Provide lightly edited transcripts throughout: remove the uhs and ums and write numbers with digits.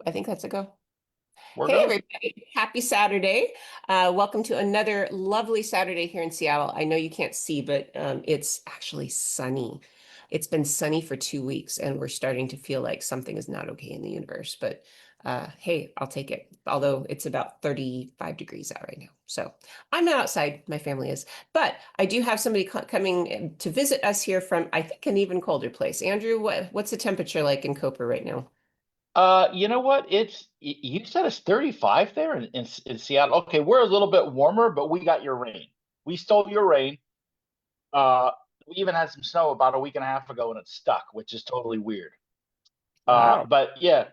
I think that's a go. We're Hey, go. everybody. Happy Saturday. Welcome to another lovely Saturday here in Seattle. I know you can't see, but it's actually sunny. It's been sunny for 2 weeks, and we're starting to feel like something is not okay in the universe. But hey, I'll take it. Although it's about 35 degrees out right now. So I'm not outside. My family is. But I do have somebody coming to visit us here from, I think, an even colder place. Andrew, what's the temperature like in Coper right now? You know what? You said it's 35 there in Seattle. Okay, we're a little bit warmer, but we got your rain. We stole your rain. Uh, we even had some snow about a week and a half ago, and it stuck, which is totally weird. Wow. But yeah,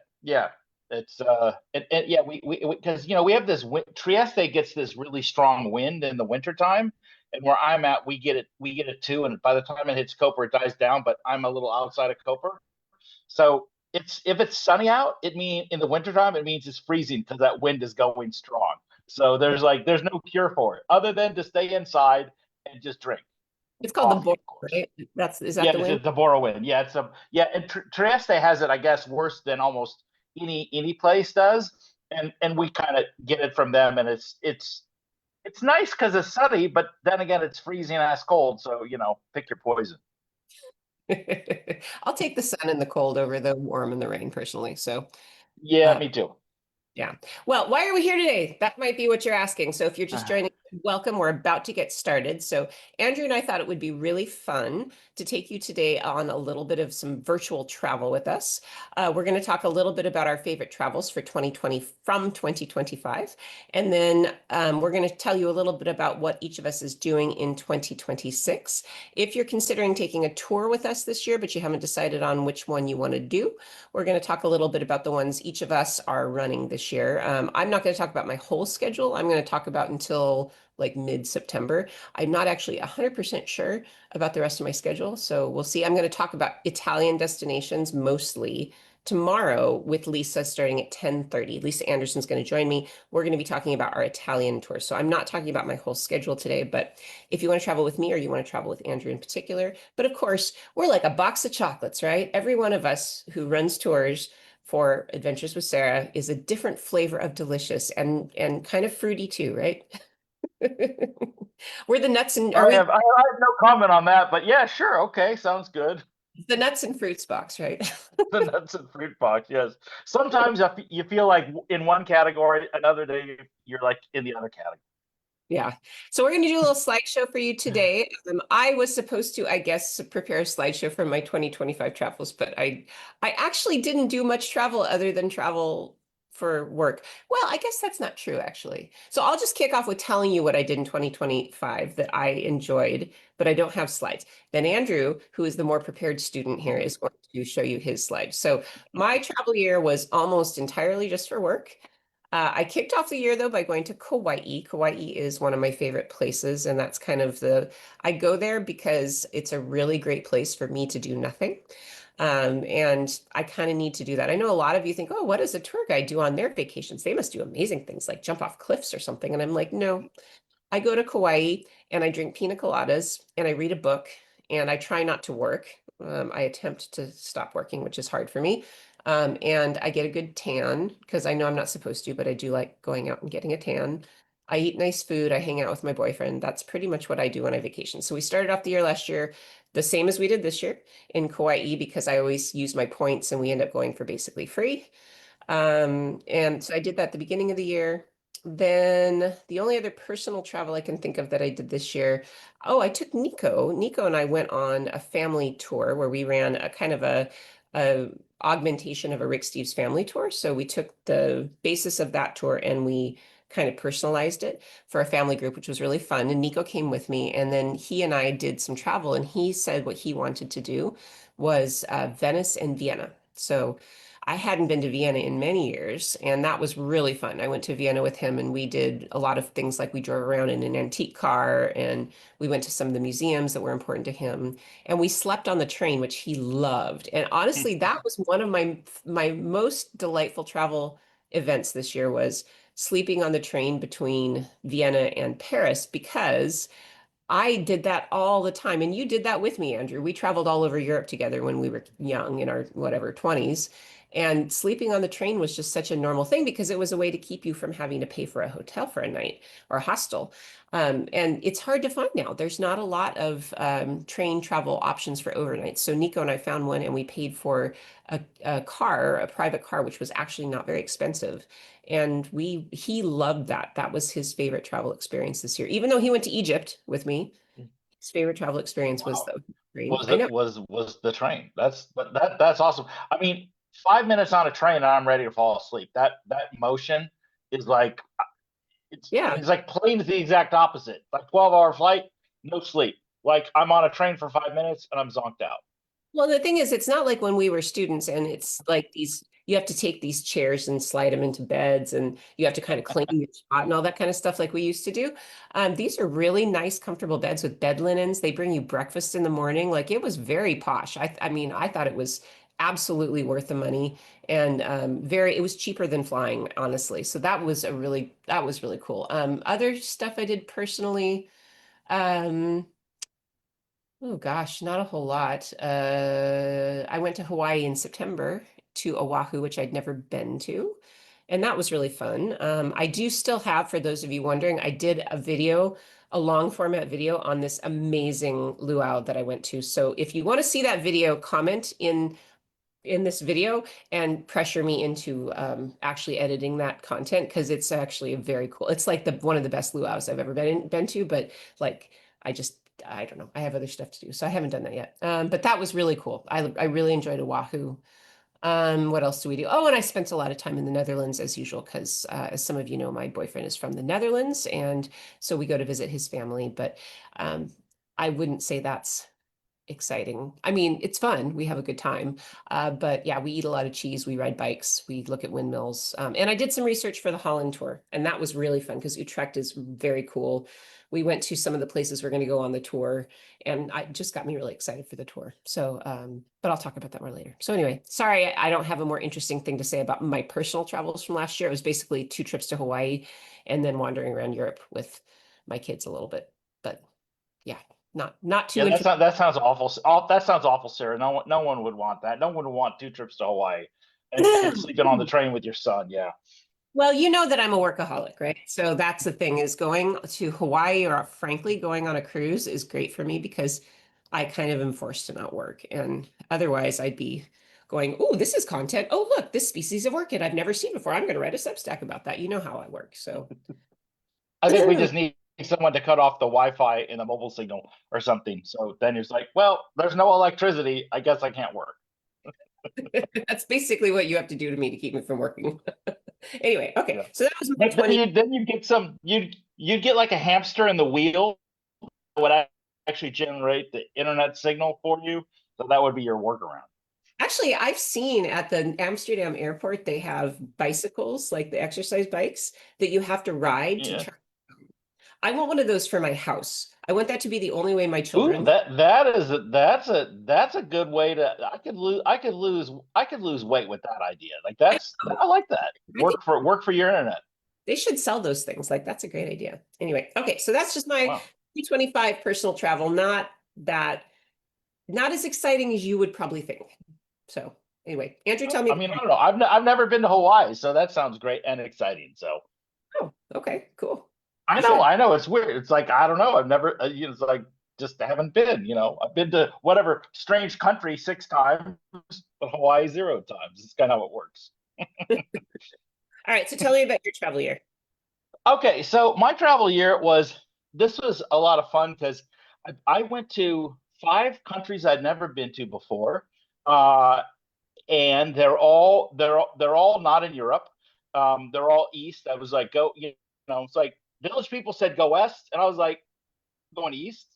it's and yeah, we because we have this Trieste gets this really strong wind in the wintertime, and where I'm at, we get it too. And by the time it hits Coper, it dies down. But I'm a little outside of Coper. So it's if it's sunny out, it mean in the wintertime, it means it's freezing because that wind is going strong. So there's no cure for it other than to stay inside and just drink It's called the coffee, board, of course. right? Is that Yeah, the wind? it's the Boro wind. Yeah, and Trieste has it, I guess, worse than almost any place does. And we kind of get it from them, and it's nice because it's sunny, but then again, it's freezing ass cold. So pick your poison. I'll take the sun and the cold over the warm and the rain personally. So, Yeah, uh, me too. yeah. Well, why are we here today? That might be what you're asking. So if you're just joining, welcome. We're about to get started. So Andrew and I thought it would be really fun to take you today on a little bit of some virtual travel with us. We're going to talk a little bit about our favorite travels for 2020 from 2025. And then we're going to tell you a little bit about what each of us is doing in 2026. If you're considering taking a tour with us this year, but you haven't decided on which one you want to do, we're going to talk a little bit about the ones each of us are running this year. I'm not going to talk about my whole schedule. I'm going to talk about until like mid-September. I'm not actually 100% sure about the rest of my schedule, so we'll see. I'm going to talk about Italian destinations mostly tomorrow with Lisa starting at 10:30. Lisa Anderson's going to join me. We're going to be talking about our Italian tour. So I'm not talking about my whole schedule today, but if you want to travel with me or you want to travel with Andrew in particular, but of course, we're like a box of chocolates, right? Every one of us who runs tours for Adventures with Sarah is a different flavor of delicious and kind of fruity too, right? We're the nuts and are we I have no comment on that, but yeah, sure, okay, sounds good. the nuts and fruits box, right? The nuts and fruit box, yes. Sometimes you feel like in one category, another day you're like in the other category. Yeah. So we're going to do a little slideshow for you today. I was supposed to, I guess, prepare a slideshow for my 2025 travels, but I actually didn't do much travel other than travel for work. Well, I guess that's not true, actually. So I'll just kick off with telling you what I did in 2025 that I enjoyed, but I don't have slides. Then Andrew, who is the more prepared student here, is going to show you his slides. So my travel year was almost entirely just for work. I kicked off the year though by going to Kauai. Kauai is one of my favorite places, and that's kind of I go there because it's a really great place for me to do nothing. And I kind of need to do that. I know a lot of you think, oh, what does a tour guide do on their vacations? They must do amazing things like jump off cliffs or something. And I'm like, no, I go to Kauai and I drink pina coladas and I read a book and I try not to work. I attempt to stop working, which is hard for me. And I get a good tan because I know I'm not supposed to, but I do like going out and getting a tan. I eat nice food. I hang out with my boyfriend. That's pretty much what I do when I vacation. So we started off the year last year the same as we did this year in Kauai because I always use my points and we end up going for basically free. And so I did that at the beginning of the year. Then the only other personal travel I can think of that I did this year, oh, I took Nico. Nico and I went on a family tour where we ran a kind of a augmentation of a Rick Steves family tour. So we took the basis of that tour and we kind of personalized it for a family group, which was really fun. And Nico came with me, and then he and I did some travel, and he said what he wanted to do was Venice and Vienna. So I hadn't been to Vienna in many years, and that was really fun. I went to Vienna with him, and we did a lot of things like we drove around in an antique car, and we went to some of the museums that were important to him, and we slept on the train, which he loved. And honestly, that was one of my most delightful travel events this year was sleeping on the train between Vienna and Paris because I did that all the time. And you did that with me, Andrew. We traveled all over Europe together when we were young in our whatever 20s. And sleeping on the train was just such a normal thing because it was a way to keep you from having to pay for a hotel for a night or a hostel. And it's hard to find now. There's not a lot of train travel options for overnight. So Nico and I found one and we paid for a car, a private car, which was actually not very expensive. And he loved that. That was his favorite travel experience this year. Even though he went to Egypt with me, his favorite travel experience was Wow. the train. Was I the know. was the train. That's awesome. I mean, 5 minutes on a train and I'm ready to fall asleep. That motion is like Yeah. it's like planes the exact opposite. Like 12-hour flight, no sleep. Like I'm on a train for 5 minutes and I'm zonked out. Well, the thing is, it's not like when we were students and it's like you have to take these chairs and slide them into beds and you have to kind of clean your spot and all that kind of stuff like we used to do. These are really nice, comfortable beds with bed linens. They bring you breakfast in the morning. Like it was very posh. I mean, I thought it was absolutely worth the money and it was cheaper than flying, honestly. So that was really cool. Other stuff I did personally, um, oh gosh, not a whole lot. I went to Hawaii in September to Oahu, which I'd never been to, and that was really fun. I do still have, for those of you wondering, I did a long format video on this amazing luau that I went to. So if you want to see that video, comment in this video and pressure me into actually editing that content because it's actually a very cool. It's like the one of the best luau's I've ever been to, but like I just I don't know. I have other stuff to do, so I haven't done that yet. But that was really cool. I really enjoyed Oahu. What else do we do? Oh, and I spent a lot of time in the Netherlands as usual because, as some of you know, my boyfriend is from the Netherlands, and so we go to visit his family. But um, I wouldn't say that's exciting. I mean, it's fun. We have a good time. But yeah, we eat a lot of cheese. We ride bikes. We look at windmills. And I did some research for the Holland tour, and that was really fun because Utrecht is very cool. We went to some of the places we're going to go on the tour, and I just got me really excited for the tour. So, but I'll talk about that more later. So anyway, sorry, I don't have a more interesting thing to say about my personal travels from last year. It was basically 2 trips to Hawaii and then wandering around Europe with my kids a little bit. But yeah, not too Yeah, interesting. that sounds awful. That sounds awful, Sarah. No one would want that. No one would want 2 trips to Hawaii and sleeping on the train with your son. Yeah. Well, you know that I'm a workaholic, right? So that's the thing is going to Hawaii or frankly going on a cruise is great for me because I kind of am forced to not work. And otherwise I'd be going, oh, this is content. Oh, look, this species of orchid I've never seen before. I'm going to write a Substack about that. You know how I work. So I think we just need someone to cut off the Wi-Fi in the mobile signal or something. So then it's like, well, there's no electricity. I guess I can't work. that's basically what you have to do to me to keep me from working. Anyway, okay. Yeah. So that was my But 20. then you get some you'd get like a hamster in the wheel that would actually generate the internet signal for you. So that would be your workaround. Actually, I've seen at the Amsterdam airport, they have bicycles, like the exercise bikes, that you have to ride to Yeah. try. I want one of those for my house. I want that to be the only way my Ooh, children. that's a good way to I could lose weight with that idea. Like I like that. I think Work for your internet. they should sell those things. Like that's a great idea. Anyway, okay, so that's just my Wow. 2025 personal travel. That, not as exciting as you would probably think. So anyway, Andrew, tell Well, me. I mean, I don't know. I've never been to Hawaii, so that sounds great and exciting. So Oh, okay, cool. You should. I know it's weird. It's like I don't know. I've never. It's like just haven't been. I've been to whatever strange country 6 times, but Hawaii 0 times. It's kind of how it works. All right, so tell me about your travel year. Okay, so my travel year this was a lot of fun because I went to 5 countries I'd never been to before, and they're all not in Europe. They're all east. I was like, it's like village people said go west, and I was like going east.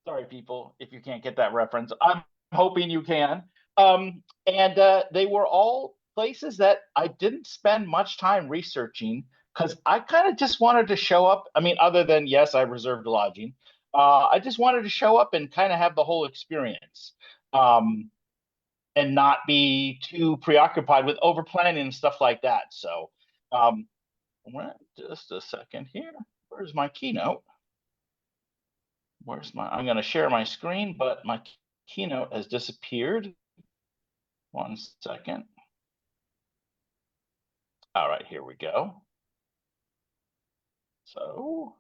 Sorry, people, if you can't get that reference. I'm hoping you can. And they were all places that I didn't spend much time researching because I kind of just wanted to show up. I mean, other than, yes, I reserved lodging. I just wanted to show up and kind of have the whole experience and not be too preoccupied with over planning and stuff like that. So, just a second here. Where's my keynote? I'm going to share my screen, but my keynote has disappeared. 1 second. All right, here we go. So,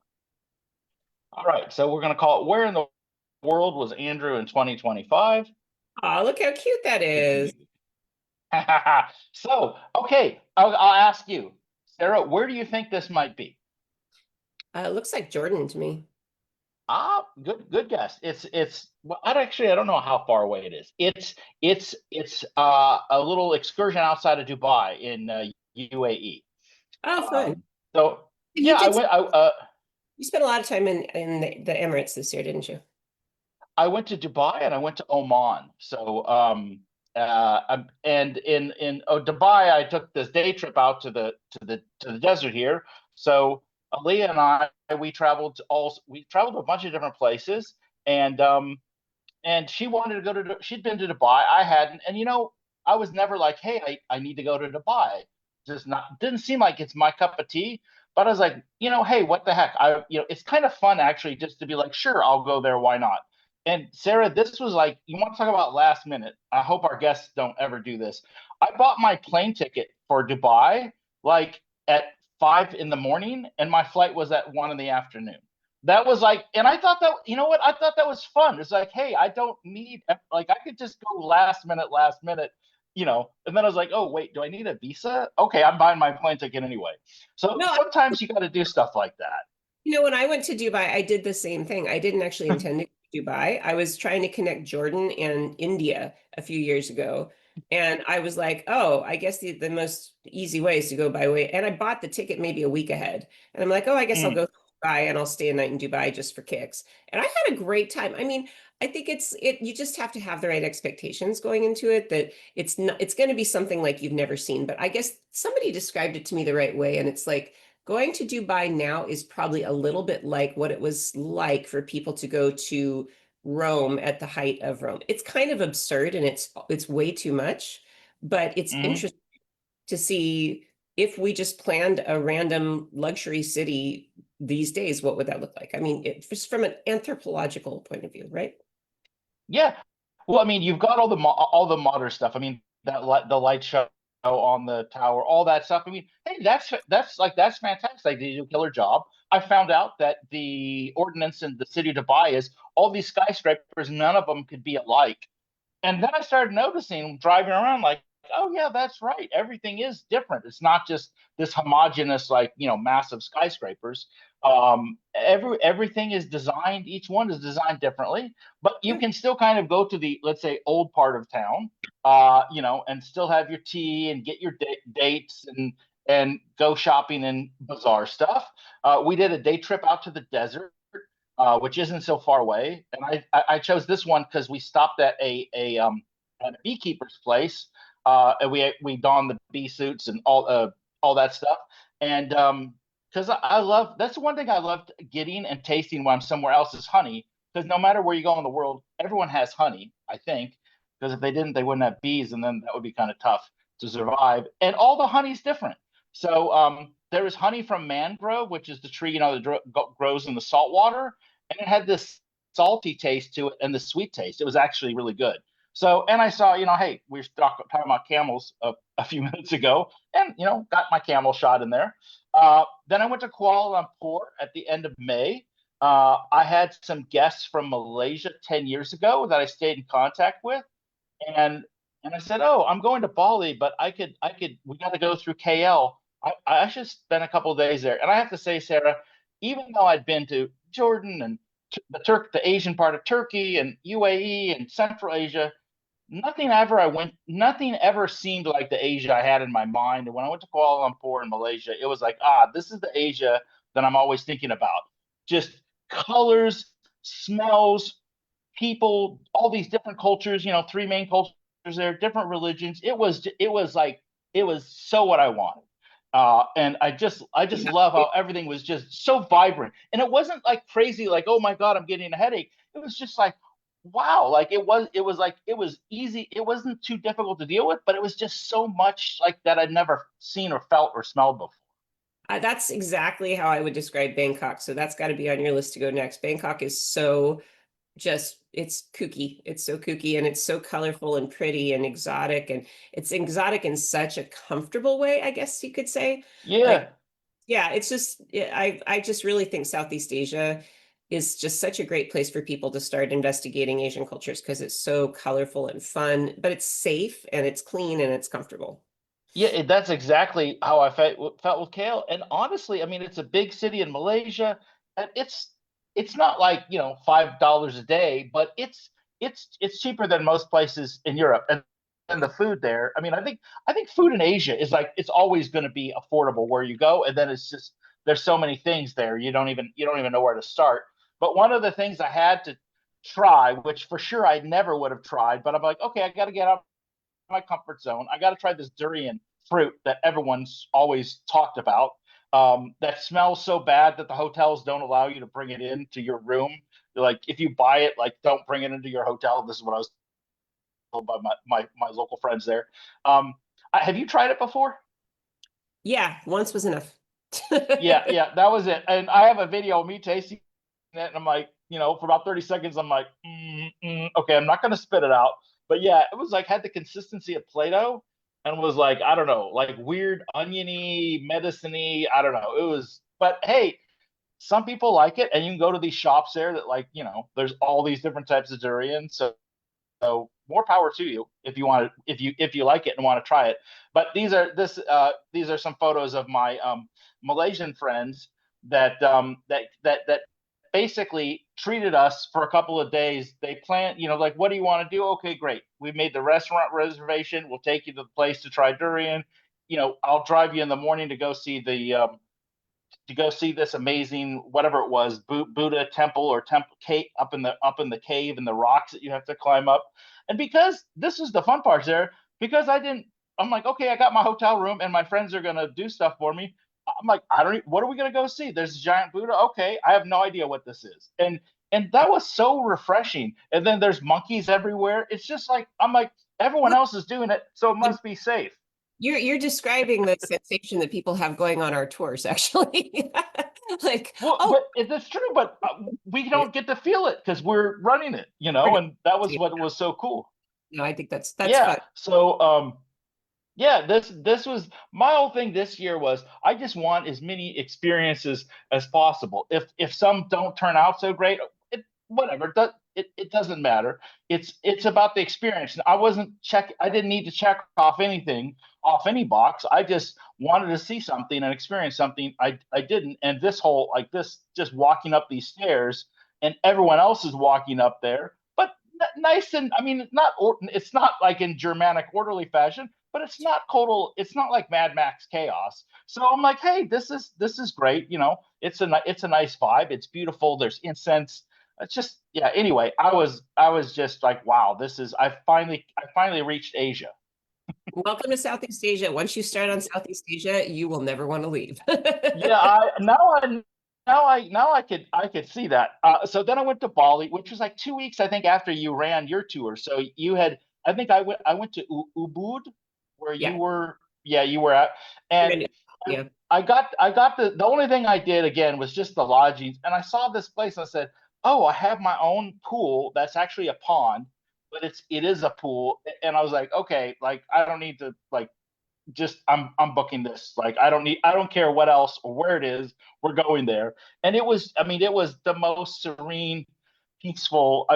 all right, so we're going to call it Where in the World Was Andrew in 2025? Oh, look how cute that is. So, okay, I'll ask you, Sarah, where do you think this might be? It looks like Jordan to me. Ah, good guess. It's well, I don't know how far away it is. It's a little excursion outside of Dubai in UAE. Oh, fun. So You yeah, did. I You spent a lot of time in the Emirates this year, didn't you? I went to Dubai and I went to Oman. So and in Dubai, I took this day trip out to the desert here. So Aaliyah and I we traveled to a bunch of different places, and she wanted to go to she'd been to Dubai, I hadn't, and I was never like, hey, I need to go to Dubai. Just not didn't seem like it's my cup of tea. But I was like, hey, what the heck? It's kind of fun actually just to be like, sure, I'll go there, why not? And Sarah, this was like, you want to talk about last minute. I hope our guests don't ever do this. I bought my plane ticket for Dubai like at 5 in the morning, and my flight was at 1 in the afternoon. That was like, and I thought that, you know what? I thought that was fun. It's like, hey, I don't need, like, I could just go last minute, And then I was like, oh, wait, do I need a visa? Okay, I'm buying my plane ticket anyway. So No, sometimes you got to do stuff like that. when I went to Dubai, I did the same thing. I didn't actually intend to go to Dubai. I was trying to connect Jordan and India a few years ago. And I was like, oh, I guess the most easy way is to go by way. And I bought the ticket maybe a week ahead. And I'm like, oh, I guess I'll Mm, go to Dubai and I'll stay a night in Dubai just for kicks. And I had a great time. I mean, I think you just have to have the right expectations going into it, that it's going to be something like you've never seen. But I guess somebody described it to me the right way. And it's like, going to Dubai now is probably a little bit like what it was like for people to go to Rome at the height of Rome. It's kind of absurd and it's way too much, but it's mm. interesting to see if we just planned a random luxury city these days, what would that look like? I mean, just from an anthropological point of view, right? Yeah. Well, I mean, you've got all the modern stuff. I mean, the light show on the tower, all that stuff. I mean, hey, that's fantastic. They did a killer job. I found out that the ordinance in the city of Dubai is all these skyscrapers, none of them could be alike. And then I started noticing driving around, like, oh yeah, that's right. Everything is different. It's not just this homogenous, like, massive skyscrapers. Everything is designed. Each one is designed differently, but you Yeah. can still kind of go to the, let's say, old part of town, and still have your tea and get your dates and go shopping and bazaar stuff. We did a day trip out to the desert, which isn't so far away. And I chose this one because we stopped at a beekeeper's place, and we donned the bee suits and all that stuff. And because I love that's the one thing I loved getting and tasting when I'm somewhere else is honey. Because no matter where you go in the world, everyone has honey, I think. Because if they didn't, they wouldn't have bees, and then that would be kind of tough to survive. And all the honey's different. So there is honey from mangrove, which is the tree that grows in the salt water, and it had this salty taste to it and the sweet taste. It was actually really good. So, and I saw, hey, we were talking about camels a few minutes ago, and got my camel shot in there. Then I went to Kuala Lumpur at the end of May. I had some guests from Malaysia 10 years ago that I stayed in contact with, and I said, "Oh, I'm going to Bali, but we got to go through KL. I should spend a couple of days there." And I have to say, Sarah, even though I'd been to Jordan and the Asian part of Turkey and UAE and Central Asia, nothing ever seemed like the Asia I had in my mind. And when I went to Kuala Lumpur in Malaysia, it was like, this is the Asia that I'm always thinking about. Just colors, smells, people, all these different cultures, three main cultures there, different religions. It was so what I wanted. And I just Yeah. love how everything was just so vibrant. And it wasn't like crazy, like, oh my God, I'm getting a headache. It was just like, wow, like it was easy. It wasn't too difficult to deal with, but it was just so much like that I'd never seen or felt or smelled before. That's exactly how I would describe Bangkok. So that's got to be on your list to go next. Bangkok is so just, it's kooky. It's so kooky and it's so colorful and pretty and exotic. And it's exotic in such a comfortable way, I guess you could say. Like, Yeah. yeah, it's just, I just really think Southeast Asia is just such a great place for people to start investigating Asian cultures because it's so colorful and fun, but it's safe and it's clean and it's comfortable. Yeah, that's exactly how I felt with Kale. And honestly, I mean, it's a big city in Malaysia, and it's not like, $5 a day, but it's cheaper than most places in Europe. And the food there, I mean, I think food in Asia is like it's always going to be affordable where you go, and then it's just there's so many things there you don't even know where to start. But one of the things I had to try, which for sure I never would have tried, but I'm like, okay, I got to get out my comfort zone. I got to try this durian fruit that everyone's always talked about. That smells so bad that the hotels don't allow you to bring it into your room. They're like, if you buy it, like, don't bring it into your hotel. This is what I was told by my local friends there. Have you tried it before? Yeah, once was enough. Yeah, yeah, that was it. And I have a video of me tasting it, and I'm like, for about 30 seconds, I'm like, okay, I'm not going to spit it out. But yeah, it was like had the consistency of Play-Doh and was like, I don't know, like weird oniony, medicine-y. I don't know. It was, but hey, some people like it, and you can go to these shops there that like, there's all these different types of durian. So more power to you if you want to, if you like it and want to try it. But these are some photos of my Malaysian friends that basically treated us for a couple of days. They planned, like, what do you want to do? Okay, great. We made the restaurant reservation. We'll take you to the place to try durian. I'll drive you in the morning to go see this amazing whatever it was Buddha temple or temple cave up in the cave and the rocks that you have to climb up. And because this is the fun part there, because I'm like, okay, I got my hotel room and my friends are gonna do stuff for me. I'm like, I don't. What are we gonna go see? There's a giant Buddha. Okay, I have no idea what this is, and that was so refreshing. And then there's monkeys everywhere. It's just like I'm like everyone else is doing it, so it must be safe. You're describing the sensation that people have going on our tours, actually. Like, Well, oh, but it's true, but we don't get to feel it because we're running it, we're and that was just- what was so cool. no, I think that's Yeah. fun. So, yeah, this was my whole thing this year was I just want as many experiences as possible. If some don't turn out so great, whatever, it doesn't matter. It's about the experience. I didn't need to check off anything off any box. I just wanted to see something and experience something I didn't. And this whole like this just walking up these stairs and everyone else is walking up there, but nice. And I mean it's not like in Germanic orderly fashion, but it's not like Mad Max chaos. So I'm like, hey, this is great. It's a nice vibe. It's beautiful. There's incense. It's just, yeah. Anyway, I was just like, wow, I finally reached Asia. Welcome to Southeast Asia. Once you start on Southeast Asia, you will never want to leave. Yeah, now I could see that. So then I went to Bali, which was like 2 weeks, I think, after you ran your tour. So I think I went to Ubud, where you Yeah. were, yeah, you were at, You're and gonna- Yeah. I got the only thing I did again was just the lodgings, and I saw this place. And I said, oh, I have my own pool. That's actually a pond, but it is a pool, and I was like, okay, like I don't need to like just I'm booking this. Like I don't care what else or where it is. We're going there. And it was the most serene, peaceful.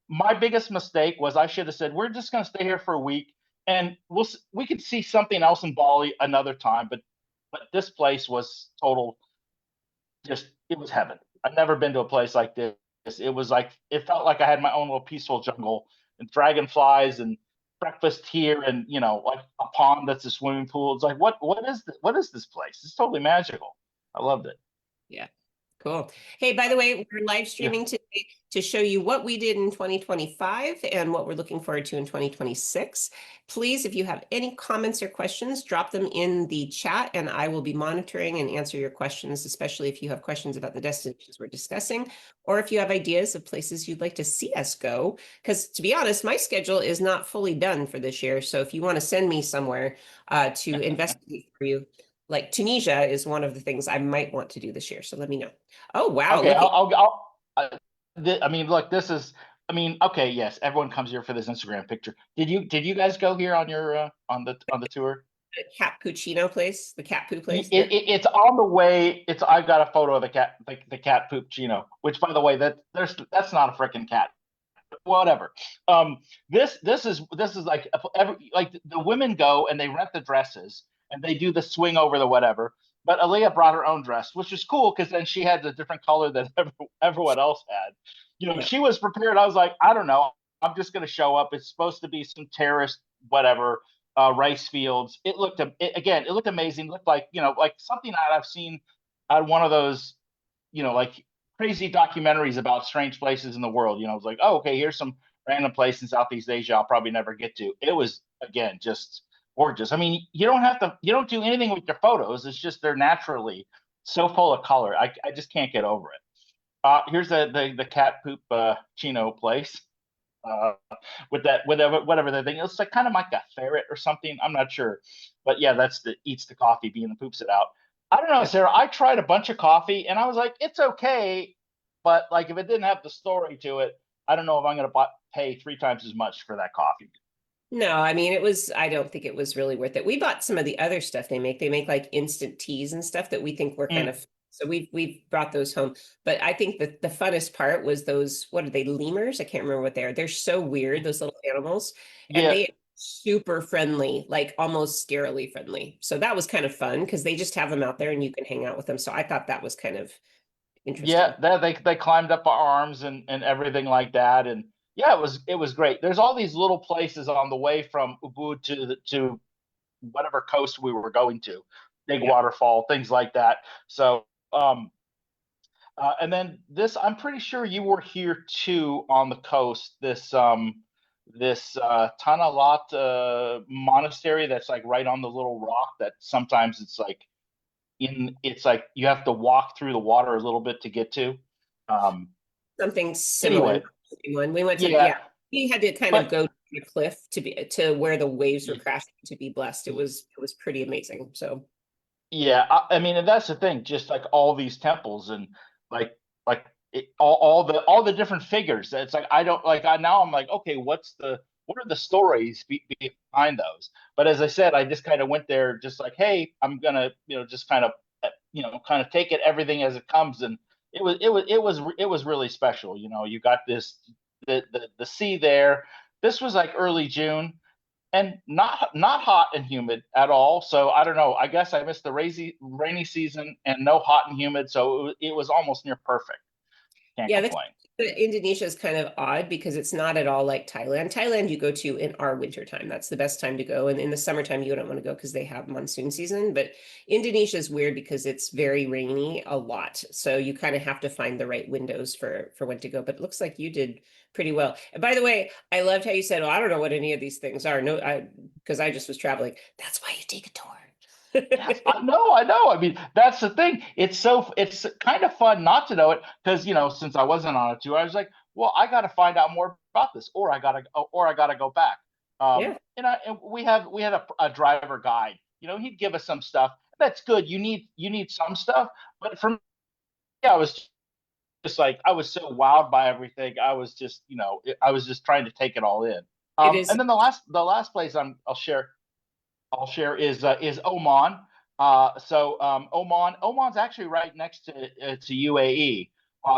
My biggest mistake was I should have said we're just going to stay here for a week and we could see something else in Bali another time. But this place was total, just it was heaven. I've never been to a place like this. It was like it felt like I had my own little peaceful jungle and dragonflies and breakfast here and like a pond that's a swimming pool. It's like what is this place? It's totally magical. I loved it. Yeah. Cool. Hey, by the way, we're live Yeah. streaming today to show you what we did in 2025 and what we're looking forward to in 2026. Please, if you have any comments or questions, drop them in the chat and I will be monitoring and answer your questions, especially if you have questions about the destinations we're discussing, or if you have ideas of places you'd like to see us go. Because to be honest, my schedule is not fully done for this year. So if you want to send me somewhere to investigate for you, like Tunisia is one of the things I might want to do this year. So let me know. Oh, wow. Okay. Look at I'll I mean, look, this is. I mean, okay, yes, everyone comes here for this Instagram picture. Did you guys go here on your on the tour? The cappuccino place, the cat poo It, place. Yeah. it's on the way. It's I've got a photo of the cat poop chino, which by the way, that's not a freaking cat. Whatever. Um, this is like like the women go and they rent the dresses and they do the swing over the whatever. But Aaliyah brought her own dress, which was cool because then she had a different color than everyone else had. Yeah. She was prepared. I was like, I don't know. I'm just going to show up. It's supposed to be some terrorist, whatever, rice fields. Again, it looked amazing. It looked like, like something that I've seen on one of those, like crazy documentaries about strange places in the world. It's like, oh, okay, here's some random place in Southeast Asia I'll probably never get to. It was, again, just gorgeous. I mean, you don't do anything with your photos. It's just they're naturally so full of color. I just can't get over it. Here's the cat poop chino place. Uh, with that whatever the thing. It's like kind of like a ferret or something. I'm not sure, but yeah, that's the eats the coffee bean and poops it out. I don't know, Yeah. Sarah. I tried a bunch of coffee and I was like, it's okay, but like if it didn't have the story to it, I don't know if I'm going to pay 3 times as much for that coffee. No, I mean I don't think it was really worth it. We bought some of the other stuff they make. They make like instant teas and stuff that we think were kind Mm, of so we've brought those home. But I think that the funnest part was those, what are they, lemurs? I can't remember what they are. They're so weird, those little animals. And yeah, they super friendly, like almost scarily friendly. So that was kind of fun because they just have them out there and you can hang out with them. So I thought that was kind of yeah. interesting. They climbed up our arms and everything like that, and yeah, it was great. There's all these little places on the way from Ubud to whatever coast we were going to, big Yeah. waterfall, things like that. So, and then this, I'm pretty sure you were here too on the coast. This Tanalat monastery that's like right on the little rock that sometimes it's like you have to walk through the water a little bit to get to. Um, Something similar. anyway, Not the same one. We went to, yeah, yeah, we had to kind of but go to the cliff to be to where the waves were crashing to be blessed. It was pretty amazing. So yeah, I mean, and that's the thing. Just like all these temples and like all the different figures. It's like I don't like. Now I'm like, okay, what are the stories behind those? But as I said, I just kind of went there, just like, hey, I'm gonna just kind of kind of take it everything as it comes, and it was really special. You got the sea there. This was like early June and not hot and humid at all. So I don't know. I guess I missed the rainy season and no hot and humid, so it was almost near perfect. Can't yeah, complain. Indonesia is kind of odd because it's not at all like Thailand. Thailand you go to in our winter time. That's the best time to go. And in the summertime you don't want to go because they have monsoon season. But Indonesia is weird because it's very rainy a lot. So you kind of have to find the right windows for when to go. But it looks like you did pretty well. And by the way, I loved how you said, "Oh, I don't know what any of these things are." No, because I just was traveling. That's why you take a tour. Yes, I know, I know. I mean, that's the thing. It's kind of fun not to know it because since I wasn't on a tour, I was like, well, I got to find out more about this, or I gotta go back. Yeah, And we had a driver guide. He'd give us some stuff. That's good. You need some stuff, but for me, I was just like I was so wowed by everything. I was just trying to take it all in. it is. And then the last place I'll share is Oman. Oman's actually right next to UAE,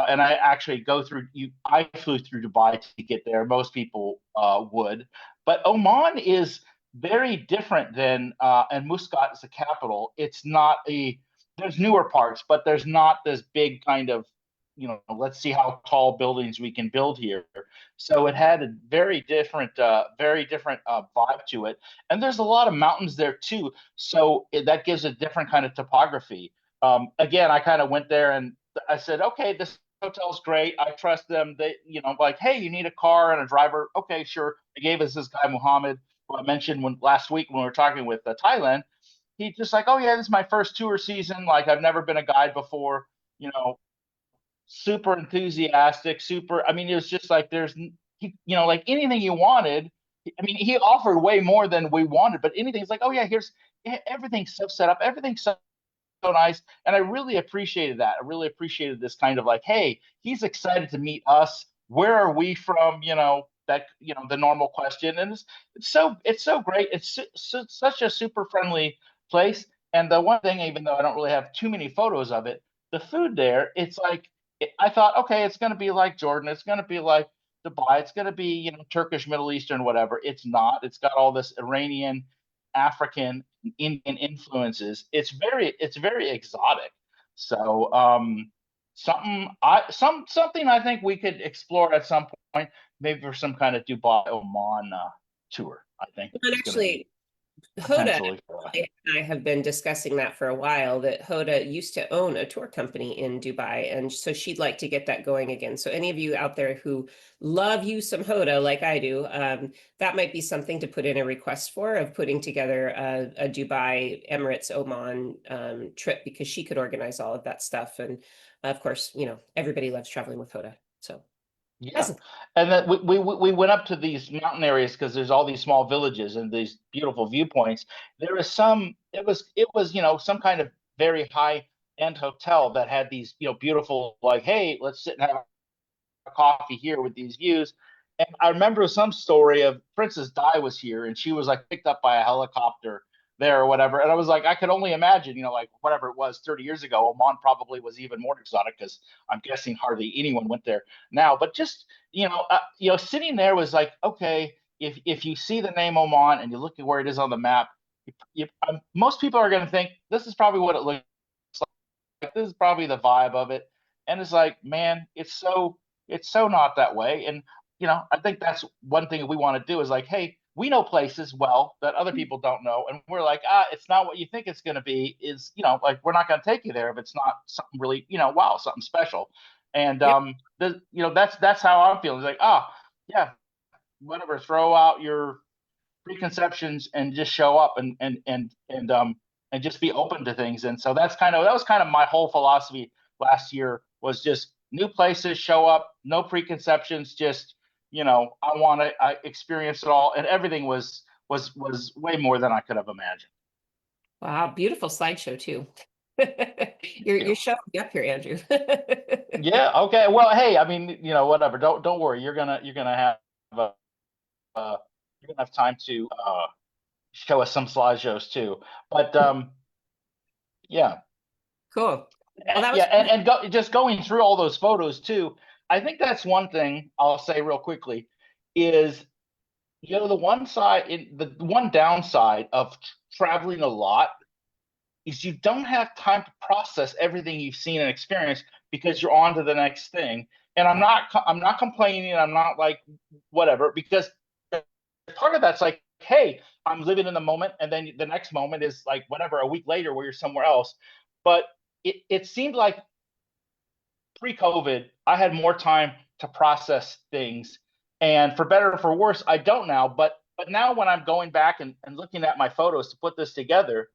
and I actually go through. I flew through Dubai to get there. Most people would, but Oman is very different and Muscat is the capital. It's not a. There's newer parts, but there's not this big kind of. Let's see how tall buildings we can build here. So it had a very different vibe to it, and there's a lot of mountains there too. So that gives a different kind of topography. Again, I kind of went there and I said, okay, this hotel's great. I trust them. They, like, hey, you need a car and a driver. Okay, sure. They gave us this guy Muhammad, who I mentioned last week when we were talking with Thailand. He's just like, oh yeah, this is my first tour season. Like I've never been a guide before. Super enthusiastic. Super. I mean, it was just like like anything you wanted. I mean, he offered way more than we wanted, but anything's like, oh yeah, here's everything's so set up, everything's so nice. And I really appreciated that. I really appreciated this kind of like, hey, he's excited to meet us. Where are we from? That, the normal question. And it's so great. It's such a super friendly place. And the one thing, even though I don't really have too many photos of it, the food there, it's like, I thought, okay, it's going to be like Jordan. It's going to be like Dubai. It's going to be, Turkish, Middle Eastern, whatever. It's not. It's got all this Iranian, African, Indian influences. It's very exotic. So something I think we could explore at some point, maybe for some kind of Dubai Oman tour. I think And is going to be actually, Hoda potentially. and I have been discussing that for a while, that Hoda used to own a tour company in Dubai. And so she'd like to get that going again. So any of you out there who love you some Hoda like I do, that might be something to put in a request for, of putting together a Dubai, Emirates, Oman trip, because she could organize all of that stuff. And of course, everybody loves traveling with Hoda. So Yeah, that's and then we went up to these mountain areas because there's all these small villages and these beautiful viewpoints. There is some. It was some kind of very high end hotel that had these beautiful, like, hey, let's sit and have coffee here with these views. And I remember some story of Princess Di was here and she was like picked up by a helicopter there or whatever. And I was like, I could only imagine, like whatever it was 30 years ago, Oman probably was even more exotic because I'm guessing hardly anyone went there now. But just, sitting there was like, okay, if you see the name Oman and you look at where it is on the map, most people are going to think this is probably what it looks like. This is probably the vibe of it. And it's like, man, it's so not that way. And I think that's one thing we want to do is like, hey, we know places well that other people don't know, and we're like, it's not what you think it's going to be. Is like we're not going to take you there if it's not something really, wow, something special. And Yep. that's how I'm feeling. It's like, yeah, whatever, throw out your preconceptions and just show up and just be open to things. And so that was kind of my whole philosophy last year, was just new places, show up, no preconceptions, just I want to experience it all, and everything was way more than I could have imagined. Wow, beautiful slideshow too. Thank You're you. showing me up here, Andrew. Yeah. Okay. Well, hey, I mean, whatever. Don't worry. You're gonna have uh, you're gonna have time to show us some slideshows too. But yeah. Cool. Well, that was Yeah, and just going through all those photos too. I think that's one thing I'll say real quickly is, the one downside of traveling a lot is you don't have time to process everything you've seen and experienced because you're on to the next thing. And I'm not complaining. I'm not like whatever, because part of that's like, hey, I'm living in the moment, and then the next moment is like whatever, a week later where you're somewhere else. But it seemed like pre-COVID, I had more time to process things. And for better or for worse, I don't now. But now when I'm going back and looking at my photos to put this together,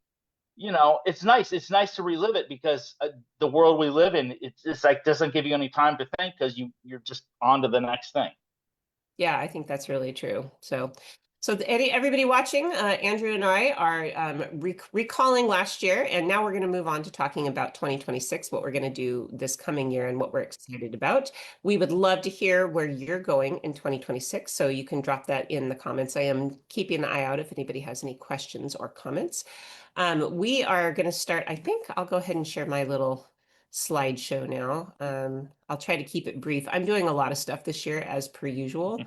it's nice. It's nice to relive it because the world we live in, it's like doesn't give you any time to think because you're just on to the next thing. Yeah, I think that's really true. So everybody watching, Andrew and I are recalling last year, and now we're going to move on to talking about 2026, what we're going to do this coming year and what we're excited about. We would love to hear where you're going in 2026, so you can drop that in the comments. I am keeping an eye out if anybody has any questions or comments. We are going to start, I think I'll go ahead and share my little slideshow now. I'll try to keep it brief. I'm doing a lot of stuff this year as per usual.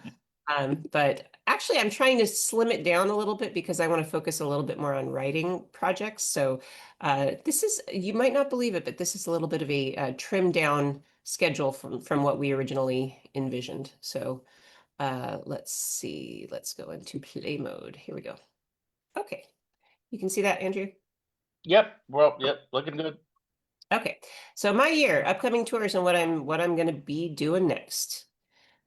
But actually I'm trying to slim it down a little bit because I want to focus a little bit more on writing projects. So this is, you might not believe it, but this is a little bit of a trimmed down schedule from what we originally envisioned. So let's see, let's go into play mode. Here we go. Okay. You can see that, Andrew? Yep. Well, yep. Looking good. Okay, so my year, upcoming tours, and what I'm going to be doing next.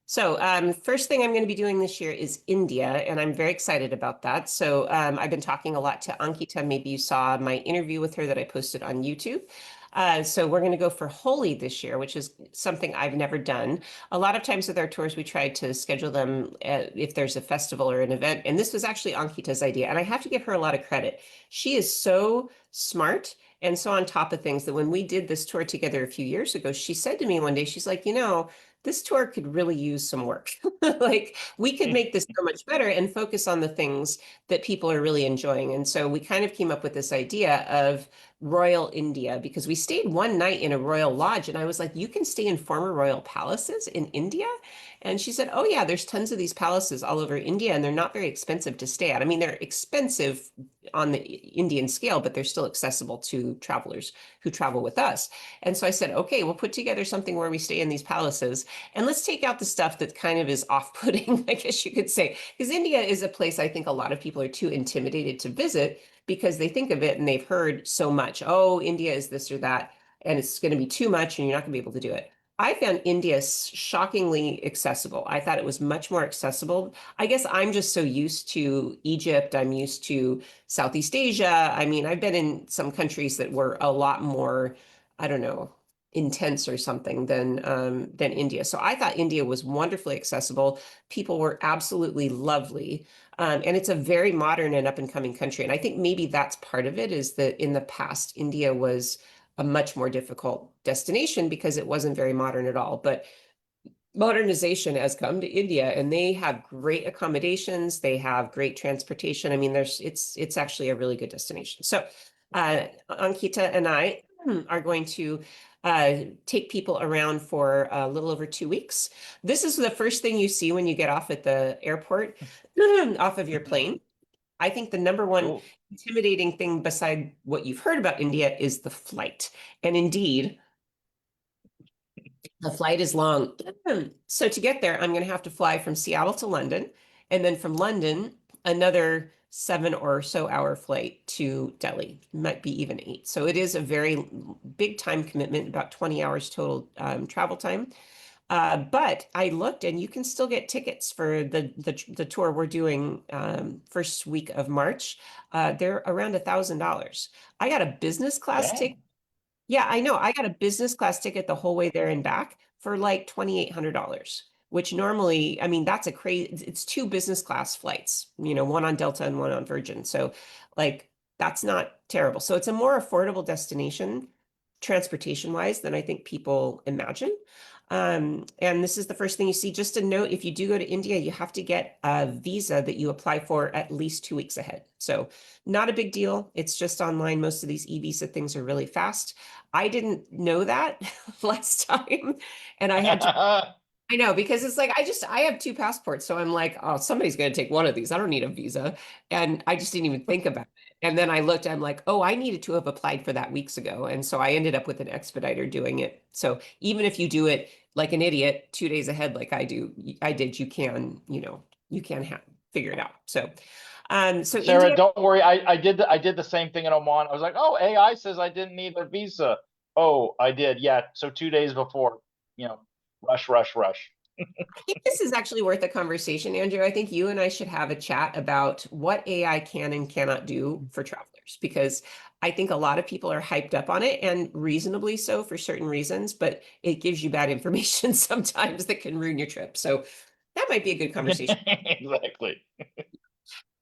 So first thing I'm going to be doing this year is India, and I'm very excited about that. So I've been talking a lot to Ankita. Maybe you saw my interview with her that I posted on YouTube. So we're going to go for Holi this year, which is something I've never done. A lot of times with our tours, we try to schedule them if there's a festival or an event. And this was actually Ankita's idea. And I have to give her a lot of credit. She is so smart and so on top of things that when we did this tour together a few years ago, she said to me one day, she's like, this tour could really use some work. Like we could make this so much better and focus on the things that people are really enjoying. And so we kind of came up with this idea of Royal India because we stayed one night in a royal lodge and I was like, you can stay in former royal palaces in India? And she said, oh yeah, there's tons of these palaces all over India and they're not very expensive to stay at. I mean, they're expensive on the Indian scale, but they're still accessible to travelers who travel with us. And so I said, okay, we'll put together something where we stay in these palaces and let's take out the stuff that kind of is off-putting, I guess you could say, because India is a place I think a lot of people are too intimidated to visit because they think of it and they've heard so much. Oh, India is this or that, and it's going to be too much and you're not going to be able to do it. I found India shockingly accessible. I thought it was much more accessible. I guess I'm just so used to Egypt. I'm used to Southeast Asia. I mean, I've been in some countries that were a lot more, I don't know, intense or something than India. So I thought India was wonderfully accessible. People were absolutely lovely. And it's a very modern and up and coming country. And I think maybe that's part of it is that in the past, India was a much more difficult destination because it wasn't very modern at all. But modernization has come to India and they have great accommodations, they have great transportation. I mean, it's actually a really good destination. So Ankita and I are going to take people around for a little over 2 weeks. This is the first thing you see when you get off at the airport, off of your plane. I think the number one Cool. intimidating thing beside what you've heard about India is the flight. And indeed, the flight is long. So to get there, I'm going to have to fly from Seattle to London, and then from London, another 7 or so hour flight to Delhi, might be even 8. So it is a very big time commitment, about 20 hours total travel time. But I looked and you can still get tickets for the tour we're doing first week of March. They're around $1,000. I got a business class ticket. Dang. Yeah, I know. I got a business class ticket the whole way there and back for like $2,800, which normally, I mean, that's a crazy, it's 2 business class flights, one on Delta and one on Virgin. So like that's not terrible. So it's a more affordable destination transportation wise than I think people imagine. And this is the first thing you see. Just a note, if you do go to India, you have to get a visa that you apply for at least 2 weeks ahead. So not a big deal. It's just online. Most of these e-visa things are really fast. I didn't know that last time. And I had to, I know, because it's like, I have 2 passports. So I'm like, oh, somebody's going to take one of these. I don't need a visa. And I just didn't even think about it. And then I looked, I'm like, oh, I needed to have applied for that weeks ago. And so I ended up with an expediter doing it. So even if you do it like an idiot 2 days ahead, like I did, you can figure it out. So Sarah, India. don't worry. I did the same thing in Oman. I was like, oh, AI says I didn't need a visa. Oh, I did. Yeah. So 2 days before, you know, rush, rush, rush. I think this is actually worth a conversation, Andrew. I think you and I should have a chat about what AI can and cannot do for travelers, because I think a lot of people are hyped up on it and reasonably so for certain reasons, but it gives you bad information sometimes that can ruin your trip. So that might be a good conversation. Exactly.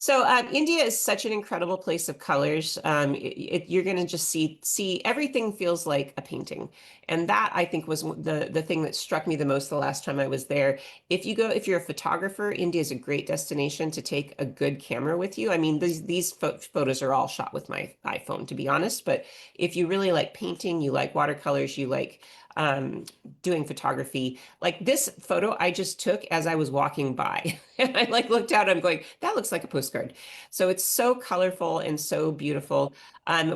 So India is such an incredible place of colors. You're going to just see everything feels like a painting, and that I think was the thing that struck me the most the last time I was there. If you're a photographer, India is a great destination to take a good camera with you. I mean, these photos are all shot with my iPhone, to be honest. But if you really like painting, you like watercolors, you like um, doing photography. Like this photo I just took as I was walking by. And I like looked out, I'm going, that looks like a postcard. So it's so colorful and so beautiful.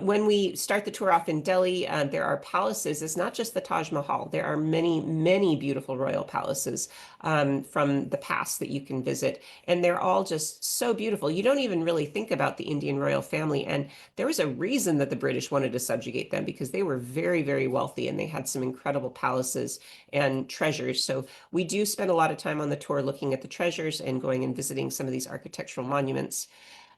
When we start the tour off in Delhi, there are palaces. It's not just the Taj Mahal. There are many, many beautiful royal palaces from the past that you can visit. And they're all just so beautiful. You don't even really think about the Indian royal family. And there was a reason that the British wanted to subjugate them because they were very, very wealthy and they had some incredible palaces and treasures. So we do spend a lot of time on the tour looking at the treasures and going and visiting some of these architectural monuments.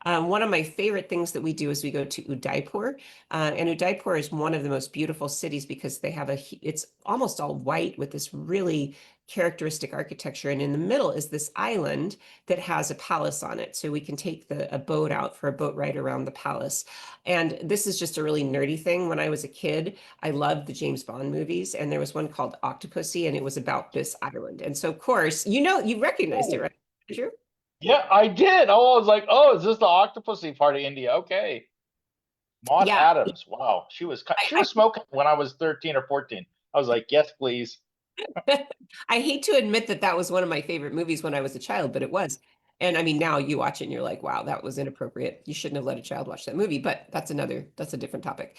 One of my favorite things that we do is we go to Udaipur, and Udaipur is one of the most beautiful cities because they have it's almost all white with this really characteristic architecture. And in the middle is this island that has a palace on it. So we can take a boat out for a boat ride around the palace. And this is just a really nerdy thing. When I was a kid, I loved the James Bond movies, and there was one called Octopussy, and it was about this island. And so, of course, you recognized it, Oh, right? Andrew? yeah, I did. Oh, I was like, oh, is this the Octopussy part of India? Okay. Maud Yeah. Adams. Wow, she I, was smoking when I was 13 or 14. I was like, yes, please. I hate to admit that that was one of my favorite movies when I was a child, but it was. And I mean, now you watch it and you're like, wow, that was inappropriate. You shouldn't have let a child watch that movie, but that's a different topic.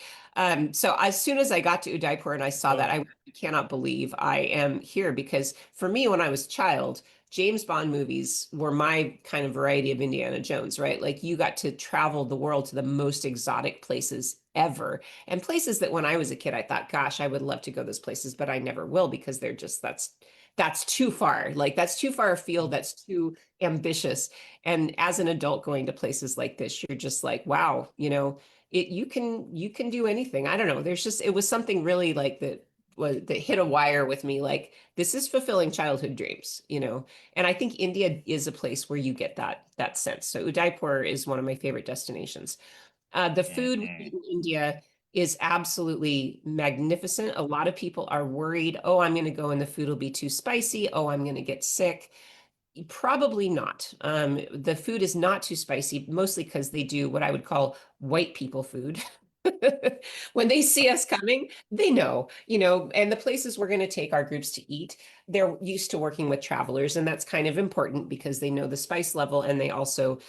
So as soon as I got to Udaipur and I saw that, I cannot believe I am here because for me, when I was a child, James Bond movies were my kind of variety of Indiana Jones, right? Like you got to travel the world to the most exotic places ever and places that when I was a kid, I thought, gosh, I would love to go those places, but I never will because they're just that's too far. Like that's too far afield. That's too ambitious. And as an adult going to places like this, you're just like, wow, you can do anything. I don't know. There's just it was something really like that hit a wire with me. Like this is fulfilling childhood dreams. And I think India is a place where you get that sense. So Udaipur is one of my favorite destinations. The food we Mhm. eat in India is absolutely magnificent. A lot of people are worried, oh, I'm going to go and the food will be too spicy. Oh, I'm going to get sick. Probably not. The food is not too spicy, mostly because they do what I would call white people food. When they see us coming, they know, and the places we're going to take our groups to eat, they're used to working with travelers, and that's kind of important because they know the spice level and they also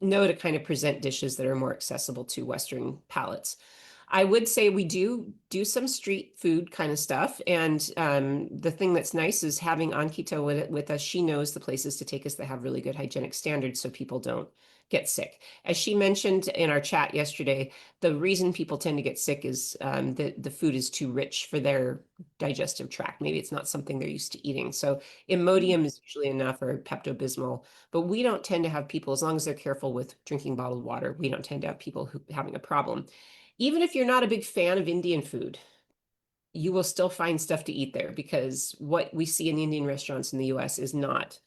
know to kind of present dishes that are more accessible to Western palates. I would say we do some street food kind of stuff. And the thing that's nice is having Ankita with us. She knows the places to take us that have really good hygienic standards so people don't get sick. As she mentioned in our chat yesterday, the reason people tend to get sick is that the food is too rich for their digestive tract. Maybe it's not something they're used to eating. So Imodium is usually enough or Pepto-Bismol, but we don't tend to have people, as long as they're careful with drinking bottled water, we don't tend to have people who having a problem. Even if you're not a big fan of Indian food, you will still find stuff to eat there because what we see in Indian restaurants in the US is not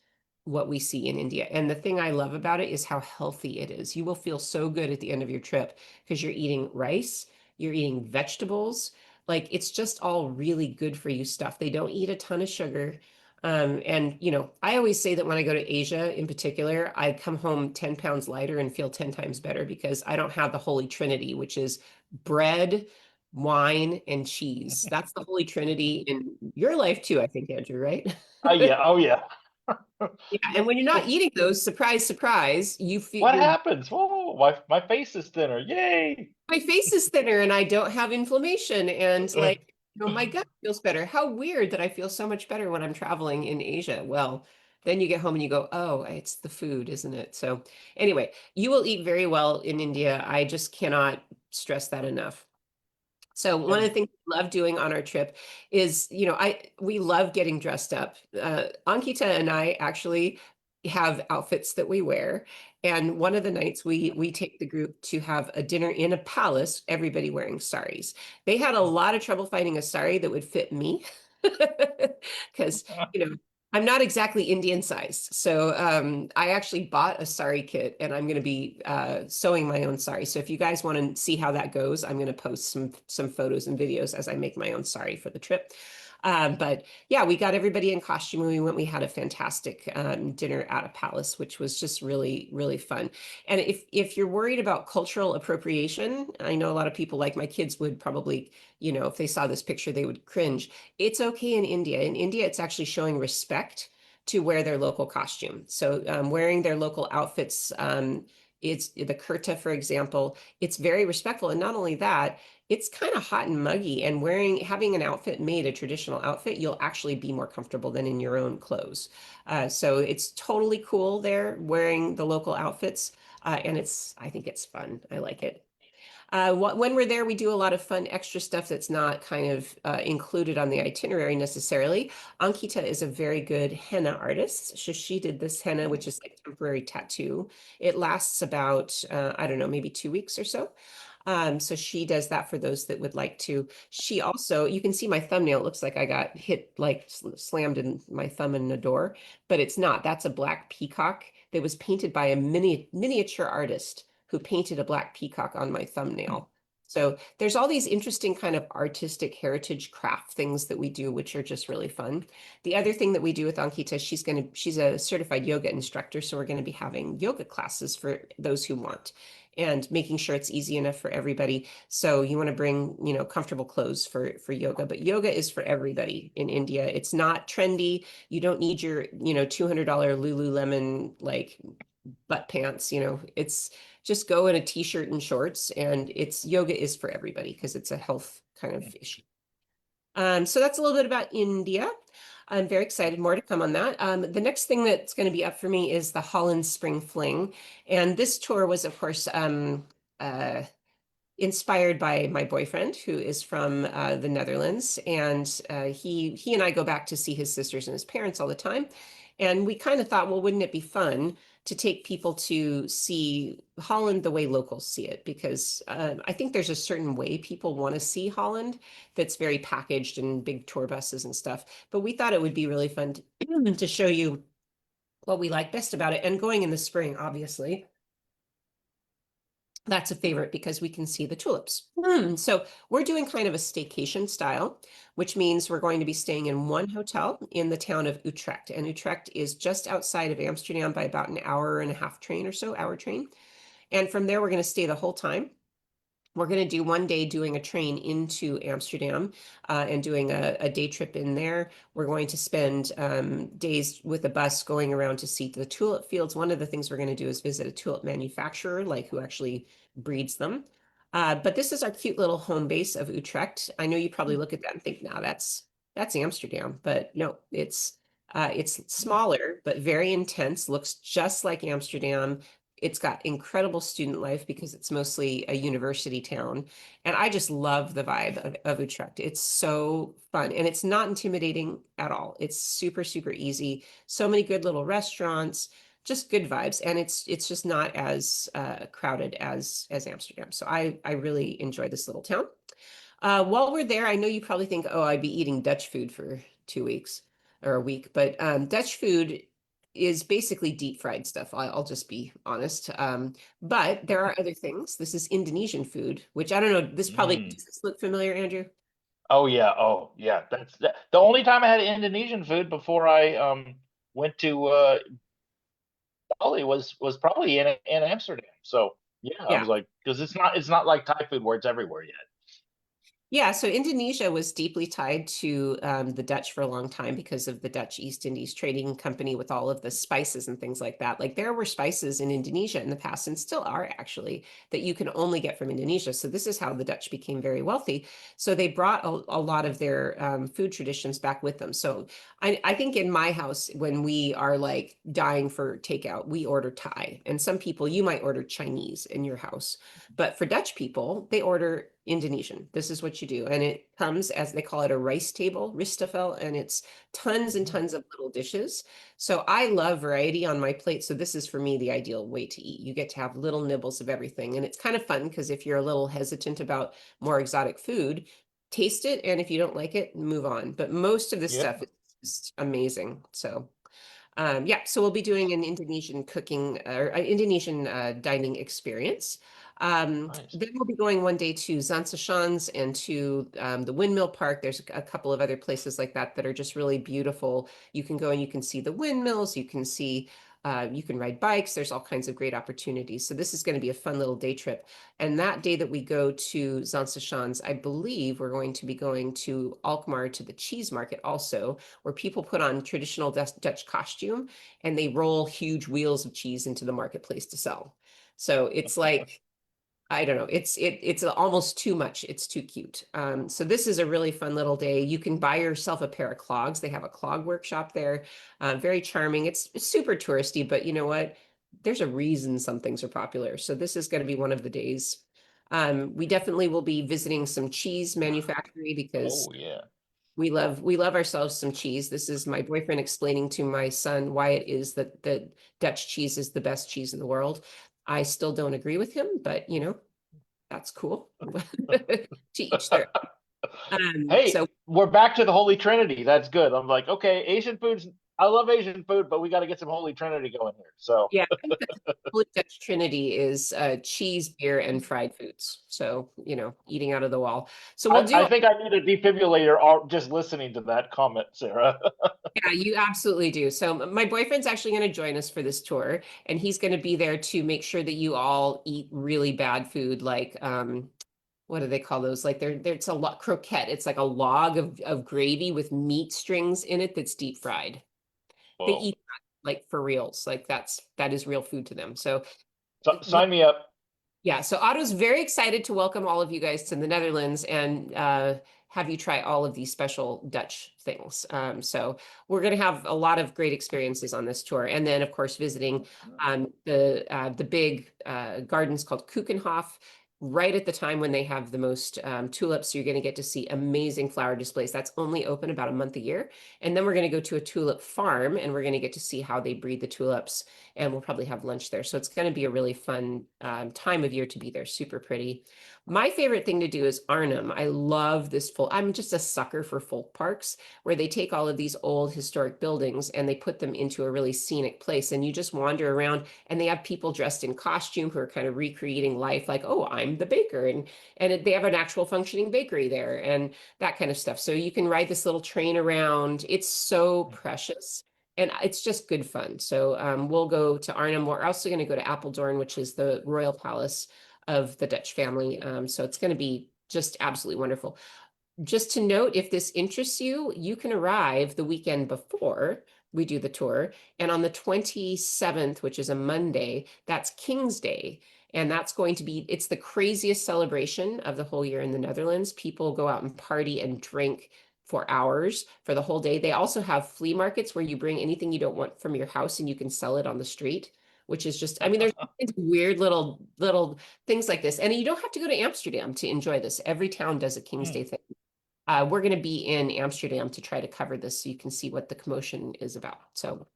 what we see in India. And the thing I love about it is how healthy it is. You will feel so good at the end of your trip because you're eating rice, you're eating vegetables. Like it's just all really good for you stuff. They don't eat a ton of sugar. And I always say that when I go to Asia in particular, I come home 10 pounds lighter and feel 10 times better because I don't have the Holy Trinity, which is bread, wine, and cheese. That's the Holy Trinity in your life too, I think, Andrew, right? Yeah, oh yeah. Yeah, and when you're not eating those, surprise, surprise, you feel What happens? Whoa, my face is thinner. Yay! my face is thinner and I don't have inflammation and my gut feels better. How weird that I feel so much better when I'm traveling in Asia. Well, then you get home and you go, oh, it's the food, isn't it? So anyway, you will eat very well in India. I just cannot stress that enough. So one of the And things we love doing on our trip is, we love getting dressed up. Ankita and I actually have outfits that we wear. And one of the nights we take the group to have a dinner in a palace, everybody wearing saris. They had a lot of trouble finding a sari that would fit me because, I'm not exactly Indian sized. So I actually bought a sari kit and I'm going to be sewing my own sari. So if you guys want to see how that goes, I'm going to post some photos and videos as I make my own sari for the trip. But yeah, we got everybody in costume when we went. We had a fantastic dinner at a palace, which was just really, really fun. And if you're worried about cultural appropriation, I know a lot of people, like my kids, would probably, if they saw this picture, they would cringe. It's okay in India. In India, it's actually showing respect to wear their local costume. So wearing their local outfits, it's the kurta, for example, it's very respectful. And not only that, it's kind of hot and muggy, and having an outfit made, a traditional outfit, you'll actually be more comfortable than in your own clothes. So it's totally cool there wearing the local outfits. And I think it's fun. I like it. When we're there, we do a lot of fun extra stuff that's not kind of included on the itinerary necessarily. Ankita is a very good henna artist. So she did this henna, which is like temporary tattoo. It lasts about, I don't know, maybe 2 weeks or so. So she does that for those that would like to. She also, you can see my thumbnail. It looks like I got hit, like slammed in my thumb in a door, but it's not. That's a black peacock that was painted by a miniature artist who painted a black peacock on my thumbnail. So there's all these interesting kind of artistic heritage craft things that we do, which are just really fun. The other thing that we do with Ankita, she's a certified yoga instructor, so we're going to be having yoga classes for those who want and making sure it's easy enough for everybody. So you want to bring, comfortable clothes for yoga, but yoga is for everybody in India. It's not trendy. You don't need your, $200 Lululemon like butt pants, it's just go in a t-shirt and shorts, and it's yoga is for everybody because it's a health kind of issue. So that's a little bit about India. I'm very excited, more to come on that. The next thing that's going to be up for me is the Holland Spring Fling. And this tour was, of course, inspired by my boyfriend, who is from the Netherlands. And he and I go back to see his sisters and his parents all the time. And we kind of thought, well, wouldn't it be fun to take people to see Holland the way locals see it? Because I think there's a certain way people want to see Holland that's very packaged and big tour buses and stuff. But we thought it would be really fun to show you what we like best about it. And going in the spring, obviously, that's a favorite because we can see the tulips. So we're doing kind of a staycation style, which means we're going to be staying in one hotel in the town of Utrecht. And Utrecht is just outside of Amsterdam by about an hour and a half train or so, hour train. And from there, we're going to stay the whole time. We're going to do one day doing a train into Amsterdam and doing a day trip in there. We're going to spend days with a bus going around to see the tulip fields. One of the things we're going to do is visit a tulip manufacturer, like who actually breeds them. But this is our cute little home base of Utrecht. I know you probably look at that and think, now that's Amsterdam, but no, it's smaller but very intense. Looks just like Amsterdam. It's got incredible student life because it's mostly a university town. And I just love the vibe of Utrecht. It's so fun and it's not intimidating at all. It's super, super easy. So many good little restaurants, just good vibes. And it's just not as crowded as Amsterdam. So I really enjoy this little town. While we're there, I know you probably think, oh, I'd be eating Dutch food for 2 weeks or a week, but Dutch food is basically deep fried stuff. I'll just be honest. But there are other things. This is Indonesian food, which I don't know. This probably, does this look familiar, Andrew? Oh yeah, the only time I had Indonesian food before I went to Bali was probably in Amsterdam. So yeah, I Yeah. was like, because it's not like Thai food where it's everywhere yet. Yeah, so Indonesia was deeply tied to the Dutch for a long time because of the Dutch East Indies Trading Company with all of the spices and things like that. Like there were spices in Indonesia in the past and still are actually that you can only get from Indonesia. So this is how the Dutch became very wealthy. So they brought a lot of their food traditions back with them. So I think in my house, when we are like dying for takeout, we order Thai. And some people, you might order Chinese in your house. But for Dutch people, they order Indonesian. This is what you do. And it comes as they call it a rice table, ristafel, and it's tons and tons of little dishes. So I love variety on my plate. So this is for me the ideal way to eat. You get to have little nibbles of everything. And it's kind of fun because if you're a little hesitant about more exotic food, taste it. And if you don't like it, move on. But most of this Yeah, stuff is just amazing. So yeah, so we'll be doing an Indonesian cooking or Indonesian dining experience. nice. Then we'll be going one day to Zansachans and to the Windmill Park. There's a couple of other places like that that are just really beautiful. You can go and you can see the windmills. You can ride bikes. There's all kinds of great opportunities. So this is going to be a fun little day trip. And that day that we go to Zansachans, I believe we're going to be going to Alkmaar to the cheese market also, where people put on traditional Dutch costume and they roll huge wheels of cheese into the marketplace to sell. So it's like I don't know. It's almost too much. It's too cute. So this is a really fun little day. You can buy yourself a pair of clogs. They have a clog workshop there. Very charming. It's super touristy, but you know what? There's a reason some things are popular. So this is going to be one of the days. We definitely will be visiting some cheese manufactory because Oh yeah. we love ourselves some cheese. This is my boyfriend explaining to my son why it is that Dutch cheese is the best cheese in the world. I still don't agree with him, but that's cool. To each their Hey, so we're back to the Holy Trinity. That's good. I'm like, okay, Asian foods. I love Asian food, but we got to get some Holy Trinity going here. So yeah, I think that's the Holy Dutch Trinity is cheese, beer, and fried foods. So, eating out of the wall. So we'll I do. think I need a defibrillator just listening to that comment, Sarah. Yeah, you absolutely do. So my boyfriend's actually going to join us for this tour, and he's going to be there to make sure that you all eat really bad food, like what do they call those? Like it's a lot croquette. It's like a log of gravy with meat strings in it that's deep fried. They Whoa. eat that like for reals. Like that is real food to them. So So, sign me up. yeah, so Otto's very excited to welcome all of you guys to the Netherlands and have you try all of these special Dutch things. So we're going to have a lot of great experiences on this tour, and then of course visiting the big gardens called Keukenhof. Right at the time when they have the most tulips, so you're going to get to see amazing flower displays. That's only open about a month a year. And then we're going to go to a tulip farm and we're going to get to see how they breed the tulips, and we'll probably have lunch there. So it's going to be a really fun time of year to be there. Super pretty. My favorite thing to do is Arnhem. I love this I'm just a sucker for folk parks where they take all of these old historic buildings and they put them into a really scenic place. And you just wander around and they have people dressed in costume who are kind of recreating life, like, oh, I'm the baker. And they have an actual functioning bakery there and that kind of stuff. So you can ride this little train around. It's so precious. And it's just good fun. So we'll go to Arnhem. We're also going to go to Apeldoorn, which is the royal palace of the Dutch family. So it's going to be just absolutely wonderful. Just to note, if this interests you, you can arrive the weekend before we do the tour. And on the 27th, which is a Monday, that's King's Day. And that's going to be, it's the craziest celebration of the whole year in the Netherlands. People go out and party and drink for hours for the whole day. They also have flea markets where you bring anything you don't want from your house and you can sell it on the street, which is just, I mean, there's weird little things like this. And you don't have to go to Amsterdam to enjoy this. Every town does a King's Day thing. We're going to be in Amsterdam to try to cover this so you can see what the commotion is about. So,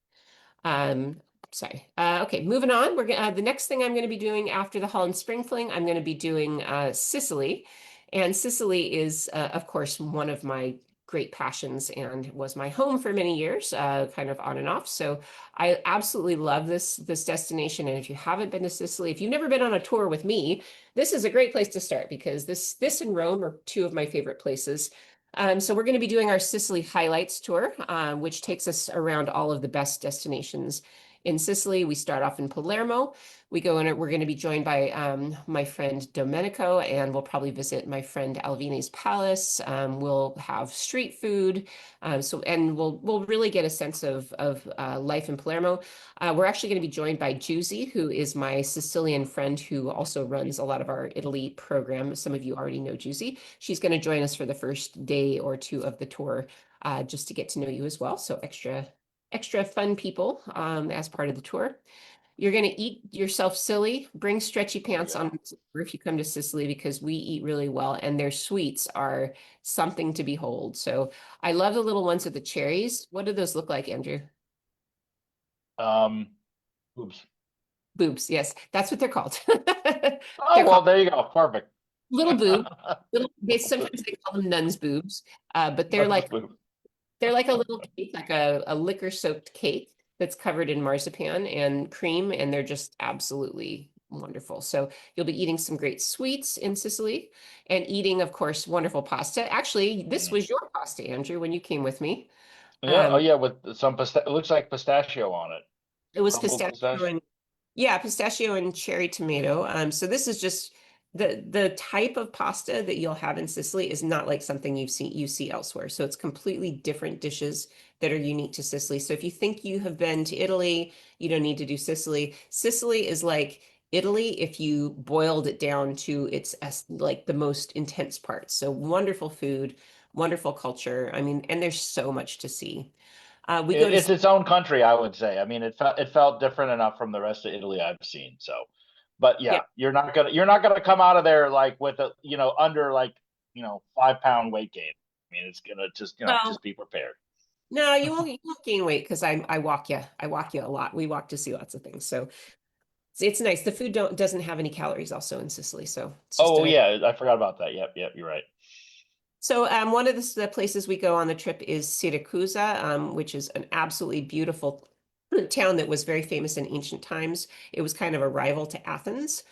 um, sorry. Okay, moving on. The next thing I'm going to be doing after the Holland Spring Fling, I'm going to be doing Sicily. And Sicily is, of course, one of my great passions and was my home for many years, kind of on and off. So I absolutely love this destination. And if you haven't been to Sicily, if you've never been on a tour with me, this is a great place to start because this and Rome are two of my favorite places. So we're going to be doing our Sicily highlights tour, which takes us around all of the best destinations in Sicily. We start off in Palermo. We go in, we're going to be joined by my friend Domenico, and we'll probably visit my friend Alvini's palace. We'll have street food. And we'll really get a sense of life in Palermo. We're actually going to be joined by Juicy, who is my Sicilian friend who also runs a lot of our Italy program. Some of you already know Juicy. She's going to join us for the first day or two of the tour, just to get to know you as well. So extra fun people as part of the tour. You're going to eat yourself silly. Bring stretchy pants on if you come to Sicily because we eat really well and their sweets are something to behold. So I love the little ones with the cherries. What do those look like, Andrew? Oops. Boobs. Yes, that's what they're called. Oh They're well, called there you go. Perfect. little boob. Sometimes they call them nuns' boobs, but they're That's like boob. They're like a little cake, like a liquor soaked cake that's covered in marzipan and cream, and they're just absolutely wonderful. So you'll be eating some great sweets in Sicily and eating, of course, wonderful pasta. Actually, this was your pasta, Andrew, when you came with me. Yeah. Oh Um, yeah, with some it looks like pistachio on it. it was Crumbled pistachio pistachio. and yeah, pistachio and cherry tomato. So this is just the type of pasta that you'll have in Sicily is not like something you see elsewhere. So it's completely different dishes that are unique to Sicily. So if you think you have been to Italy, you don't need to do Sicily. Sicily is like Italy if you boiled it down to its like the most intense parts. So wonderful food, wonderful culture. I mean, and there's so much to see. We go to It's its own country, I would say. I mean, it felt different enough from the rest of Italy I've seen. So, But Yeah. yeah, you're not gonna come out of there like with a under like 5 pound weight gain. I mean, it's gonna just Well, just be prepared. no, you won't gain weight because I walk you. I walk you a lot. We walk to see lots of things. So it's nice. The food doesn't have any calories also in Sicily. So it's just a Oh nice. yeah, I forgot about that. Yep, yep, you're right. So one of the places we go on the trip is Siracusa, which is an absolutely beautiful town that was very famous in ancient times. It was kind of a rival to Athens.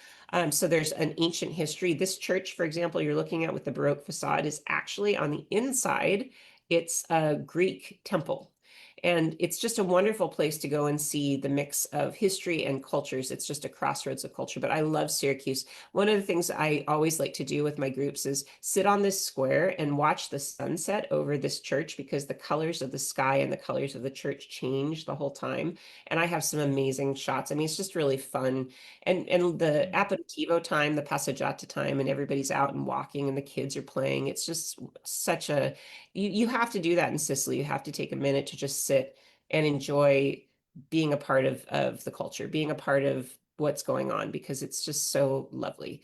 So there's an ancient history. This church, for example, you're looking at with the Baroque facade is actually on the inside. It's a Greek temple. And it's just a wonderful place to go and see the mix of history and cultures. It's just a crossroads of culture. But I love Syracuse. One of the things I always like to do with my groups is sit on this square and watch the sunset over this church because the colors of the sky and the colors of the church change the whole time. And I have some amazing shots. I mean, it's just really fun. And the Mm. aperitivo time, the passeggiata time, and everybody's out and walking and the kids are playing. It's just such a you have to do that in Sicily. You have to take a minute to just sit and enjoy being a part of the culture, being a part of what's going on because it's just so lovely.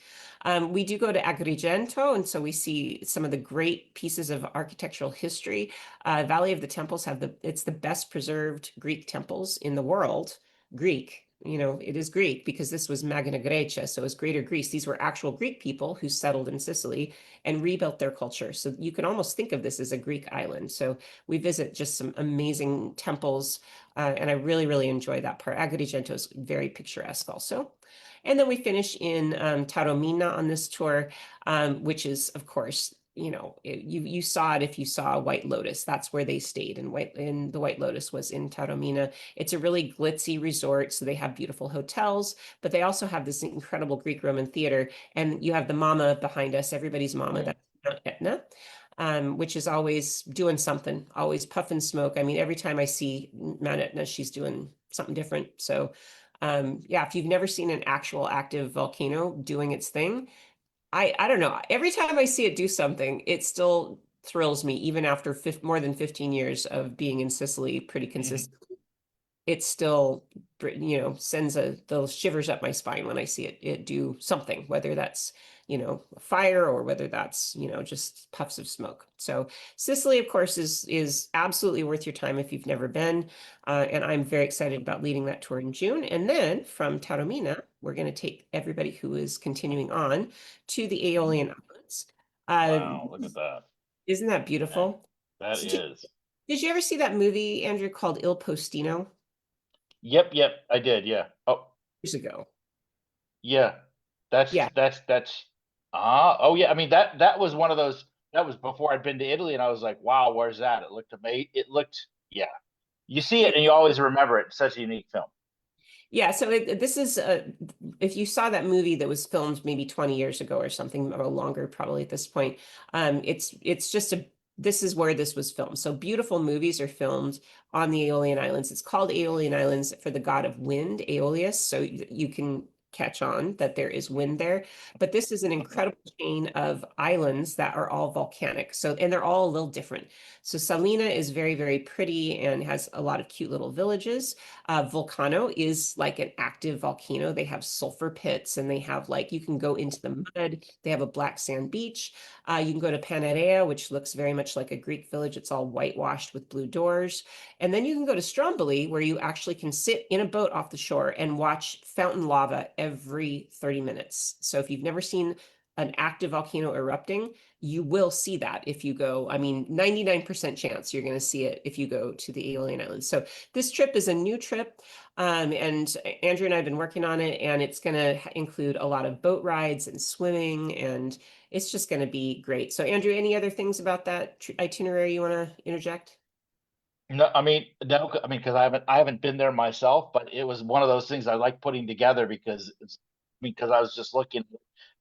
We do go to Agrigento, and so we see some of the great pieces of architectural history. Valley of the Temples it's the best preserved Greek temples in the world. Greek, it is Greek because this was Magna Graecia, so it was Greater Greece. These were actual Greek people who settled in Sicily and rebuilt their culture. So you can almost think of this as a Greek island. So we visit just some amazing temples, and I really, really enjoy that part. Agrigento is very picturesque also. And then we finish in Taormina on this tour, which is, of course, you saw it if you saw White Lotus. That's where they stayed, and the White Lotus was in Taormina. It's a really glitzy resort, so they have beautiful hotels, but they also have this incredible Greek Roman theater. And you have the mama behind us, everybody's mama, Mm. that's Mount Etna, which is always doing something, always puff and smoke. I mean, every time I see Mount Etna, she's doing something different. So, yeah, if you've never seen an actual active volcano doing its thing, I don't know. Every time I see it do something, it still thrills me, even after more than 15 years of being in Sicily pretty Mhm. consistent. It still, sends those shivers up my spine when I see it do something, whether that's, fire or whether that's, just puffs of smoke. So Sicily, of course, is absolutely worth your time if you've never been. And I'm very excited about leading that tour in June. And then from Taormina, we're going to take everybody who is continuing on to the Aeolian Mm. Islands. Wow, look at that. Isn't that Dang, beautiful? that So is. did you ever see that movie, Andrew, called Il Postino Yep, yep, I did. Yeah. Oh, years ago? yeah. Yeah. That's oh yeah. I mean that was one of those that was before I'd been to Italy and I was like, wow, where's that? It looked amazing. It looked yeah. You see it and you always remember it. It's such a unique film. Yeah, so this is if you saw that movie that was filmed maybe 20 years ago or something or longer probably at this point, it's just this is where this was filmed. So beautiful movies are filmed on the Aeolian Islands. It's called Aeolian Islands for the god of wind, Aeolus, so you can catch on that there is wind there. But this is an incredible chain of islands that are all volcanic. So and they're all a little different. So Salina is very, very pretty and has a lot of cute little villages. Volcano is like an active volcano. They have sulfur pits and they have like, you can go into the mud. They have a black sand beach. You can go to Panarea, which looks very much like a Greek village. It's all whitewashed with blue doors. And then you can go to Stromboli, where you actually can sit in a boat off the shore and watch fountain lava every 30 minutes. So if you've never seen an active volcano erupting, you will see that if you go. I mean, 99% chance you're going to see it if you go to the Aeolian Islands. So this trip is a new trip, and Andrew and I have been working on it, and it's going to include a lot of boat rides and swimming, and it's just going to be great. So, Andrew, any other things about that itinerary you want to interject? No, I mean, no, I mean, because I haven't been there myself, but it was one of those things I like putting together because I was just looking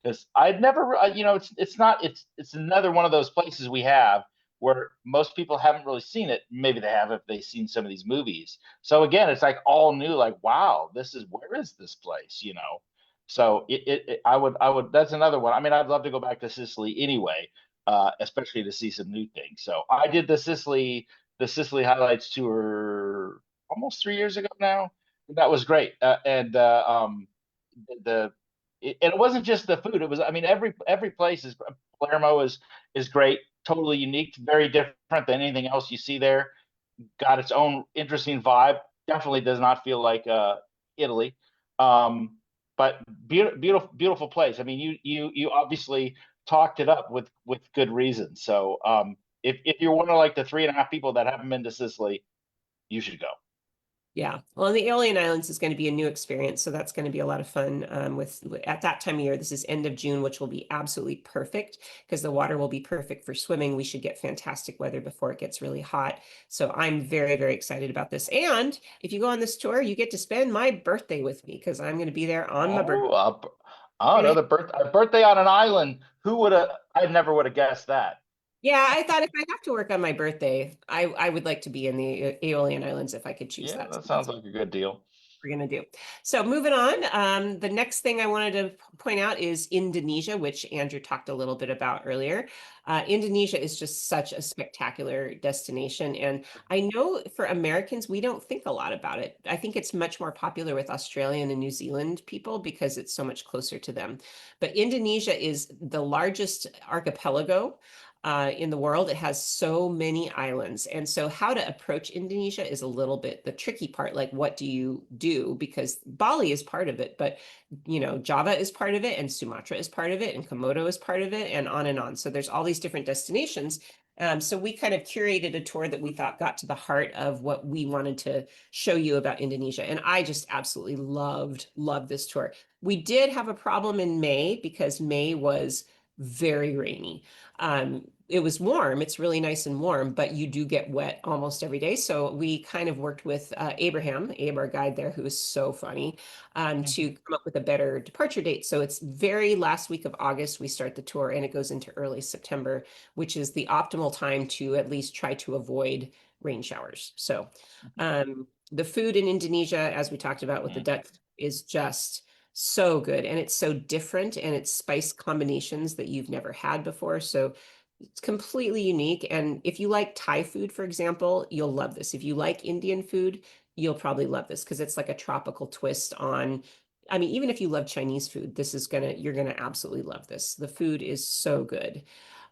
because I'd never, it's another one of those places we have where most people haven't really seen it. Maybe they have if they've seen some of these movies. So again, it's like all new, like, wow, where is this place, So I would, that's another one. I mean, I'd love to go back to Sicily anyway, especially to see some new things. So I did the Sicily Highlights tour almost 3 years ago now. That was great. And the and it wasn't just the food. It was, I mean, every place is Palermo is great, totally unique, very different than anything else you see there. Got its own interesting vibe. Definitely does not feel like Italy. But beautiful place. I mean, you obviously talked it up with good reason. So if you're one of like the 3.5 people that haven't been to Sicily, you should go. Yeah. Well, and the Aeolian Islands is going to be a new experience, so that's going to be a lot of fun. At that time of year, this is end of June, which will be absolutely perfect because the water will be perfect for swimming. We should get fantastic weather before it gets really hot. So I'm very, very excited about this. And if you go on this tour, you get to spend my birthday with me because I'm going to be there on my birthday. Oh, another birthday on an island. Who would have? I never would have guessed that. Yeah, I thought if I have to work on my birthday, I would like to be in the Aeolian Islands if I could choose Yeah, that. So that that's sounds like a good deal. we're gonna do. So moving on, the next thing I wanted to point out is Indonesia, which Andrew talked a little bit about earlier. Indonesia is just such a spectacular destination, and I know for Americans, we don't think a lot about it. I think it's much more popular with Australian and New Zealand people because it's so much closer to them. But Indonesia is the largest archipelago in the world. It has so many islands. And so how to approach Indonesia is a little bit the tricky part. Like, what do you do? Because Bali is part of it, but Java is part of it, and Sumatra is part of it, and Komodo is part of it, and on and on. So there's all these different destinations. So we kind of curated a tour that we thought got to the heart of what we wanted to show you about Indonesia. And I just absolutely loved this tour. We did have a problem in May because May was very rainy. It was warm. It's really nice and warm, but you do get wet almost every day. So we kind of worked with Abe, our guide there, who is so funny, to Mhm. come up with a better departure date. So it's very last week of August, we start the tour, and it goes into early September, which is the optimal time to at least try to avoid rain showers. So the food in Indonesia, as we talked about with the Mhm. Dutch, is just so good, and it's so different, and it's spice combinations that you've never had before. So it's completely unique. And if you like Thai food, for example, you'll love this. If you like Indian food, you'll probably love this because it's like a tropical twist on, I mean, even if you love Chinese food, you're gonna absolutely love this. The food is so good.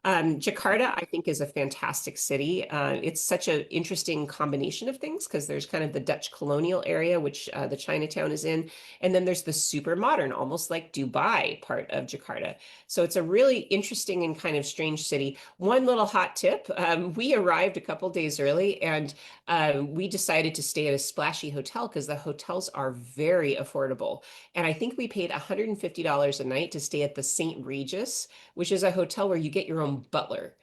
Jakarta, I think, is a fantastic city. It's such an interesting combination of things because there's kind of the Dutch colonial area, which the Chinatown is in, and then there's the super modern, almost like Dubai part of Jakarta. So it's a really interesting and kind of strange city. One little hot tip, we arrived a couple days early and we decided to stay at a splashy hotel because the hotels are very affordable. And I think we paid $150 a night to stay at the St. Regis, which is a hotel where you get your own butler.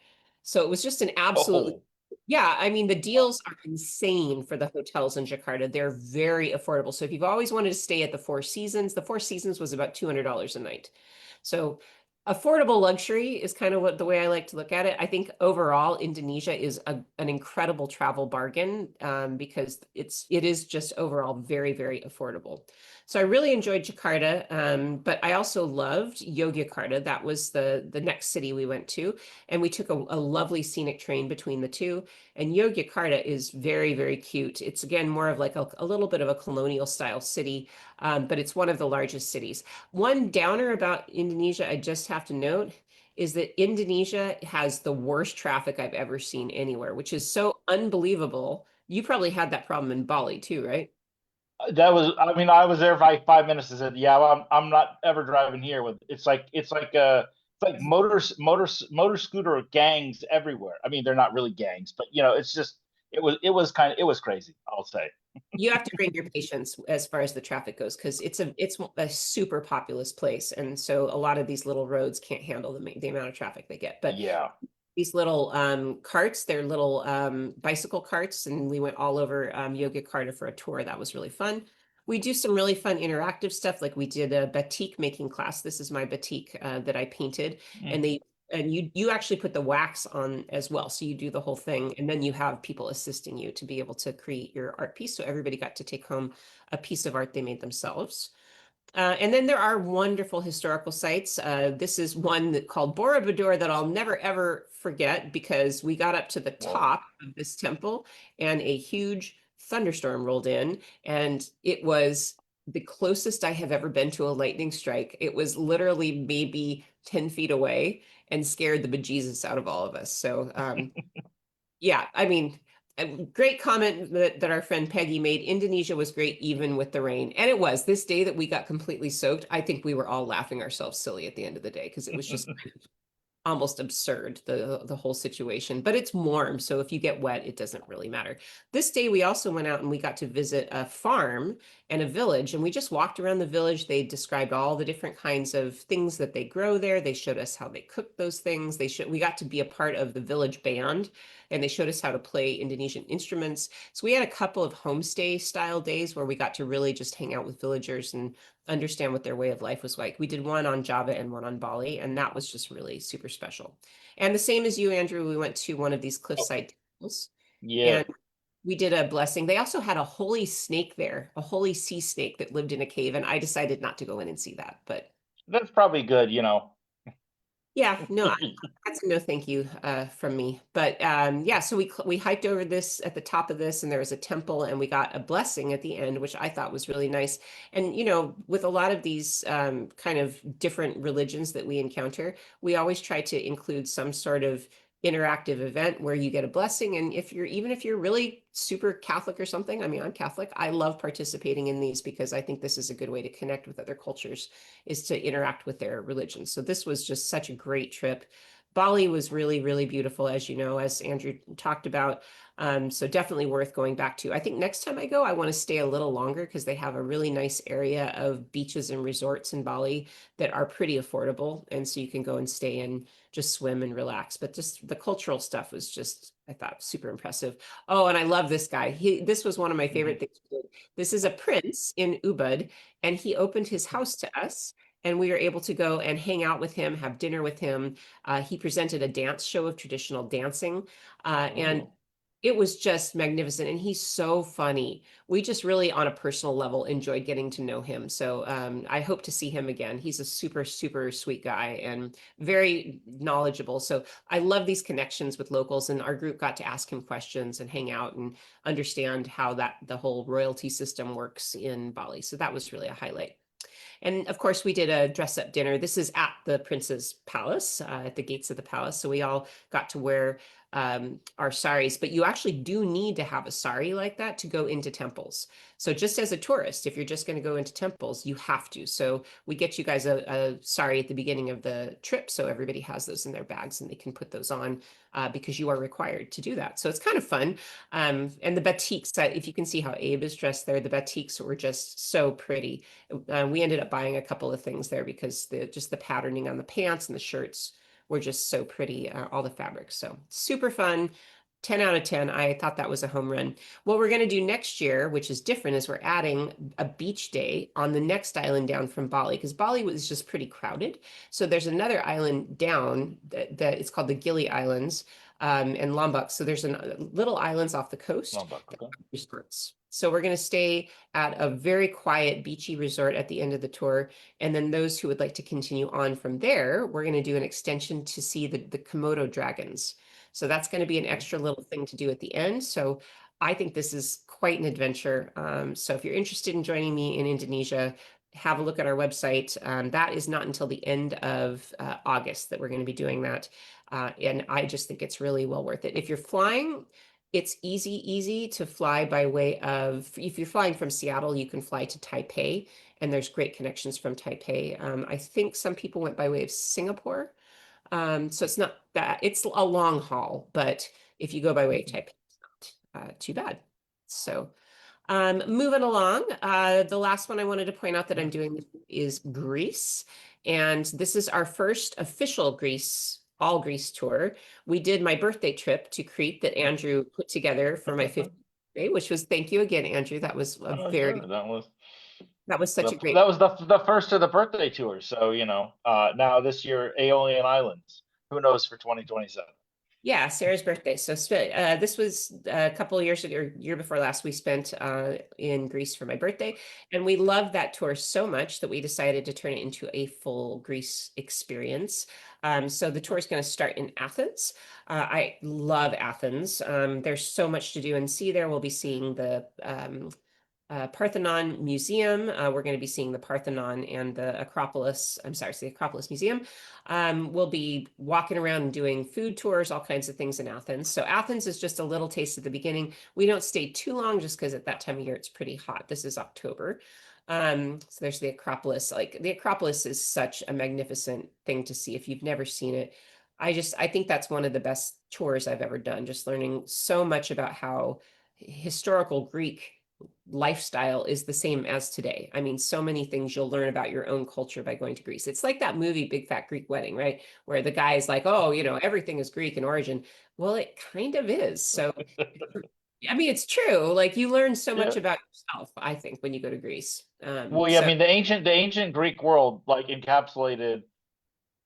So it was just an absolutely, Oh, yeah, I mean, the deals are insane for the hotels in Jakarta. They're very affordable. So if you've always wanted to stay at the Four Seasons was about $200 a night. So affordable luxury is kind of what the way I like to look at it. I think overall Indonesia is an incredible travel bargain because it is just overall very, very affordable. So I really enjoyed Jakarta, but I also loved Yogyakarta. That was the next city we went to, and we took a lovely scenic train between the two. And Yogyakarta is very, very cute. It's again more of like a little bit of a colonial style city, but it's one of the largest cities. One downer about Indonesia, I just have to note, is that Indonesia has the worst traffic I've ever seen anywhere, which is so unbelievable. You probably had that problem in Bali too, right? that was. I mean, I was there for like 5 minutes and said, "Yeah, well, I'm not ever driving here." With it's like motor scooter gangs everywhere. I mean, they're not really gangs, but it's just it was crazy. I'll say. You have to bring your patience as far as the traffic goes because it's a super populous place, and so a lot of these little roads can't handle the amount of traffic they get. But Yeah. these little carts, they're little bicycle carts, and we went all over Yogyakarta for a tour. That was really fun. We do some really fun interactive stuff, like we did a batik making class. This is my batik that I painted, and Mm. you actually put the wax on as well. So you do the whole thing, and then you have people assisting you to be able to create your art piece. So everybody got to take home a piece of art they made themselves. And then there are wonderful historical sites. This is one called Borobudur that I'll never ever forget because we got up to the Well, top of this temple and a huge thunderstorm rolled in, and it was the closest I have ever been to a lightning strike. It was literally maybe 10 feet away and scared the bejesus out of all of us. So, yeah, I mean, a great comment that our friend Peggy made. Indonesia was great even with the rain. And it was this day that we got completely soaked. I think we were all laughing ourselves silly at the end of the day because it was just almost absurd, the whole situation. But it's warm, so if you get wet, it doesn't really matter. This day we also went out and we got to visit a farm and a village, and we just walked around the village. They described all the different kinds of things that they grow there. They showed us how they cook those things. We got to be a part of the village band, and they showed us how to play Indonesian instruments. So we had a couple of homestay style days where we got to really just hang out with villagers and understand what their way of life was like. We did one on Java and one on Bali, and that was just really super special. And the same as you, Andrew, we went to one of these Oh, cliffside temples yeah, and we did a blessing. They also had a holy snake there, a holy sea snake that lived in a cave, and I decided not to go in and see that. But that's probably good, you know. yeah, no, that's a no thank you from me. But yeah, so we hiked over this at the top of this, and there was a temple, and we got a blessing at the end, which I thought was really nice. And with a lot of these kind of different religions that we encounter, we always try to include some sort of interactive event where you get a blessing. And even if you're really super Catholic or something, I mean, I'm Catholic, I love participating in these because I think this is a good way to connect with other cultures, is to interact with their religion. So this was just such a great trip. Bali was really, really beautiful, as you know, as Andrew talked about. So definitely worth going back to. I think next time I go, I want to stay a little longer because they have a really nice area of beaches and resorts in Bali that are pretty affordable. And so you can go and stay and just swim and relax. But just the cultural stuff was just, I thought, super impressive. Oh, and I love this guy. This was one of my Mhm. favorite things. This is a prince in Ubud, and he opened his house to us, and we were able to go and hang out with him, have dinner with him. He presented a dance show of traditional dancing, and Oh, it was just magnificent. And he's so funny. We just really, on a personal level, enjoyed getting to know him. So I hope to see him again. He's a super, super sweet guy and very knowledgeable. So I love these connections with locals, and our group got to ask him questions and hang out and understand how the whole royalty system works in Bali. So that was really a highlight. And of course, we did a dress up dinner. This is at the prince's palace, at the gates of the palace. So we all got to wear our saris, but you actually do need to have a sari like that to go into temples. So just as a tourist, if you're just going to go into temples, you have to. So we get you guys a sari at the beginning of the trip. So everybody has those in their bags and they can put those on because you are required to do that. So it's kind of fun. And the batiks, if you can see how Abe is dressed there, the batiks were just so pretty. We ended up buying a couple of things there because just the patterning on the pants and the shirts were just so pretty, all the fabrics. So super fun. 10 out of 10. I thought that was a home run. What we're going to do next year, which is different, is we're adding a beach day on the next island down from Bali, because Bali was just pretty crowded. So there's another island down that it's called the Gili Islands, and Lombok. So there's little islands off the coast Lombok, that okay. have resorts. So we're going to stay at a very quiet beachy resort at the end of the tour. And then those who would like to continue on from there, we're going to do an extension to see the Komodo dragons. So that's going to be an Okay. extra little thing to do at the end. So I think this is quite an adventure. So if you're interested in joining me in Indonesia, have a look at our website. That is not until the end of August that we're going to be doing that. And I just think it's really well worth it. If you're flying, it's easy to fly by way of, if you're flying from Seattle, you can fly to Taipei, and there's great connections from Taipei. I think some people went by way of Singapore. So it's not that, it's a long haul, but if you go by way of Taipei, it's not too bad. So moving along, the last one I wanted to point out that I'm Yeah. doing is Greece. And this is our first official all Greece tour. We did my birthday trip to Crete that Andrew put together for my 50th birthday, which was, thank you again, Andrew. That was Oh, sure. that was such a great. That was the first of the birthday tour. So, now this year, Aeolian Islands. Who knows for 2027? Yeah, Sarah's birthday. So this was a couple of years ago, or year before last, we spent in Greece for my birthday. And we loved that tour so much that we decided to turn it into a full Greece experience. So the tour is going to start in Athens. I love Athens. There's so much to do and see there. We'll be seeing the Parthenon Museum. We're going to be seeing the Parthenon and the Acropolis. I'm sorry, it's the Acropolis Museum. We'll be walking around and doing food tours, all kinds of things in Athens. So Athens is just a little taste at the beginning. We don't stay too long just because at that time of year it's pretty hot. This is October. So there's the Acropolis. Like the Acropolis is such a magnificent thing to see if you've never seen it. I think that's one of the best tours I've ever done, just learning so much about how historical Greek lifestyle is the same as today. I mean, so many things you'll learn about your own culture by going to Greece. It's like that movie, Big Fat Greek Wedding, right? Where the guy is like, oh, everything is Greek in origin. Well, it kind of is. So, I mean, it's true. Like you learn so much Yeah. about yourself, I think, when you go to Greece. Well, yeah, I So mean, the ancient Greek world like encapsulated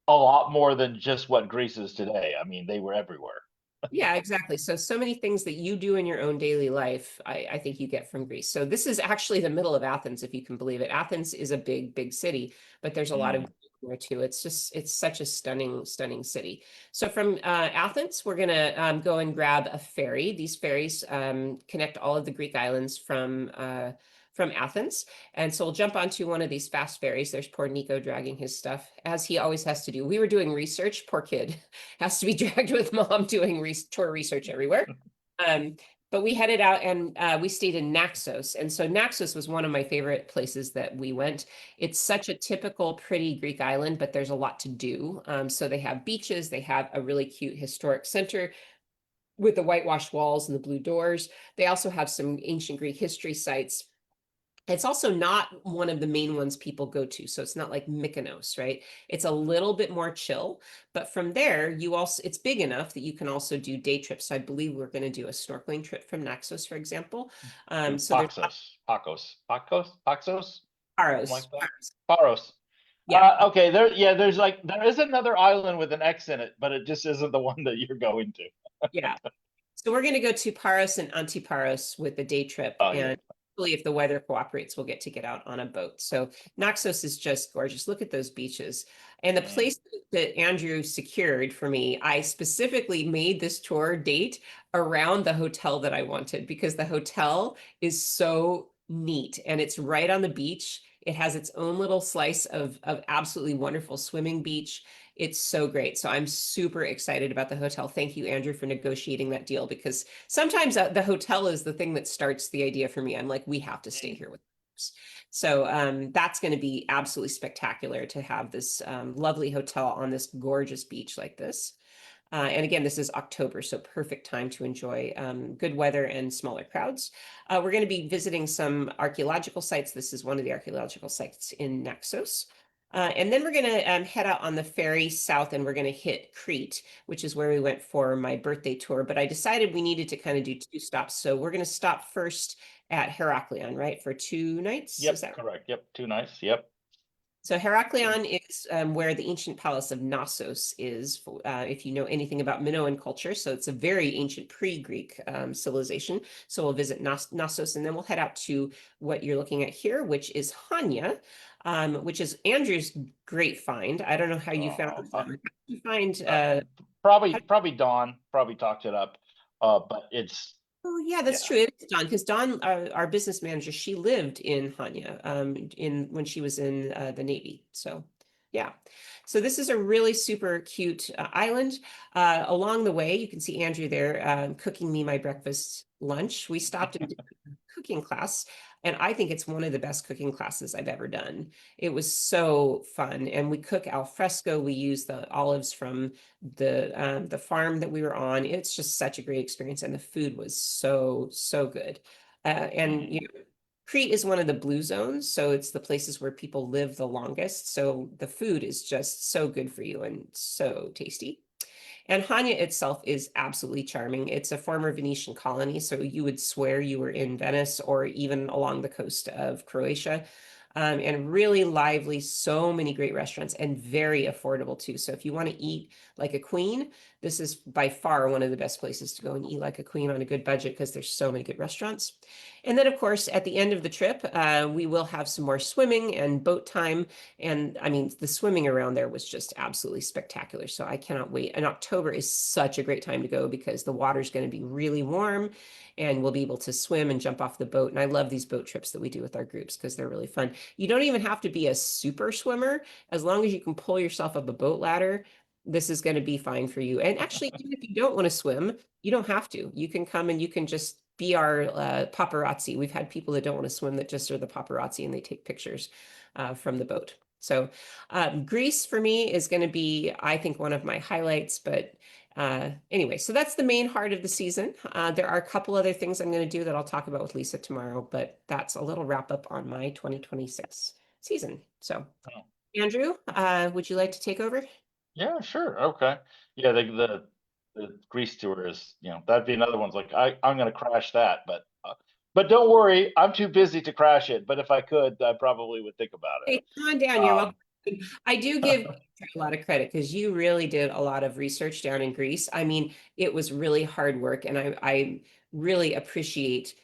a lot more than just what Greece is today. I mean, they were everywhere. yeah, exactly. So many things that you do in your own daily life, I think you get from Greece. So this is actually the middle of Athens, if you can believe it. Athens is a big, big city, but there's a lot of Mm. there too. It's such a stunning, stunning city. So from Athens, we're gonna go and grab a ferry. These ferries connect all of the Greek islands from Athens. And so we'll jump onto one of these fast ferries. There's poor Nico dragging his stuff, as he always has to do. We were doing research, poor kid has to be dragged with mom doing tour research everywhere. Um, but we headed out and we stayed in Naxos. And so Naxos was one of my favorite places that we went. It's such a typical pretty Greek island, but there's a lot to do. So they have beaches, they have a really cute historic center with the whitewashed walls and the blue doors. They also have some ancient Greek history sites. It's also not one of the main ones people go to. So it's not like Mykonos, right? It's a little bit more chill. But from there, it's big enough that you can also do day trips. So I believe we're going to do a snorkeling trip from Naxos, for example. To So there's Paxos, something Paros. like that. Paros. Yeah, Okay, there is another island with an X in it, but it just isn't the one that you're going to. yeah. So we're going to go to Paros and Antiparos with the day trip. Oh yeah. And hopefully, if the weather cooperates, we'll get out on a boat. So Naxos is just gorgeous. Look at those beaches. And the Mm. place that Andrew secured for me, I specifically made this tour date around the hotel that I wanted because the hotel is so neat and it's right on the beach. It has its own little slice of absolutely wonderful swimming beach. It's so great. So I'm super excited about the hotel. Thank you, Andrew, for negotiating that deal because sometimes the hotel is the thing that starts the idea for me. I'm like, we have to stay here with us. So that's going to be absolutely spectacular to have this lovely hotel on this gorgeous beach like this. And again, this is October, so perfect time to enjoy good weather and smaller crowds. We're going to be visiting some archaeological sites. This is one of the archaeological sites in Naxos. And then we're going to head out on the ferry south and we're going to hit Crete, which is where we went for my birthday tour. But I decided we needed to kind of do two stops. So we're going to stop first at Heraklion, right, for 2 nights. Is Yep, that right? correct. Yep, too nice. Yep. So Heraklion is where the ancient palace of Knossos is, if you know anything about Minoan culture. So it's a very ancient pre-Greek civilization. So we'll visit Knossos and then we'll head out to what you're looking at here, which is Hania, which is Andrew's great find. I don't know how you found this one. How did you find Probably Dawn probably talked it up. But it's Oh yeah, yeah. that's true. It is Dawn because Dawn, our business manager, she lived in Hanya, in when she was in the Navy. So yeah, so this is a really super cute island. Along the way, you can see Andrew there cooking me my breakfast lunch. We stopped and did a cooking class, and I think it's one of the best cooking classes I've ever done. It was so fun, and we cook al fresco. We use the olives from the farm that we were on. It's just such a great experience, and the food was so good. And Mm. Crete is one of the blue zones, so it's the places where people live the longest. So the food is just so good for you and so tasty. And Hania itself is absolutely charming. It's a former Venetian colony, so you would swear you were in Venice or even along the coast of Croatia. And really lively, so many great restaurants and very affordable too. So if you want to eat like a queen, this is by far one of the best places to go and eat like a queen on a good budget because there's so many good restaurants. And then, of course, at the end of the trip, we will have some more swimming and boat time. And I mean, the swimming around there was just absolutely spectacular. So I cannot wait. And October is such a great time to go because the water's going to be really warm and we'll be able to swim and jump off the boat. And I love these boat trips that we do with our groups because they're really fun. You don't even have to be a super swimmer. As long as you can pull yourself up a boat ladder, this is going to be fine for you. And actually, even if you don't want to swim, you don't have to. You can come and you can just be our paparazzi. We've had people that don't want to swim that just are the paparazzi and they take pictures from the boat. So Greece for me is going to be, I think, one of my highlights. But anyway, so that's the main heart of the season. There are a couple other things I'm going to do that I'll talk about with Lisa tomorrow, but that's a little wrap up on my 2026 season. So Andrew, would you like to take over? Yeah, sure. Okay. Yeah, the Greece tour is, that'd be another one's like I'm gonna crash that, but don't worry, I'm too busy to crash it. But if I could, I probably would think about Hey, it. come on down. You're welcome. Um, I do give a lot of credit because you really did a lot of research down in Greece. I mean, it was really hard work, and I really appreciate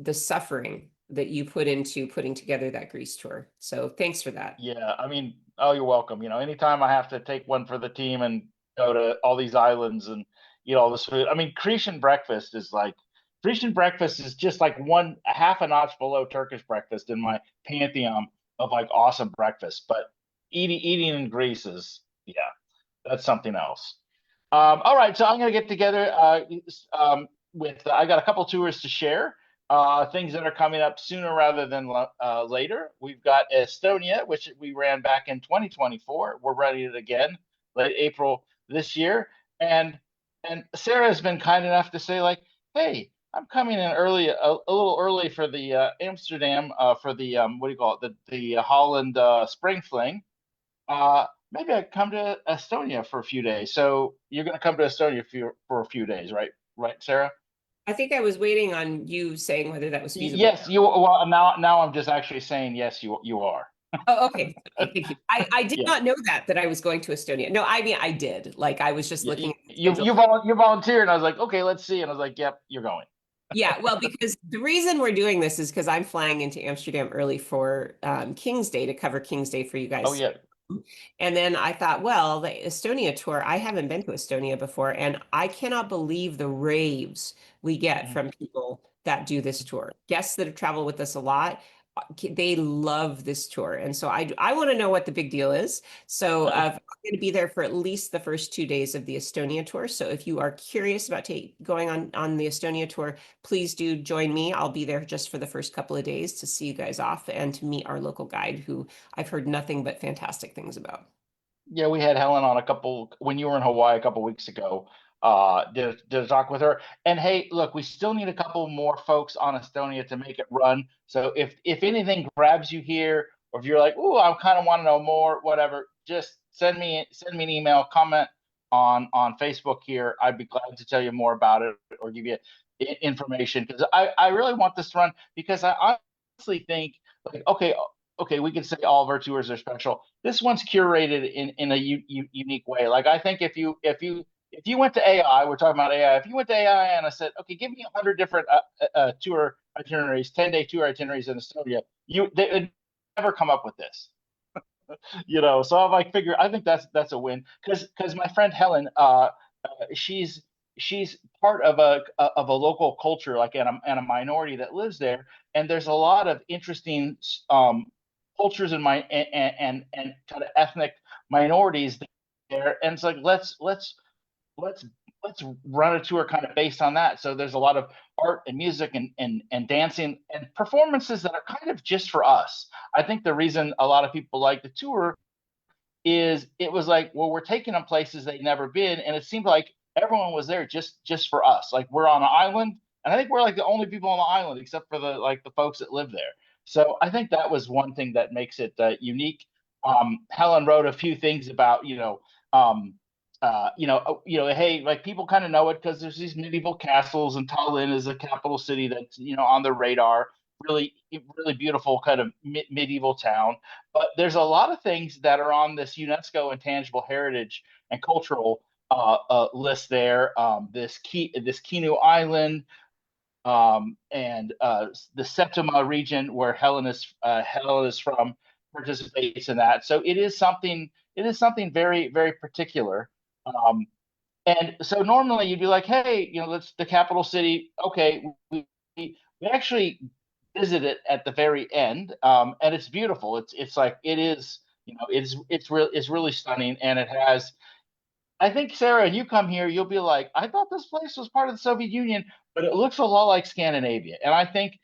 the suffering that you put into putting together that Greece tour. So thanks for that. yeah, I mean, oh, you're welcome. Anytime I have to take one for the team and go to all these islands and eat all this food. I mean, Cretan breakfast is just like a half a notch below Turkish breakfast in my pantheon of like awesome breakfast. But eating in Greece is, yeah, that's something else. All right, so I'm gonna get together with I got a couple tours to share. Things that are coming up sooner rather than later. We've got Estonia, which we ran back in 2024. We're running it again late April this year, and Sarah has been kind enough to say like, hey, I'm coming in early, a little early for the Amsterdam for the what do you call it, the Holland spring fling. Maybe I come to Estonia for a few days. So you're going to come to Estonia for a few days, right? Right, Sarah? I think I was waiting on you saying whether that was feasible. Yes, you. Well, now I'm just actually saying yes, you are. Oh, okay. Okay, thank you. I did Yeah, not know that I was going to Estonia. No, I mean I did. Like I was just you looking at the you schedule. you volunteered, and I was like, okay, let's see, and I was like, yep, you're going. Yeah, well, because the reason we're doing this is because I'm flying into Amsterdam early for King's Day to cover King's Day for you Oh guys. yeah. And then I thought, well, the Estonia tour, I haven't been to Estonia before, and I cannot believe the raves we get Mhm. from people that do this tour. Guests that have traveled with us a lot, they love this tour. And so I want to know what the big deal is. So I'm going to be there for at least the first 2 days of the Estonia tour. So if you are curious about going on the Estonia tour, please do join me. I'll be there just for the first couple of days to see you guys off and to meet our local guide who I've heard nothing but fantastic things about. Yeah, we had Helen on a couple when you were in Hawaii a couple weeks ago. Did a talk with her. And hey, look, we still need a couple more folks on Estonia to make it run. So if anything grabs you here, or if you're like, oh, I kind of want to know more, whatever, just send me an email, comment on Facebook here. I'd be glad to tell you more about it or give you information because I really want this to run because I honestly think like okay, we can say all of our tours are special. This one's curated in a unique way. Like I think if you went to AI, we're talking about AI. If you went to AI and I said, okay, give me 100 different tour itineraries, 10-day tour itineraries in Estonia, they would never come up with this. So I'm like, I think that's a win because my friend Helen, she's she's part of a local culture like and a minority that lives there, and there's a lot of interesting cultures and kind of ethnic minorities there, and it's like let's let's run a tour kind of based on that. So there's a lot of art and music and dancing and performances that are kind of just for us. I think the reason a lot of people like the tour is it was like, well, we're taking them places they've never been, and it seemed like everyone was there just for us. Like we're on an island, and I think we're like the only people on the island except for the folks that live there. So I think that was one thing that makes it unique. Helen wrote a few things about hey, like people kind of know it because there's these medieval castles, and Tallinn is a capital city that's on the radar. Really, really beautiful kind of medieval town. But there's a lot of things that are on this UNESCO intangible heritage and cultural list there. This Kinu Island, and the Septima region where Helen is from participates in that. So it is something. It is something very very particular. Um, and so normally you'd be like, hey, let's the capital city. Okay, we actually visit it at the very end, and it's beautiful. It's like it is. It's really stunning, and it has. I think, Sarah, you come here, you'll be like, I thought this place was part of the Soviet Union, but it looks a lot like Scandinavia. And I think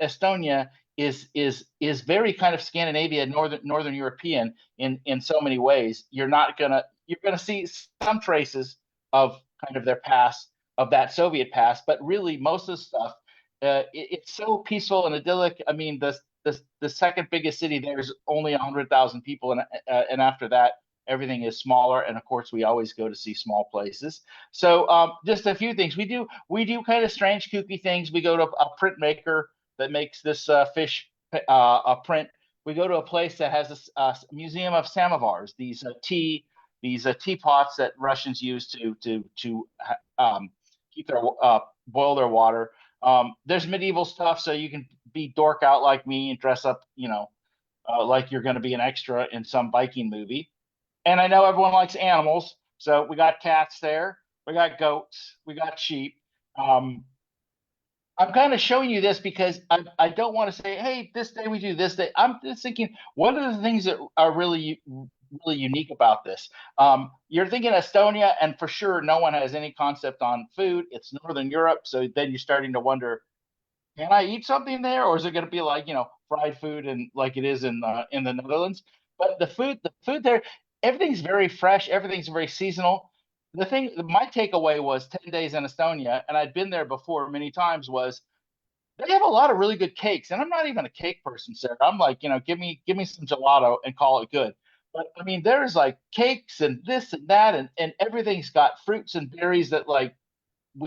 Estonia is very kind of Scandinavia, Northern European in so many ways. You're gonna see some traces of kind of their past, of that Soviet past, but really most of the stuff, it's so peaceful and idyllic. I mean, the second biggest city there is only 100,000 people, and after that everything is smaller, and of course we always go to see small places. So just a few things we do kind of strange kooky things. We go to a printmaker that makes this fish a print. We go to a place that has a museum of samovars, these teapots that Russians use to keep their boil their water. There's medieval stuff, so you can be dork out like me and dress up, like you're going to be an extra in some Viking movie. And I know everyone likes animals, so we got cats there, we got goats, we got sheep. Um, I'm kind of showing you this because I don't want to say, hey, this day we do this day. I'm just thinking, what are the things that are really unique about this? You're thinking Estonia, and for sure, no one has any concept on food. It's Northern Europe, so then you're starting to wonder, can I eat something there, or is it going to be like fried food and like it is in the Netherlands? But the food there, everything's very fresh, everything's very seasonal. My takeaway was 10 days in Estonia, and I'd been there before many times. Was they have a lot of really good cakes, and I'm not even a cake person, Sarah. I'm like, give me some gelato and call it good. But I mean, there's like cakes and this and that, and everything's got fruits and berries that like I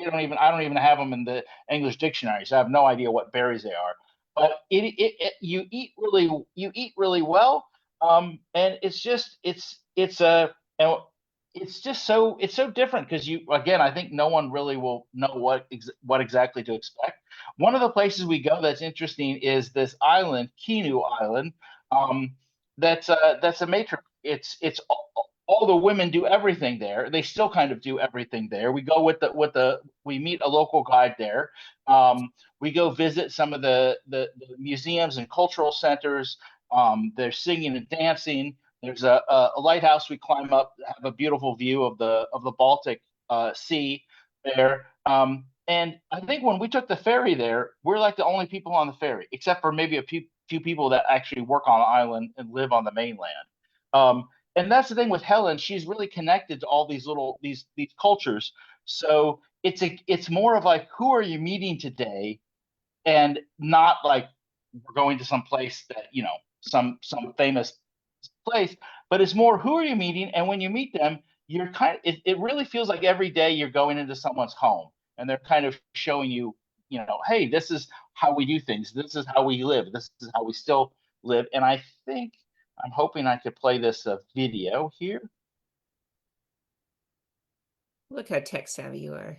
don't even have them in the English dictionary, so I have no idea what berries they are. But you eat really well, and and it's so different because you again I think no one really will know what exactly to expect. One of the places we go that's interesting is this island, Kinu Island. Um, that's a matrix. It's all the women do everything there. They still kind of do everything there. We go we meet a local guide there. We go visit some of the museums and cultural centers. There's singing and dancing. There's a lighthouse we climb up, have a beautiful view of the Baltic Sea there. And I think when we took the ferry there, we're like the only people on the ferry, except for maybe a few people that actually work on the island and live on the mainland. And that's the thing with Helen; she's really connected to all these cultures. So it's more of like, who are you meeting today, and not like we're going to some place that some famous place, but it's more who are you meeting, and when you meet them, it really feels like every day you're going into someone's home, and they're kind of showing you, hey, this is how we do things, this is how we live, this is how we still live. And I think I'm hoping I could play this video here. Look how tech savvy you are.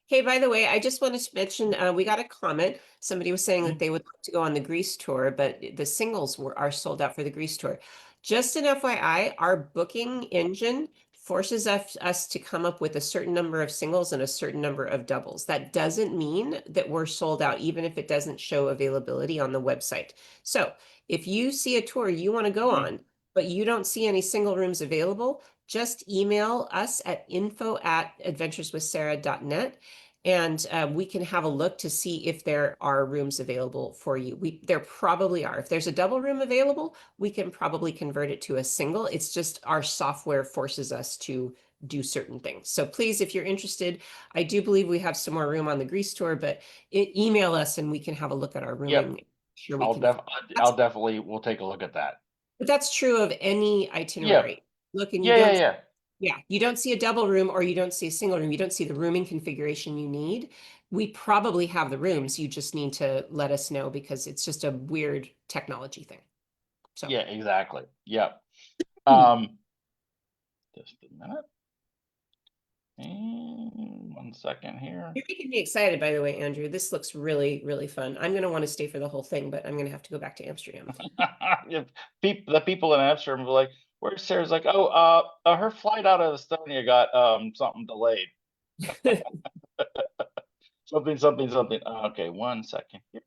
Hey, by the way, I just wanted to mention we got a comment. Somebody was saying that they would like to go on the Greece tour, but the singles are sold out for the Greece tour. Just an FYI, our booking engine forces us to come up with a certain number of singles and a certain number of doubles. That doesn't mean that we're sold out, even if it doesn't show availability on the website. So if you see a tour you want to go on, but you don't see any single rooms available, just email us at info@adventureswithsarah.net, and we can have a look to see if there are rooms available for you. There probably are. If there's a double room available, we can probably convert it to a single. It's just our software forces us to do certain things. So please, if you're interested, I do believe we have some more room on the Greece tour, but email us and we can have a look at our rooming. Yep. Sure, I'll definitely we'll take a look at that. But that's true of any itinerary. Look, and you Yeah, don't, yeah. yeah, you don't see a double room or you don't see a single room. You don't see the rooming configuration you need. We probably have the rooms. You just need to let us know because it's just a weird technology thing. So Yeah, exactly. Yep. Um, Just a minute. And 1 second here. You're making me excited, by the way, Andrew. This looks really, really fun. I'm going to want to stay for the whole thing, but I'm going to have to go back to Amsterdam. If the people in Amsterdam were like, "Where's Sarah's?" Like, "Oh, her flight out of Estonia got something delayed. Something, something, something." Okay, 1 second here.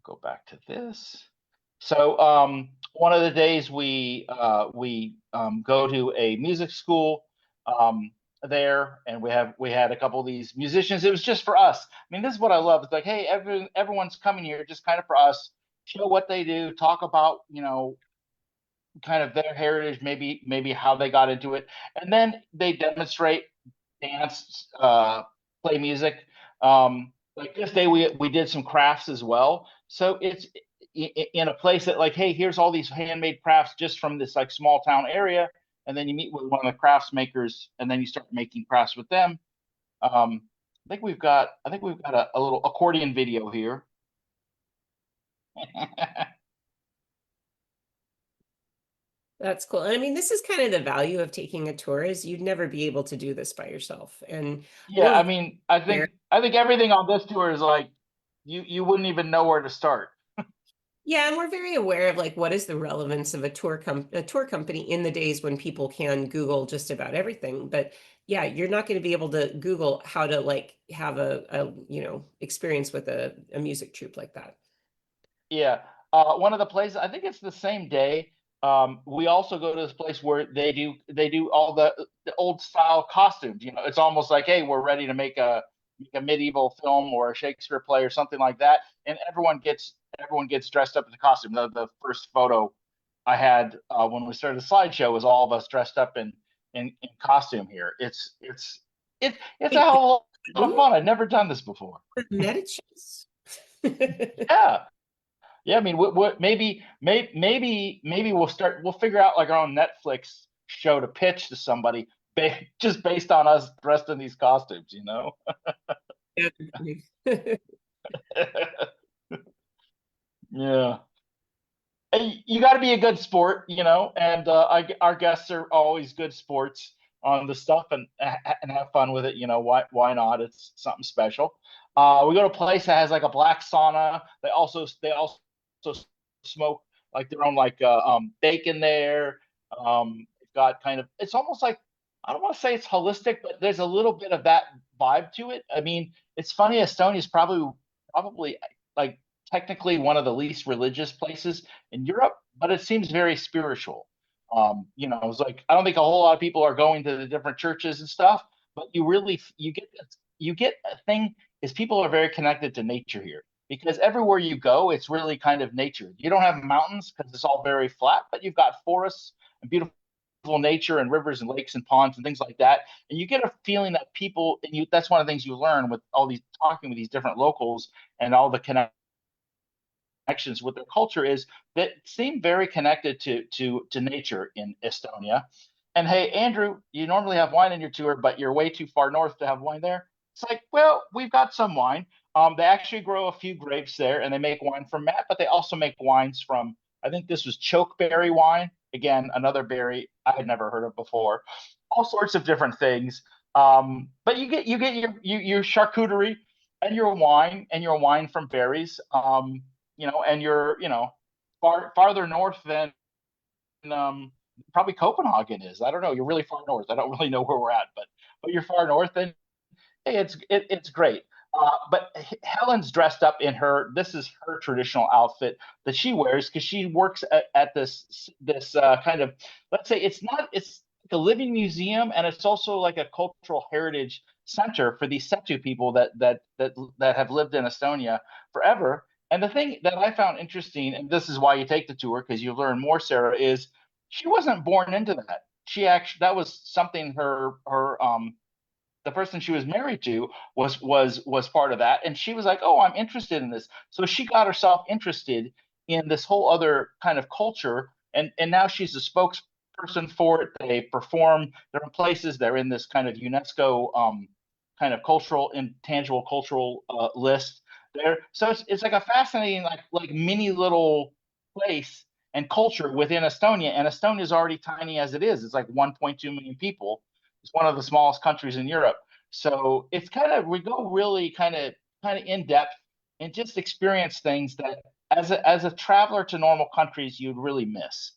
Go back to this. So one of the days we go to a music school there, and we had a couple of these musicians. It was just for us. I mean, this is what I love. It's like, hey, everyone's coming here just kind of for us, show what they do, talk about, you know, kind of their heritage, maybe how they got into it, and then they demonstrate, dance, play music. Like this day, we did some crafts as well. So it's in a place that, like, hey, here's all these handmade crafts just from this like small town area, and then you meet with one of the crafts makers, and then you start making crafts with them. I think we've got a little accordion video here. That's cool. And I mean, this is kind of the value of taking a tour is you'd never be able to do this by yourself. And Yeah, I we're mean, very, I think everything on this tour is like you wouldn't even know where to start. yeah, and we're very aware of like what is the relevance of a tour company in the days when people can Google just about everything. But yeah, you're not going to be able to Google how to like have a experience with a music troupe like that. Yeah. One of the places, I think it's the same day. We also go to this place where they do all the old style costumes. You know, it's almost like, hey, we're ready to make a medieval film or a Shakespeare play or something like that, and everyone gets dressed up in the costume. The first photo I had when we started the slideshow was all of us dressed up in costume here. It's a Wait, hell of a lot of you fun. I've never done this before. Medicis? Yeah. Yeah, I mean, maybe we'll figure out like our own Netflix show to pitch to somebody just based on us dressed in these costumes, you know? Yeah. Hey, you got to be a good sport, you know, and our guests are always good sports on the stuff, and have fun with it. You know, why not? It's something special. We go to a place that has like a black sauna. They also smoke like their own like bacon there. They've got kind of, it's almost like, I don't want to say it's holistic, but there's a little bit of that vibe to it. I mean, it's funny. Estonia is probably like technically one of the least religious places in Europe, but it seems very spiritual. You know, it's like I don't think a whole lot of people are going to the different churches and stuff, but you get a thing is people are very connected to nature here because everywhere you go, it's really kind of nature. You don't have mountains because it's all very flat, but you've got forests and beautiful nature and rivers and lakes and ponds and things like that. And you get a feeling that people, and that's one of the things you learn with all these talking with these different locals and all the connections with their culture is that seem very connected to nature in Estonia. And hey, Andrew, you normally have wine in your tour, but you're way too far north to have wine there. It's like, well, we've got some wine. They actually grow a few grapes there, and they make wine from that, but they also make wines from. I think this was chokeberry wine. Again, another berry I had never heard of before. All sorts of different things. But you get your charcuterie and your wine from berries. You know, and you're, you know, farther north than probably Copenhagen is. I don't know. You're really far north. I don't really know where we're at, but you're far north, and hey, it's great. But Helen's dressed up in her. This is her traditional outfit that she wears because she works at this kind of, let's say it's like a living museum, and it's also like a cultural heritage center for these Setu people that have lived in Estonia forever. And the thing that I found interesting, and this is why you take the tour because you learn more, Sarah, is she wasn't born into that. She actually, that was something her the person she was married to was part of that, and she was like, oh, I'm interested in this, so she got herself interested in this whole other kind of culture, and now she's a spokesperson for it. They perform, they're in places, they're in this kind of UNESCO kind of cultural intangible cultural list there. So it's like a fascinating like mini little place, and culture within Estonia. And Estonia is already tiny as it is. It's like 1.2 million people. It's one of the smallest countries in Europe. So it's kind of, we go really kind of in depth and just experience things that as a traveler to normal countries you'd really miss.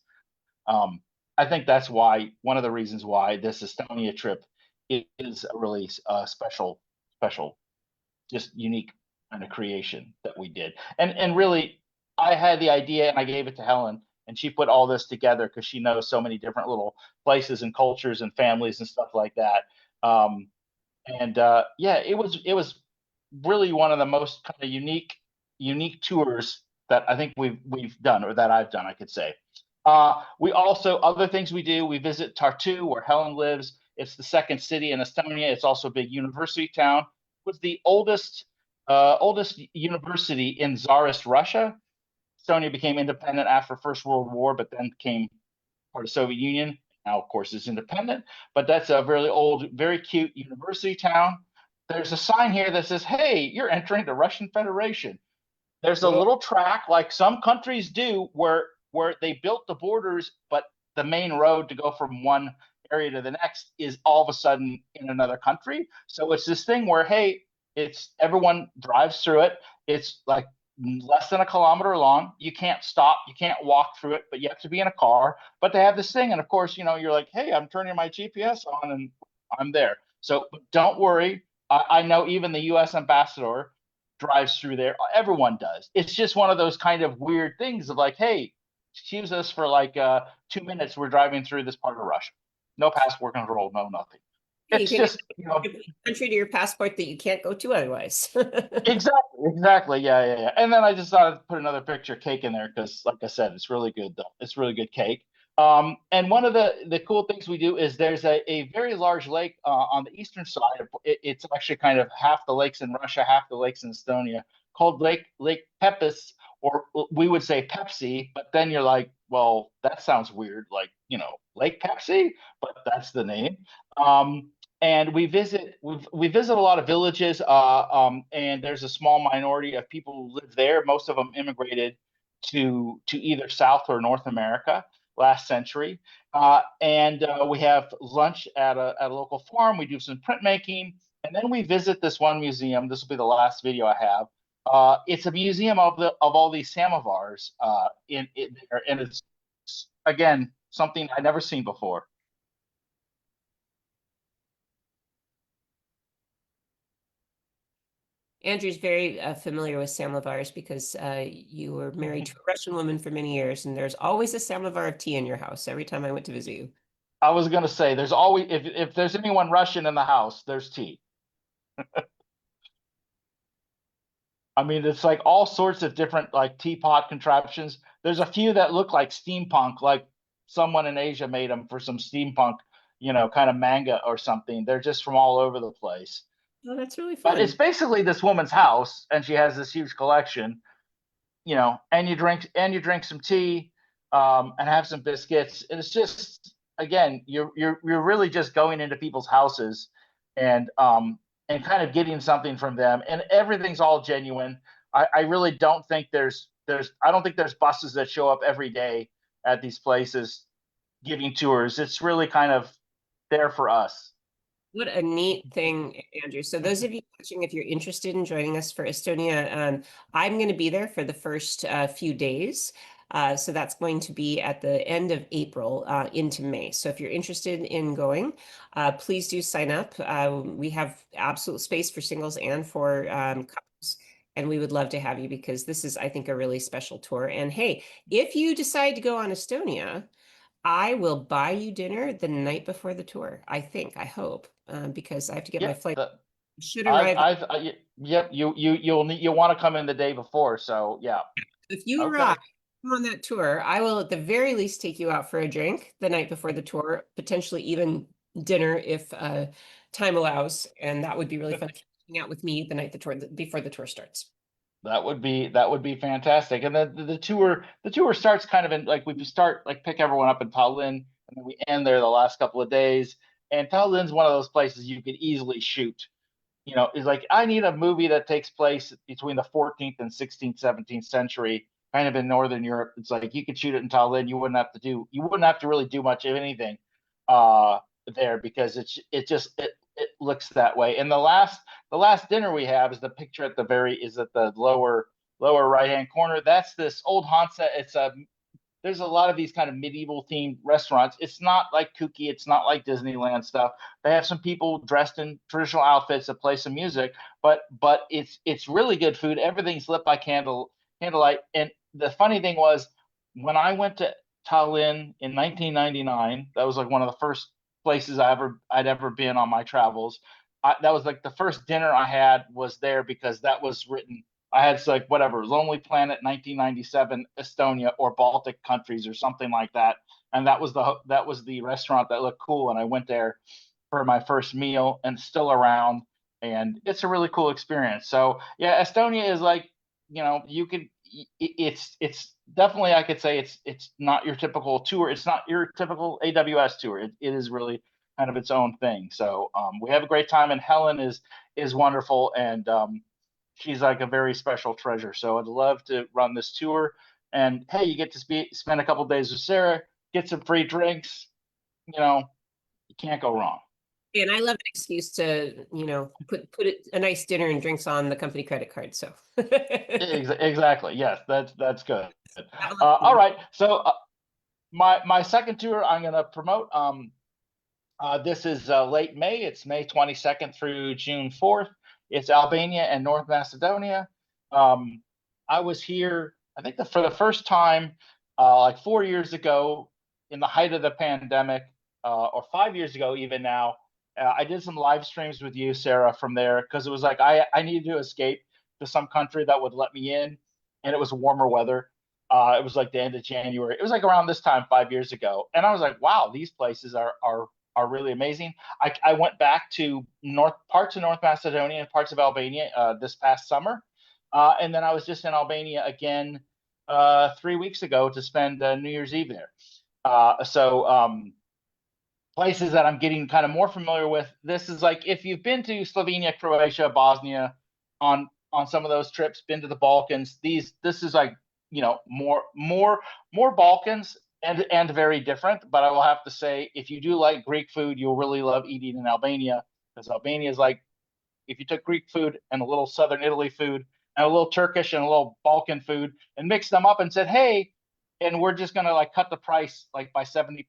Um, I think that's why one of the reasons why this Estonia trip is a really special, just unique kind of creation that we did. And really, I had the idea and I gave it to Helen, and she put all this together because she knows so many different little places and cultures and families and stuff like that. Um, and yeah, it was really one of the most kind of unique tours that I think we've done, or that I've done, I could say. We also, other things we do, we visit Tartu, where Helen lives. It's the second city in Estonia. It's also a big university town. It was the oldest university in Tsarist Russia. Estonia became independent after First World War, but then became part of the Soviet Union. Now, of course, it's independent, but that's a very old, very cute university town. There's a sign here that says, "Hey, you're entering the Russian Federation." There's a Cool. little track like some countries do where they built the borders, but the main road to go from one area to the next is all of a sudden in another country. So it's this thing where, hey, it's everyone drives through it. It's like less than a kilometer long. You can't stop, you can't walk through it, but you have to be in a car. But they have this thing, and of course, you're like, hey, I'm turning my GPS on and I'm there. So don't worry. I know even the U.S. ambassador drives through there. Everyone does. It's just one of those kind of weird things of like, hey, excuse us for like 2 minutes. We're driving through this part of Russia. No passport control, no nothing. Hey, you It's can add just, a country to your passport that you can't go to otherwise. exactly. Yeah. And then I just thought I'd put another picture of cake in there because, like I said, it's really good though. It's really good cake. And one of the cool things we do is there's a very large lake on the eastern side. It's actually kind of half the lakes in Russia, half the lakes in Estonia, called Lake Pepis, or we would say Pepsi. But then you're like, well, that sounds weird, like Lake Pepsi, but that's the name. Um, and we visit a lot of villages, and there's a small minority of people who live there. Most of them immigrated to either South or North America last century. And we have lunch at a local farm. We do some printmaking, and then we visit this one museum. This will be the last video I have. It's a museum of all these samovars in there, and it's again something I'd never seen before. Andrew's very familiar with samovars because you were married to a Russian woman for many years, and there's always a samovar of tea in your house every time I went to visit you. I was gonna say there's always, if there's anyone Russian in the house, there's tea. I mean, it's like all sorts of different like teapot contraptions. There's a few that look like steampunk, like someone in Asia made them for some steampunk, kind of manga or something. They're just from all over the place. Oh, that's really But it's fun. basically this woman's house, and she has this huge collection. And you drink some tea, and have some biscuits. And it's just, again, you're really just going into people's houses and kind of getting something from them, and everything's all genuine. I really don't think there's buses that show up every day at these places giving tours. It's really kind of there for us. What a neat thing, Andrew. So those of you watching, if you're interested in joining us for Estonia, I'm going to be there for the first few days. So that's going to be at the end of April into May. So if you're interested in going, please do sign up. We have absolute space for singles and for couples. And we would love to have you because this is, I think, a really special tour. And hey, if you decide to go on Estonia, I will buy you dinner the night before the tour. I think, I hope, because I have to get my Yep. flight. Should I've, arrive. I've, yep. You'll want to come in the day before. So yeah. If you arrive Okay. on that tour, I will at the very least take you out for a drink the night before the tour, potentially even dinner if time allows, and that would be really fun. Hang out with me the night before the tour starts. That would be fantastic. And the tour starts kind of in like we start like pick everyone up in Tallinn, and then we end there the last couple of days. And Tallinn's one of those places you could easily shoot. It's like I need a movie that takes place between the 14th and 16th, 17th century, kind of in Northern Europe. It's like you could shoot it in Tallinn. You wouldn't have to really do much of anything uh, there because it looks that way. And the last dinner we have is the picture at the very is at the lower right hand corner. That's this old Hansa. It's a There's a lot of these kind of medieval themed restaurants. It's not like kooky. It's not like Disneyland stuff. They have some people dressed in traditional outfits that play some music, but it's really good food. Everything's lit by candlelight. And the funny thing was, when I went to Tallinn in 1999, that was like one of the first places I'd ever been on my travels. That was like the first dinner I had was there because that was written. I had like whatever Lonely Planet 1997 Estonia or Baltic countries or something like that, and that was the restaurant that looked cool, and I went there for my first meal and still around, and it's a really cool experience. So yeah, Estonia is like you could it's definitely I could say it's not your typical tour. It's not your typical AWS tour. It is really kind of its own thing. So we have a great time, and Helen is wonderful, and she's like a very special treasure. So I'd love to run this tour. And hey, you get to spend a couple days with Sarah, get some free drinks. You can't go wrong. And I love an excuse to, put a nice dinner and drinks on the company credit card. So Exactly. Yes, that's good. have a lot of All fun. right. So my second tour I'm going to promote. This is late May. It's May 22nd through June 4th. It's Albania and North Macedonia. I was here, I think, for the first time, like 4 years ago, in the height of the pandemic, or 5 years ago, even now. I did some live streams with you, Sarah, from there because it was like I needed to escape to some country that would let me in, and it was warmer weather. It was like the end of January. It was like around this time 5 years ago, and I was like, wow, these places are really amazing. I went back to parts of North Macedonia and parts of Albania this past summer, and then I was just in Albania again 3 weeks ago to spend New Year's Eve there. Places that I'm getting kind of more familiar with. This is like if you've been to Slovenia, Croatia, Bosnia on some of those trips, been to the Balkans. This is like more Balkans and very different. But I will have to say, if you do like Greek food, you'll really love eating in Albania because Albania is like if you took Greek food and a little Southern Italy food and a little Turkish and a little Balkan food and mixed them up and said, hey, and we're just gonna like cut the price like by 70%.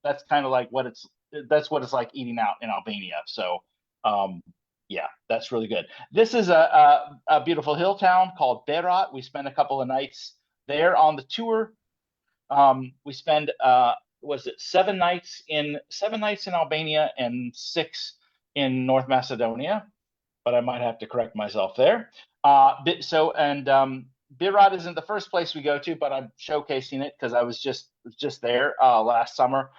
That's kind of like that's what it's like eating out in Albania. So yeah, that's really good. This is a beautiful hill town called Berat. We spent a couple of nights there on the tour. We spend was it 7 nights in Albania and 6 in North Macedonia, but I might have to correct myself there. Berat isn't the first place we go to, but I'm showcasing it because I was just there last summer.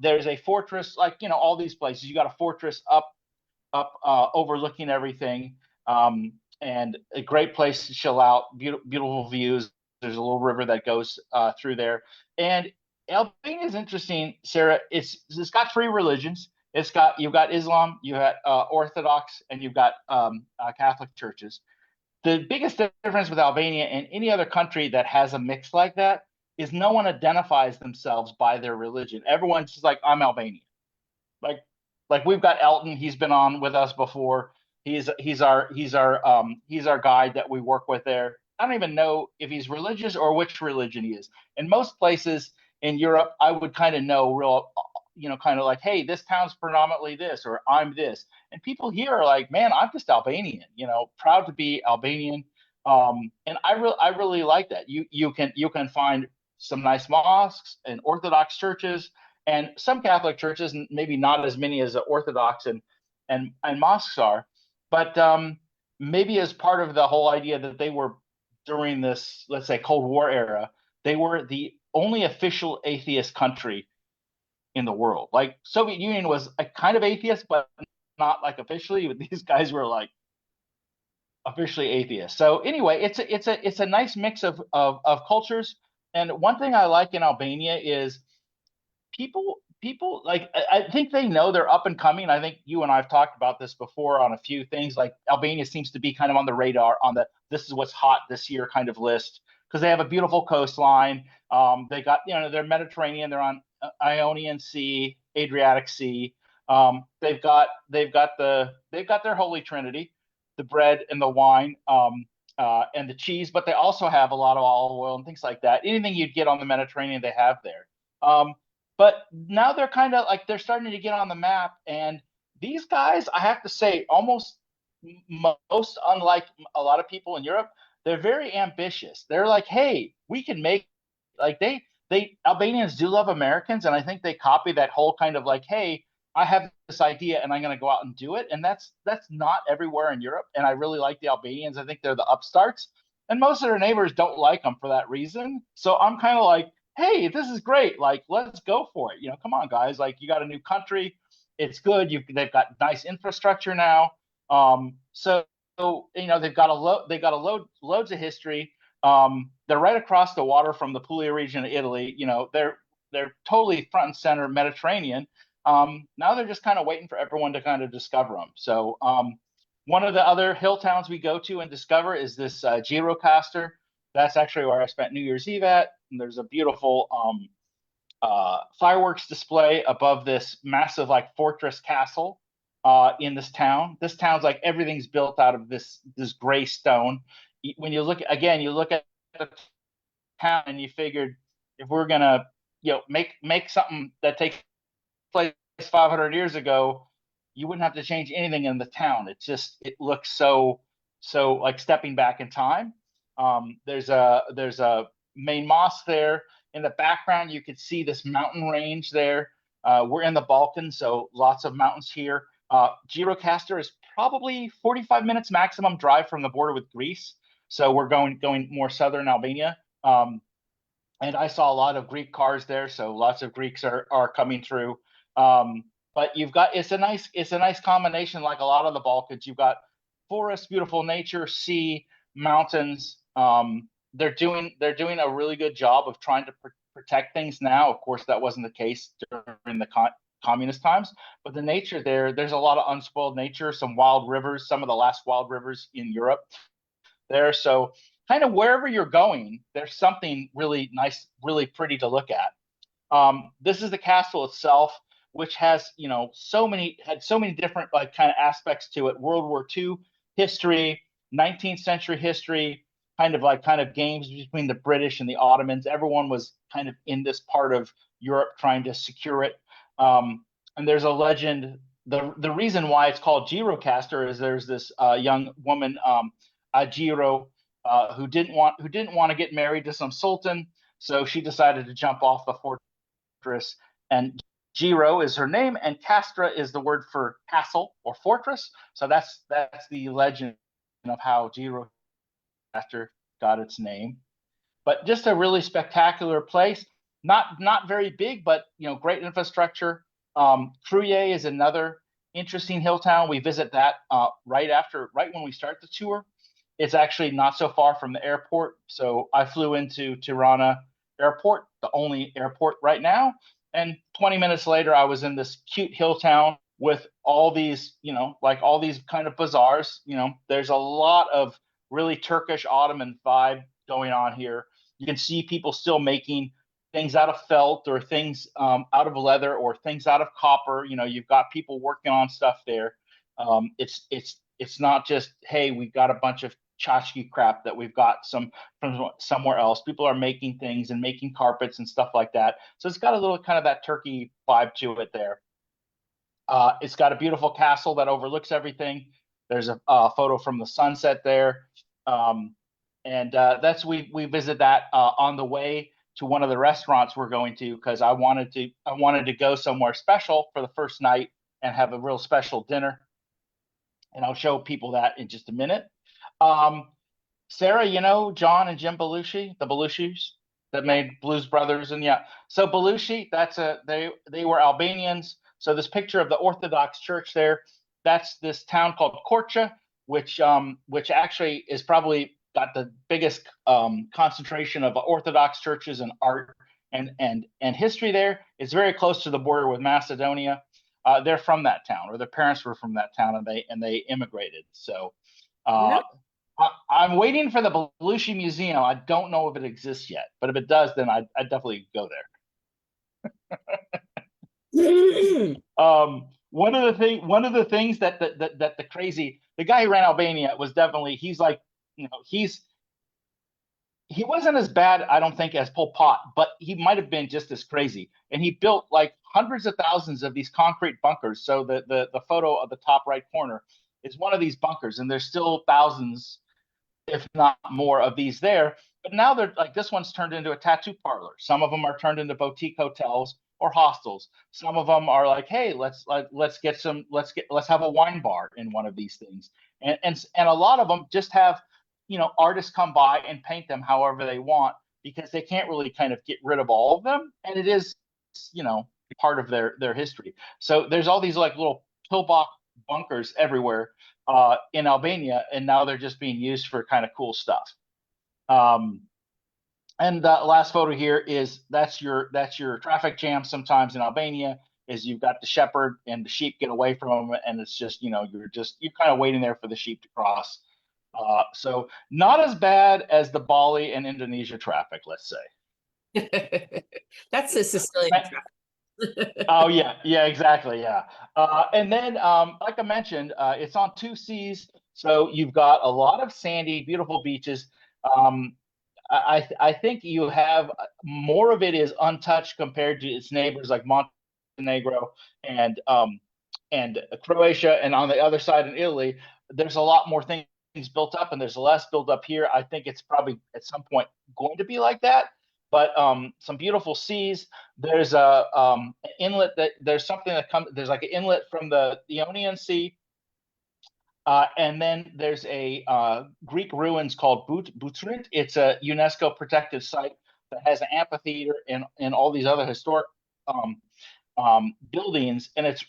There's a fortress, like all these places. You got a fortress up overlooking everything, and a great place to chill out. Beautiful views. There's a little river that goes through there, and Albania is interesting, Sarah. It's got 3 religions. You've got Islam, you got Orthodox, and you've got Catholic churches. The biggest difference with Albania and any other country that has a mix like that is no one identifies themselves by their religion. Everyone's just like, I'm Albanian. Like we've got Elton. He's been on with us before. He's our guide that we work with there. I don't even know if he's religious or which religion he is. In most places in Europe, I would kind of know kind of like, hey, this town's predominantly this, or I'm this. And people here are like, man, I'm just Albanian, proud to be Albanian. And I really like that. You can find some nice mosques and Orthodox churches and some Catholic churches, maybe not as many as the Orthodox and mosques are, but maybe as part of the whole idea that they were during this, let's say, Cold War era, they were the only official atheist country in the world. Like Soviet Union was a kind of atheist, but not like officially. But these guys were like officially atheist. So anyway, it's a nice mix of cultures. And one thing I like in Albania is people like I think they know they're up and coming. I think you and I've talked about this before on a few things. Like Albania seems to be kind of on the radar on the this is what's hot this year kind of list. because they have a beautiful coastline. They got, they're Mediterranean. They're on Ionian Sea, Adriatic Sea. They've got their Holy Trinity, the bread and the wine, and the cheese, but they also have a lot of olive oil and things like that. Anything you'd get on the Mediterranean, they have there. But now they're kind of like, they're starting to get on the map, and these guys, I have to say, almost most unlike a lot of people in Europe, they're very ambitious. They're like, hey, we can make, like, they Albanians do love Americans, and I think they copy that whole kind of like, hey, I have this idea and I'm going to go out and do it. And that's not everywhere in Europe. And I really like the Albanians. I think they're the upstarts, and most of their neighbors don't like them for that reason. So I'm kind of like, hey, this is great. Like, let's go for it. Come on, guys. Like, you got a new country. It's good. They've got nice infrastructure now. So loads of history. They're right across the water from the Puglia region of Italy. They're totally front and center Mediterranean. Now they're just kind of waiting for everyone to kind of discover them. So one of the other hill towns we go to and discover is this Girocaster. That's actually where I spent New Year's Eve at. And there's a beautiful fireworks display above this massive like fortress castle in this town. This town's like, everything's built out of this gray stone. When you look at the town, and you figured, if we're gonna make something that takes place 500 years ago, you wouldn't have to change anything in the town. It looks so like stepping back in time. There's a main mosque there. In the background, you could see this mountain range there. We're in the Balkans, so lots of mountains here. Girocaster is probably 45 minutes maximum drive from the border with Greece. So we're going more southern Albania. And I saw a lot of Greek cars there, so lots of Greeks are coming through. But it's a nice combination, like a lot of the Balkans. You've got forest, beautiful nature, sea, mountains. They're doing a really good job of trying to protect things now. Of course, that wasn't the case during the communist times, but the nature there's a lot of unspoiled nature, some wild rivers, some of the last wild rivers in Europe there. So kind of wherever you're going, there's something really nice, really pretty to look at. This is the castle itself, which has, so many different like kind of aspects to it. World War II history, 19th century history, kind of games between the British and the Ottomans. Everyone was kind of in this part of Europe trying to secure it. And there's a legend. The reason why it's called Girocaster is there's this young woman, Giro, who didn't want to get married to some sultan, so she decided to jump off the fortress. And Giro is her name, and Castra is the word for castle or fortress. So that's the legend of how Girocaster got its name. But just a really spectacular place. Not very big, but great infrastructure. Kruye is another interesting hill town. We visit that right when we start the tour. It's actually not so far from the airport. So I flew into Tirana Airport, the only airport right now. And 20 minutes later, I was in this cute hill town with all these, all these kind of bazaars. There's a lot of really Turkish Ottoman vibe going on here. You can see people still making things out of felt, or things out of leather, or things out of copper. You've got people working on stuff there. It's not just, hey, we've got a bunch of tchotchke crap that we've got from somewhere else. People are making things and making carpets and stuff like that. So it's got a little kind of that Turkey vibe to it there. It's got a beautiful castle that overlooks everything. There's a photo from the sunset there. And we visit that on the way to one of the restaurants we're going to, because I wanted to go somewhere special for the first night and have a real special dinner. And I'll show people that in just a minute. Sarah, John and Jim Belushi, the Belushis that made Blues Brothers, and yeah. So Belushi, they were Albanians. So this picture of the Orthodox Church there, that's this town called Korcha, which actually is probably got the biggest concentration of Orthodox churches and art and history there. It's very close to the border with Macedonia. They're from that town, or their parents were from that town, and they immigrated. So No. I'm waiting for the Belushi Museum. I don't know if it exists yet, but if it does, then I definitely go there. One of the things that the guy who ran Albania was definitely, he's like, he wasn't as bad, I don't think, as Pol Pot, but he might have been just as crazy. And he built like hundreds of thousands of these concrete bunkers. So the photo of the top right corner is one of these bunkers, and there's still thousands, if not more, of these there. But now they're like, this one's turned into a tattoo parlor. Some of them are turned into boutique hotels or hostels. Some of them are like, hey, let's have a wine bar in one of these things. And a lot of them just have, artists come by and paint them however they want, because they can't really kind of get rid of all of them. And it is, you know, part of their history. So there's all these like little pillbox bunkers everywhere in Albania, and now they're just being used for kind of cool stuff. And the last photo here is that's your traffic jam sometimes in Albania, is you've got the shepherd and the sheep get away from them, and it's just, you're kind of waiting there for the sheep to cross. So not as bad as the Bali and Indonesia traffic, let's say. That's the Sicilian traffic. Oh yeah, exactly, yeah. And then, like I mentioned, it's on two seas, so you've got a lot of sandy, beautiful beaches. Um, I think you have more of it is untouched compared to its neighbors like Montenegro and Croatia, and on the other side in Italy, there's a lot more things built up, and there's less built up here. I think it's probably at some point going to be like that. But some beautiful seas. There's a an inlet that there's something that comes. There's like an inlet from the Ionian Sea, and then there's a Greek ruins called Butrit. It's a UNESCO protected site that has an amphitheater and all these other historic buildings, and it's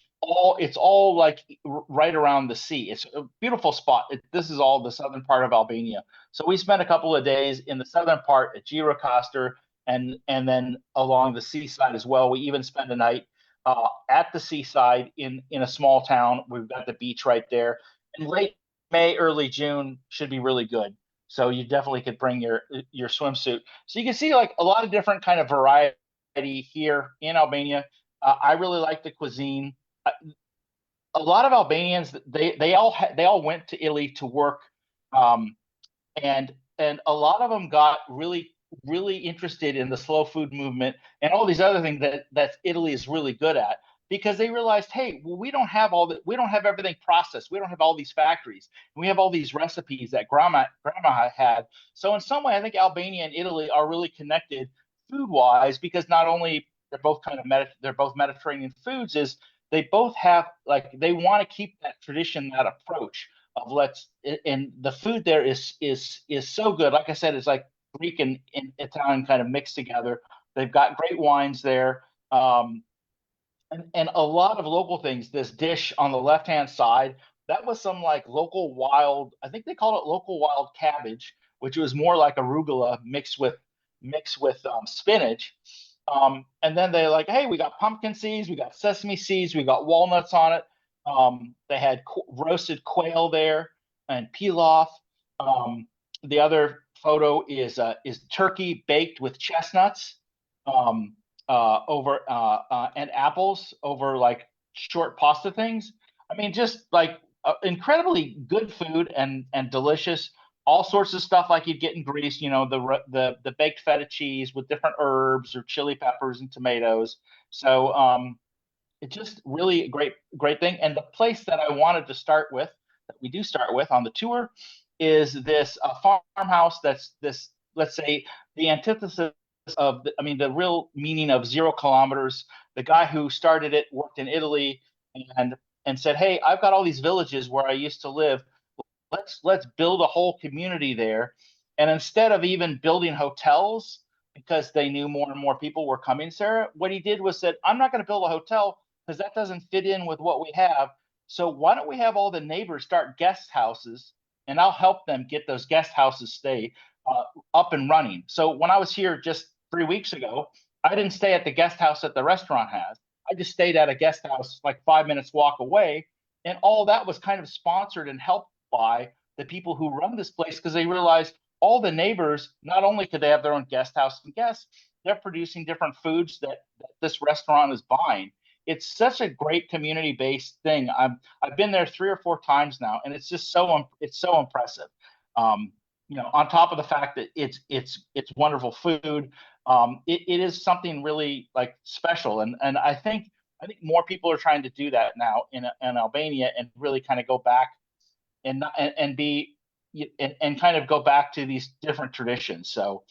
all like right around the sea. It's a beautiful spot. This is all the southern part of Albania. So we spent a couple of days in the southern part at Gjirokastër, and then along the seaside as well. We even spent a night at the seaside in a small town. We've got the beach right there. And late May, early June should be really good. So you definitely could bring your swimsuit. So you can see like a lot of different kind of variety here in Albania. I really like the cuisine. A lot of Albanians, they all went to Italy to work, and a lot of them got really interested in the slow food movement and all these other things that Italy is really good at, because they realized, hey, well, we don't have everything processed. We don't have all these factories. We have all these recipes that grandma had. So in some way, I think Albania and Italy are really connected food wise, because not only they're both kind of they're both Mediterranean foods, is they both have like they want to keep that tradition, that approach of and the food there is so good. Like I said, it's like Greek and Italian kind of mixed together. They've got great wines there. And a lot of local things. This dish on the left hand side, that was some like local wild, I think they called it local wild cabbage, which was more like arugula mixed with spinach. And then they're like, hey, we got pumpkin seeds, we got sesame seeds, we got walnuts on it. They had roasted quail there and pilaf. The other photo is turkey baked with chestnuts. Over and apples over like short pasta things. I mean, just like incredibly good food and delicious. All sorts of stuff like you'd get in Greece. The baked feta cheese with different herbs or chili peppers and tomatoes. So it's just really a great thing. And the place that I wanted to start with, that we do start with on the tour, is this farmhouse that's this, let's say, the antithesis of the real meaning of 0 kilometers. The guy who started it worked in Italy and said, hey, I've got all these villages where I used to live. Let's build a whole community there. And instead of even building hotels, because they knew more and more people were coming there, what he did was said, I'm not going to build a hotel because that doesn't fit in with what we have. So why don't we have all the neighbors start guest houses, and I'll help them get those guest houses stay up and running. So when I was here just 3 weeks ago, I didn't stay at the guest house that the restaurant has. I just stayed at a guest house like 5 minutes walk away. And all that was kind of sponsored and helped by the people who run this place because they realized all the neighbors, not only could they have their own guest house and guests, they're producing different foods that this restaurant is buying. It's such a great community-based thing. I've been there 3 or 4 times now, and it's just it's so impressive. On top of the fact that it's wonderful food, it is something really like special, and I think more people are trying to do that now in Albania and really kind of go back and be and kind of go back to these different traditions. So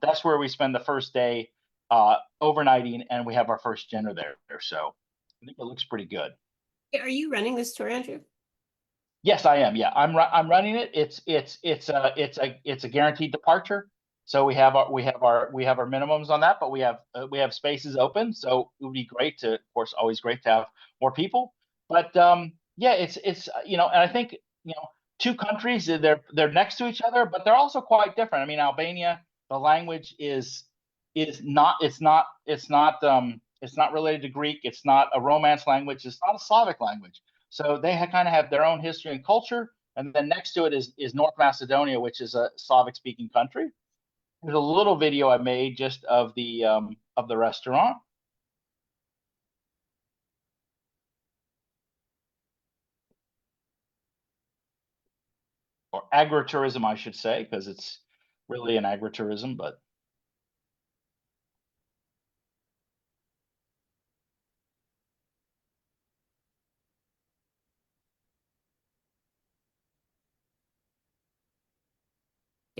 that's where we spend the first day overnighting, and we have our first dinner there. So I think it looks pretty good. Are you running this tour, Andrew? Yes, I am. Yeah, I'm running it. It's a guaranteed departure. So we have our minimums on that, but we have spaces open. So it would be great to, of course, always great to have more people. But yeah, and I think two countries, they're next to each other, but they're also quite different. I mean, Albania, the language is not it's not related to Greek. It's not a Romance language. It's not a Slavic language. So they kind of have their own history and culture. And then next to it is North Macedonia, which is a Slavic speaking country. There's a little video I made just of the restaurant. Or agritourism, I should say, because it's really an agritourism, but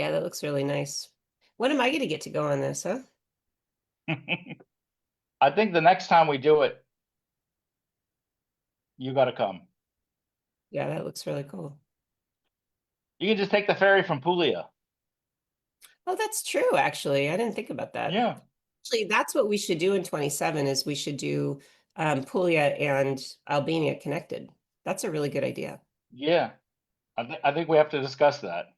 Yeah, that looks really nice. When am I going to get to go on this, huh? I think the next time we do it, you got to come. Yeah, that looks really cool. You can just take the ferry from Puglia. Oh, that's true, actually. I didn't think about that. Yeah. Actually, that's what we should do in 27 is we should do Puglia and Albania connected. That's a really good idea. Yeah. I think we have to discuss that.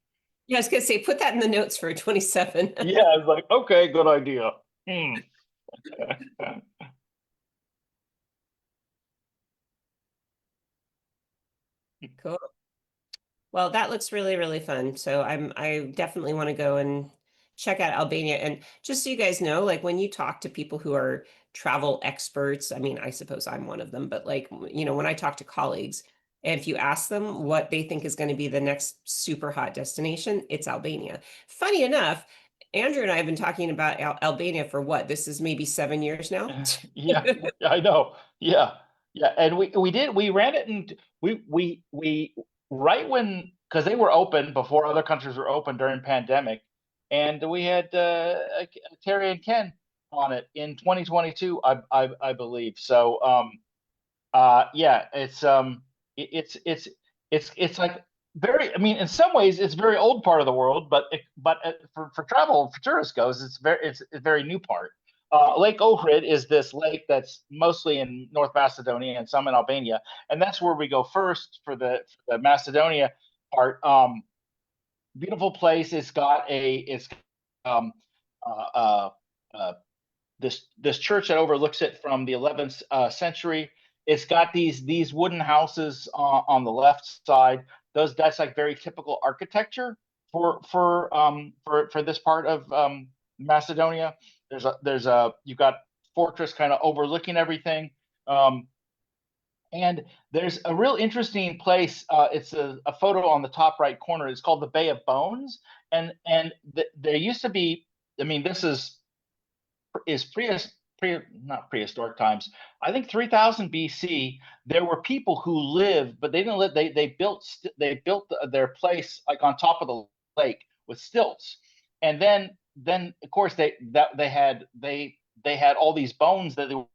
Yeah, I was gonna say, put that in the notes for 27. Yeah, I was like, okay, good idea. Cool. Well, that looks really, really fun. So I definitely want to go and check out Albania. And just so you guys know, like when you talk to people who are travel experts, I mean, I suppose I'm one of them, but like, when I talk to colleagues, and if you ask them what they think is going to be the next super hot destination, it's Albania. Funny enough, Andrew and I have been talking about Albania for what? This is maybe 7 years now. Yeah, I know. Yeah. Yeah. And we ran it, and we right when, because they were open before other countries were open during pandemic, and we had Terry and Ken on it in 2022, I believe. So yeah, it's like very, I mean, in some ways it's very old part of the world, but for travel, for tourists goes, it's a very new part. Lake Ohrid is this lake that's mostly in North Macedonia and some in Albania, and that's where we go first for the Macedonia part. Beautiful place. It's um uh, uh this church that overlooks it from the 11th century. It's got these wooden houses on the left side. That's like very typical architecture for this part of Macedonia. There's a you've got fortress kind of overlooking everything. Um, and there's a real interesting place. It's a photo on the top right corner. It's called the Bay of Bones, and there used to be. I mean, this is not prehistoric times. I think 3000 BC. There were people who lived, but they didn't live. They built their place like on top of the lake with stilts, and then of course they had all these bones that they were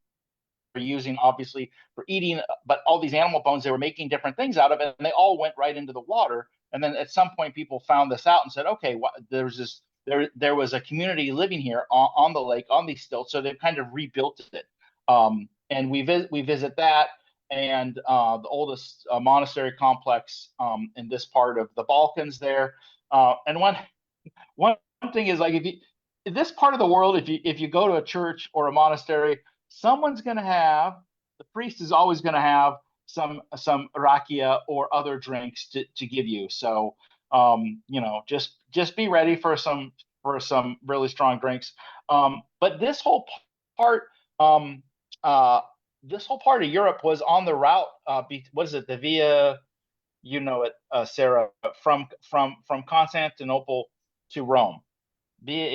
using obviously for eating, but all these animal bones they were making different things out of it, and they all went right into the water. And then at some point, people found this out and said, "Okay, there was a community living here on the lake on these stilts," so they've kind of rebuilt it. And we visit that, and the oldest monastery complex in this part of the Balkans there. And one thing is like if you in this part of the world, if you go to a church or a monastery, someone's going to have the priest is always going to have some rakia or other drinks to give you. So just be ready for some really strong drinks. But part, um, uh, this whole part of Europe was on the route. What is it? The Via, you know it, Sarah, from Constantinople to Rome. Via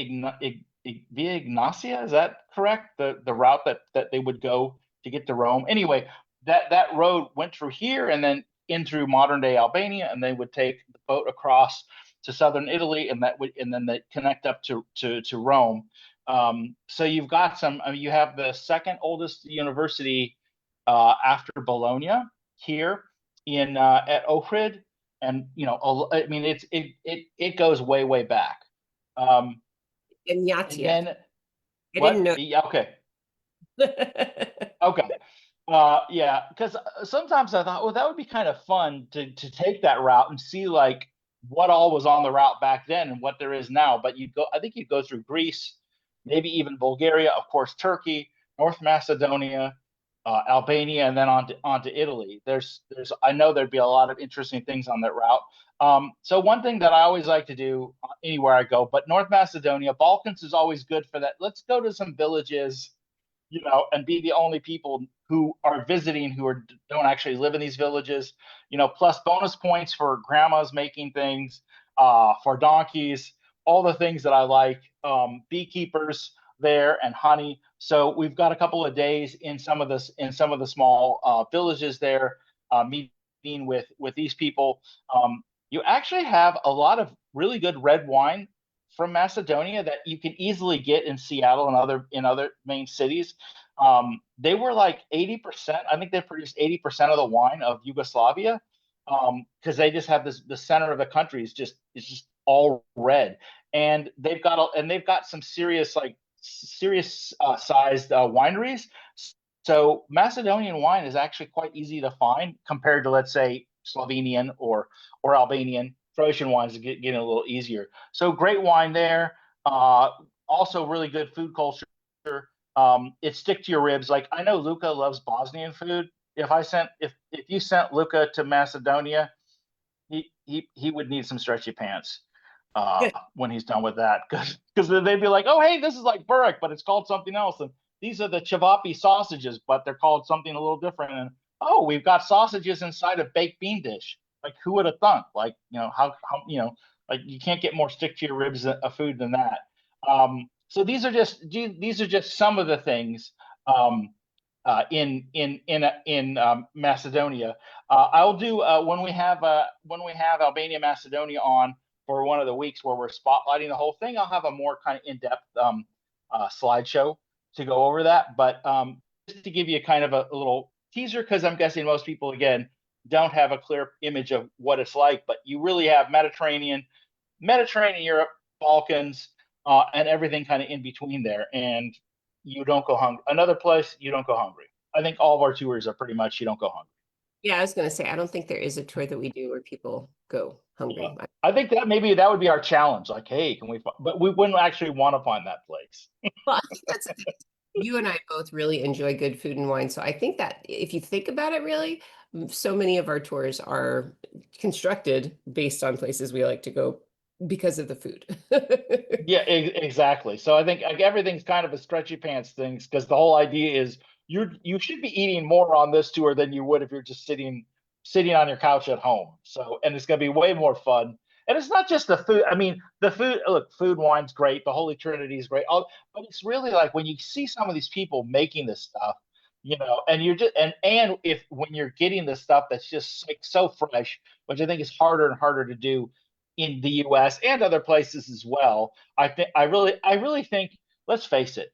Ignacia, is that correct? The route that they would go to get to Rome. Anyway, that road went through here and then in through modern day Albania, and they would take the boat across to southern Italy, and then they connect up to Rome. So you've got some. I mean, you have the second oldest university after Bologna here in at Ohrid, and I mean it goes way back. And And Yatia. then I didn't what? know. Yeah, okay. Okay. Yeah, because sometimes I thought, well, that would be kind of fun to take that route and see like what all was on the route back then and what there is now. But I think you go through Greece, maybe even Bulgaria, of course, Turkey, North Macedonia, Albania, and then onto Italy. I know there'd be a lot of interesting things on that route. So one thing that I always like to do anywhere I go, but North Macedonia, Balkans is always good for that. Let's go to some villages, and be the only people who are visiting don't actually live in these villages, plus bonus points for grandmas making things, for donkeys, all the things that I like, beekeepers there and honey. So we've got a couple of days in some of the small villages there, meeting with these people. You actually have a lot of really good red wine from Macedonia that you can easily get in Seattle and other main cities. They were like 80%. I think they produced 80% of the wine of Yugoslavia, because they just have the center of the country is just all red, and they've got some serious sized wineries. So Macedonian wine is actually quite easy to find compared to, let's say, Slovenian or Albanian. Croatian wines getting a little easier. So great wine there. Also really good food culture. It stick to your ribs. Like I know Luca loves Bosnian food. If you sent Luca to Macedonia, he would need some stretchy pants when he's done with that, because they'd be like, oh hey, this is like burek, but it's called something else, and these are the cevapi sausages, but they're called something a little different. And oh, we've got sausages inside a baked bean dish. Like who would have thunk? Like how like you can't get more stick to your ribs of food than that. So these are just some of the things in Macedonia. I'll do when we have Albania Macedonia on for one of the weeks where we're spotlighting the whole thing. I'll have a more kind of in-depth slideshow to go over that. But just to give you kind of a little teaser, because I'm guessing most people again don't have a clear image of what it's like, but you really have Mediterranean Europe, Balkans, and everything kind of in between there, and you don't go hungry. Another place you don't go hungry. I think all of our tours are pretty much you don't go hungry. Yeah, I was going to say, I don't think there is a tour that we do where people go hungry. I think that would be our challenge. Like, hey, can we? But we wouldn't actually want to find that place. Well, I think that's the thing. You and I both really enjoy good food and wine. So I think that if you think about it, really, so many of our tours are constructed based on places we like to go because of the food. Yeah, exactly. So I think like everything's kind of a stretchy pants thing, because the whole idea is you should be eating more on this tour than you would if you're just sitting on your couch at home. So, and it's going to be way more fun. And it's not just the food. I mean, the food. Look, food, wine's great. The Holy Trinity is great. But it's really like when you see some of these people making this stuff, and you're just and if when you're getting this stuff that's just like so fresh, which I think is harder and harder to do in the U.S. and other places as well. I really think. Let's face it,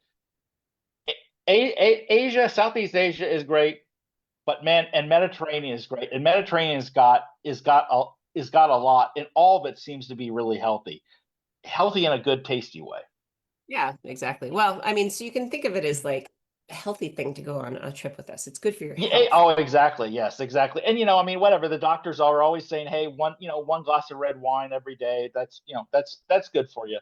Asia, Southeast Asia is great, but man, and Mediterranean is great. And Mediterranean's got a lot, and all of it seems to be really healthy in a good, tasty way. Yeah, exactly. Well, I mean, so you can think of it as like a healthy thing to go on a trip with us. It's good for your Yeah. health. Oh, exactly. Yes, exactly. And I mean, whatever the doctors are always saying, hey, one glass of red wine every day. That's good for you.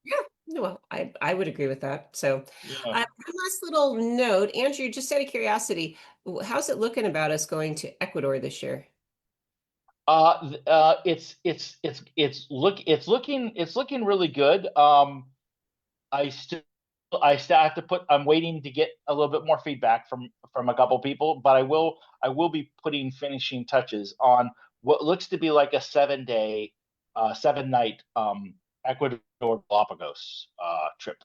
Yeah, no, well, I would agree with that. So, Yeah. one last little note, Andrew, just out of curiosity, how's it looking about us going to Ecuador this year? It's looking really good. I still I still have to put. I'm waiting to get a little bit more feedback from a couple people, but I will be putting finishing touches on what looks to be like a 7 day, 7 night Ecuador Galapagos trip.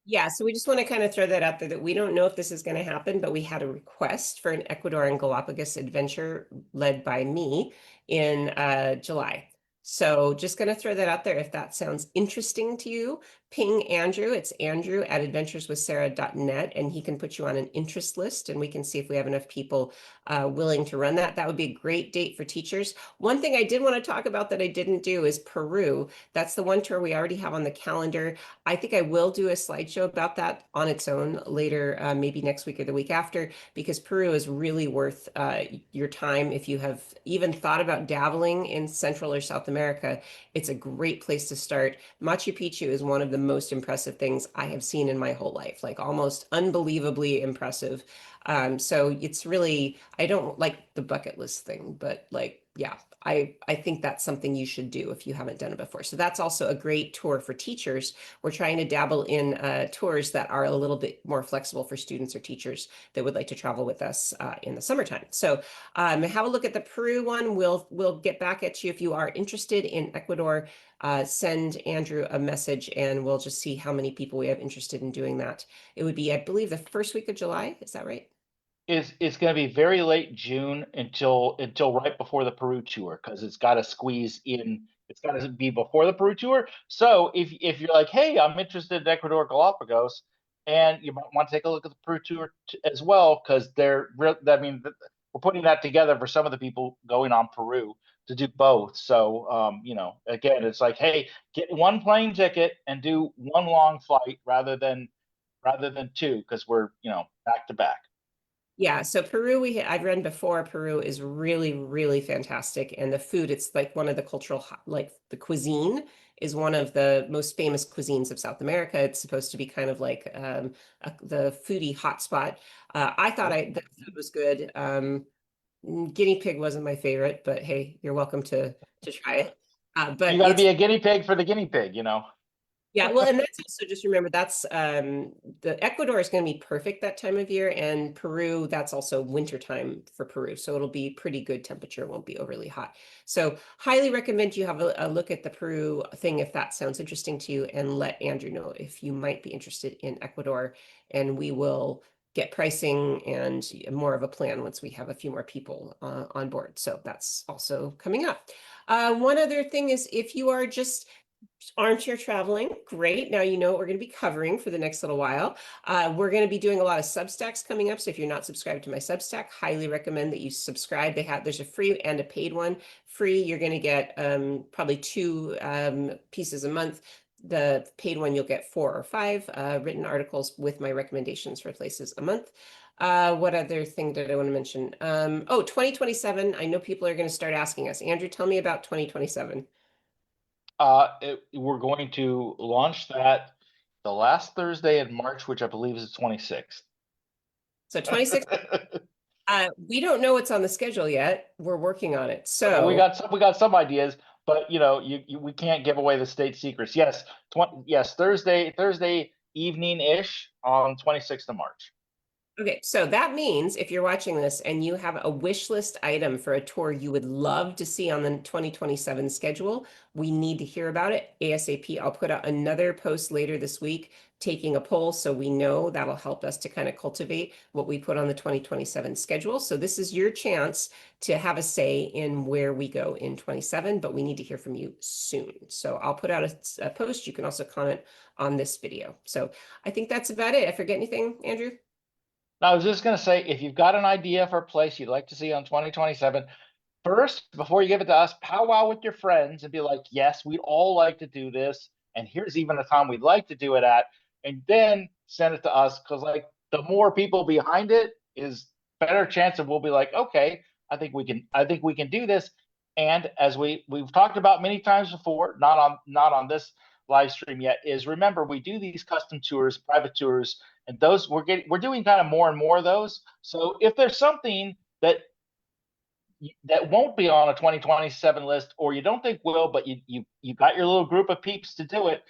Yeah, so we just want to kind of throw that out there that we don't know if this is going to happen, but we had a request for an Ecuador and Galapagos adventure led by me in July. So just going to throw that out there. If that sounds interesting to you, ping Andrew. It's Andrew at adventureswithsarah.net, and he can put you on an interest list, and we can see if we have enough people willing to run that. That would be a great date for teachers. One thing I did want to talk about that I didn't do is Peru. That's the one tour we already have on the calendar. I think I will do a slideshow about that on its own later, maybe next week or the week after, because Peru is really worth your time. If you have even thought about dabbling in Central or South America, it's a great place to start. Machu Picchu is one of the most impressive things I have seen in my whole life, like almost unbelievably impressive. So it's really, I don't like the bucket list thing, but like, yeah, I think that's something you should do if you haven't done it before. So that's also a great tour for teachers. We're trying to dabble in tours that are a little bit more flexible for students or teachers that would like to travel with us in the summertime. So have a look at the Peru one. We'll get back at you if you are interested in Ecuador. Send Andrew a message and we'll just see how many people we have interested in doing that. It would be, I believe, the first week of July. Is that right? It's going to be very late June until right before the Peru tour because it's got to squeeze in. It's got to be before the Peru tour. So if you're like, hey, I'm interested in Ecuador Galapagos, and you might want to take a look at the Peru tour as well because I mean, we're putting that together for some of the people going on Peru to do both. So again, it's like, hey, get one plane ticket and do one long flight rather than two because we're back to back. Yeah, so Peru, I've run before. Peru is really, really fantastic, and the food, it's like one of the like the cuisine is one of the most famous cuisines of South America. It's supposed to be kind of like the foodie hotspot. I thought the food was good. Guinea pig wasn't my favorite, but hey, you're welcome to try it. You But got to it's be a guinea pig for the guinea pig. yeah, well, and that's also just remember that's the Ecuador is going to be perfect that time of year, and Peru, that's also winter time for Peru. So it'll be pretty good temperature, it won't be overly hot. So highly recommend you have a look at the Peru thing if that sounds interesting to you, and let Andrew know if you might be interested in Ecuador, and we will get pricing and more of a plan once we have a few more people on board. So that's also coming up. One other thing is if you are just armchair traveling, great. Now you know what we're going to be covering for the next little while. We're going to be doing a lot of Substacks coming up. So if you're not subscribed to my Substack, highly recommend that you subscribe. There's a free and a paid one. Free, you're going to get probably two pieces a month. The paid one, you'll get 4 or 5 written articles with my recommendations for places a month. What other thing did I want to mention? 2027. I know people are going to start asking us. Andrew, tell me about 2027. We're going to launch that the last Thursday in March, which I believe is the 26th. So 26, we don't know what's on the schedule yet. We're working on it. we So, got some ideas, but we can't give away the state secrets. Yes, Thursday evening ish on 26th of March. okay, so that means if you're watching this and you have a wish list item for a tour you would love to see on the 2027 schedule, we need to hear about it ASAP. I'll put out another post later this week taking a poll so we know that'll help us to kind of cultivate what we put on the 2027 schedule. So this is your chance to have a say in where we go in 27, but we need to hear from you soon. So I'll put out a post. You can also comment on this video. So I think that's about it. I forget anything, Andrew? Now, I was just going to say, if you've got an idea for a place you'd like to see on 2027, first, before you give it to us, powwow with your friends and be like, yes, we'd all like to do this. And here's even a time we'd like to do it at. And then send it to us because, like, the more people behind it is better chance of we'll be like, okay, I think we can do this. And as we've talked about many times before, not on this live stream yet is, remember, we do these custom tours, private tours, and those we're doing kind of more and more of those. So if there's something that won't be on a 2027 list, or you don't think will, but you got your little group of peeps to do it,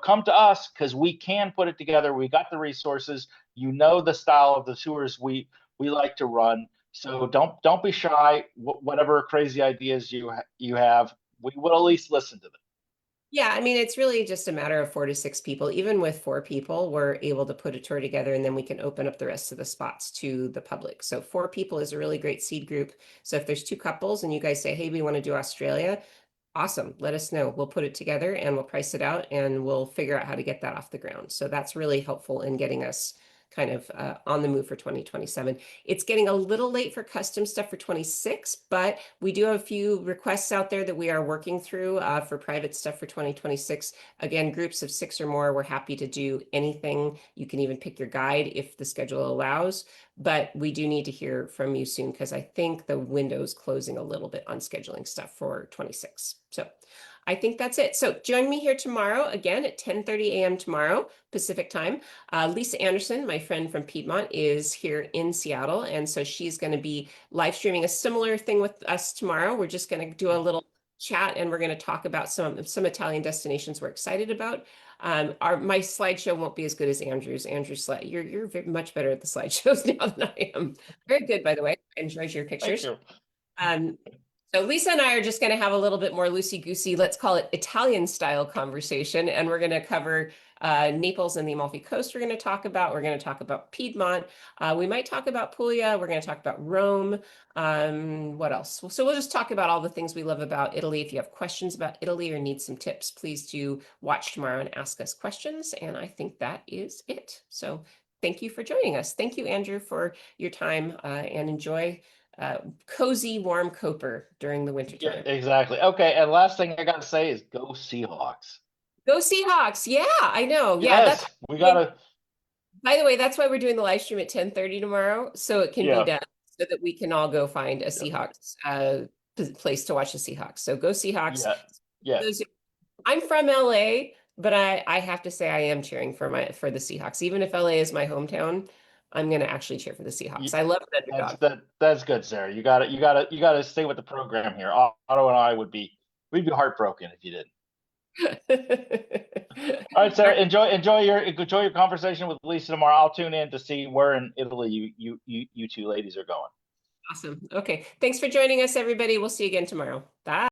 come to us, because we can put it together. We got the resources. The style of the tours we like to run. So don't be shy. Whatever crazy ideas you have, we will at least listen to them. Yeah, I mean, it's really just a matter of 4 to 6 people. Even with 4 people, we're able to put a tour together, and then we can open up the rest of the spots to the public. So 4 people is a really great seed group. So if there's 2 couples and you guys say, hey, we want to do Australia, awesome. Let us know. We'll put it together and we'll price it out and we'll figure out how to get that off the ground. So that's really helpful in getting us kind of on the move for 2027. It's getting a little late for custom stuff for 26, but we do have a few requests out there that we are working through for private stuff for 2026. Again, groups of 6 or more, we're happy to do anything. You can even pick your guide if the schedule allows, but we do need to hear from you soon, because I think the window's closing a little bit on scheduling stuff for 26. So I think that's it. So join me here tomorrow again at 10:30 a.m. tomorrow, Pacific time. Lisa Anderson, my friend from Piedmont, is here in Seattle. And so she's going to be live streaming a similar thing with us tomorrow. We're just going to do a little chat and we're going to talk about some Italian destinations we're excited about. My slideshow won't be as good as Andrew's. Andrew's slide, you're much better at the slideshows now than I am. Very good, by the way. Enjoys your pictures. Thank you. So Lisa and I are just going to have a little bit more loosey-goosey, let's call it Italian style conversation. And we're going to cover Naples and the Amalfi Coast. We're going to talk about Piedmont. We might talk about Puglia. We're going to talk about Rome. What else? So we'll just talk about all the things we love about Italy. If you have questions about Italy or need some tips, please do watch tomorrow and ask us questions. And I think that is it. So thank you for joining us. Thank you, Andrew, for your time, and enjoy cozy, warm Coper during the winter time. Yeah, exactly. Okay, and last thing I got to say is go Seahawks. Go Seahawks. Yeah, I know. Yeah, Yes, we got to. By the way, that's why we're doing the live stream at 10:30 tomorrow, so it can be done, so that we can all go find a Seahawks place to watch the Seahawks. So go Seahawks. Yeah. I'm from LA, but I have to say I am cheering for the Seahawks. Even if LA is my hometown, I'm going to actually cheer for the Seahawks. I love an underdog. That's good, Sarah. You got to stay with the program here. Otto and I we'd be heartbroken if you didn't. All right, Sarah. Enjoy your conversation with Lisa tomorrow. I'll tune in to see where in Italy you two ladies are going. Awesome. Okay. Thanks for joining us, everybody. We'll see you again tomorrow. Bye.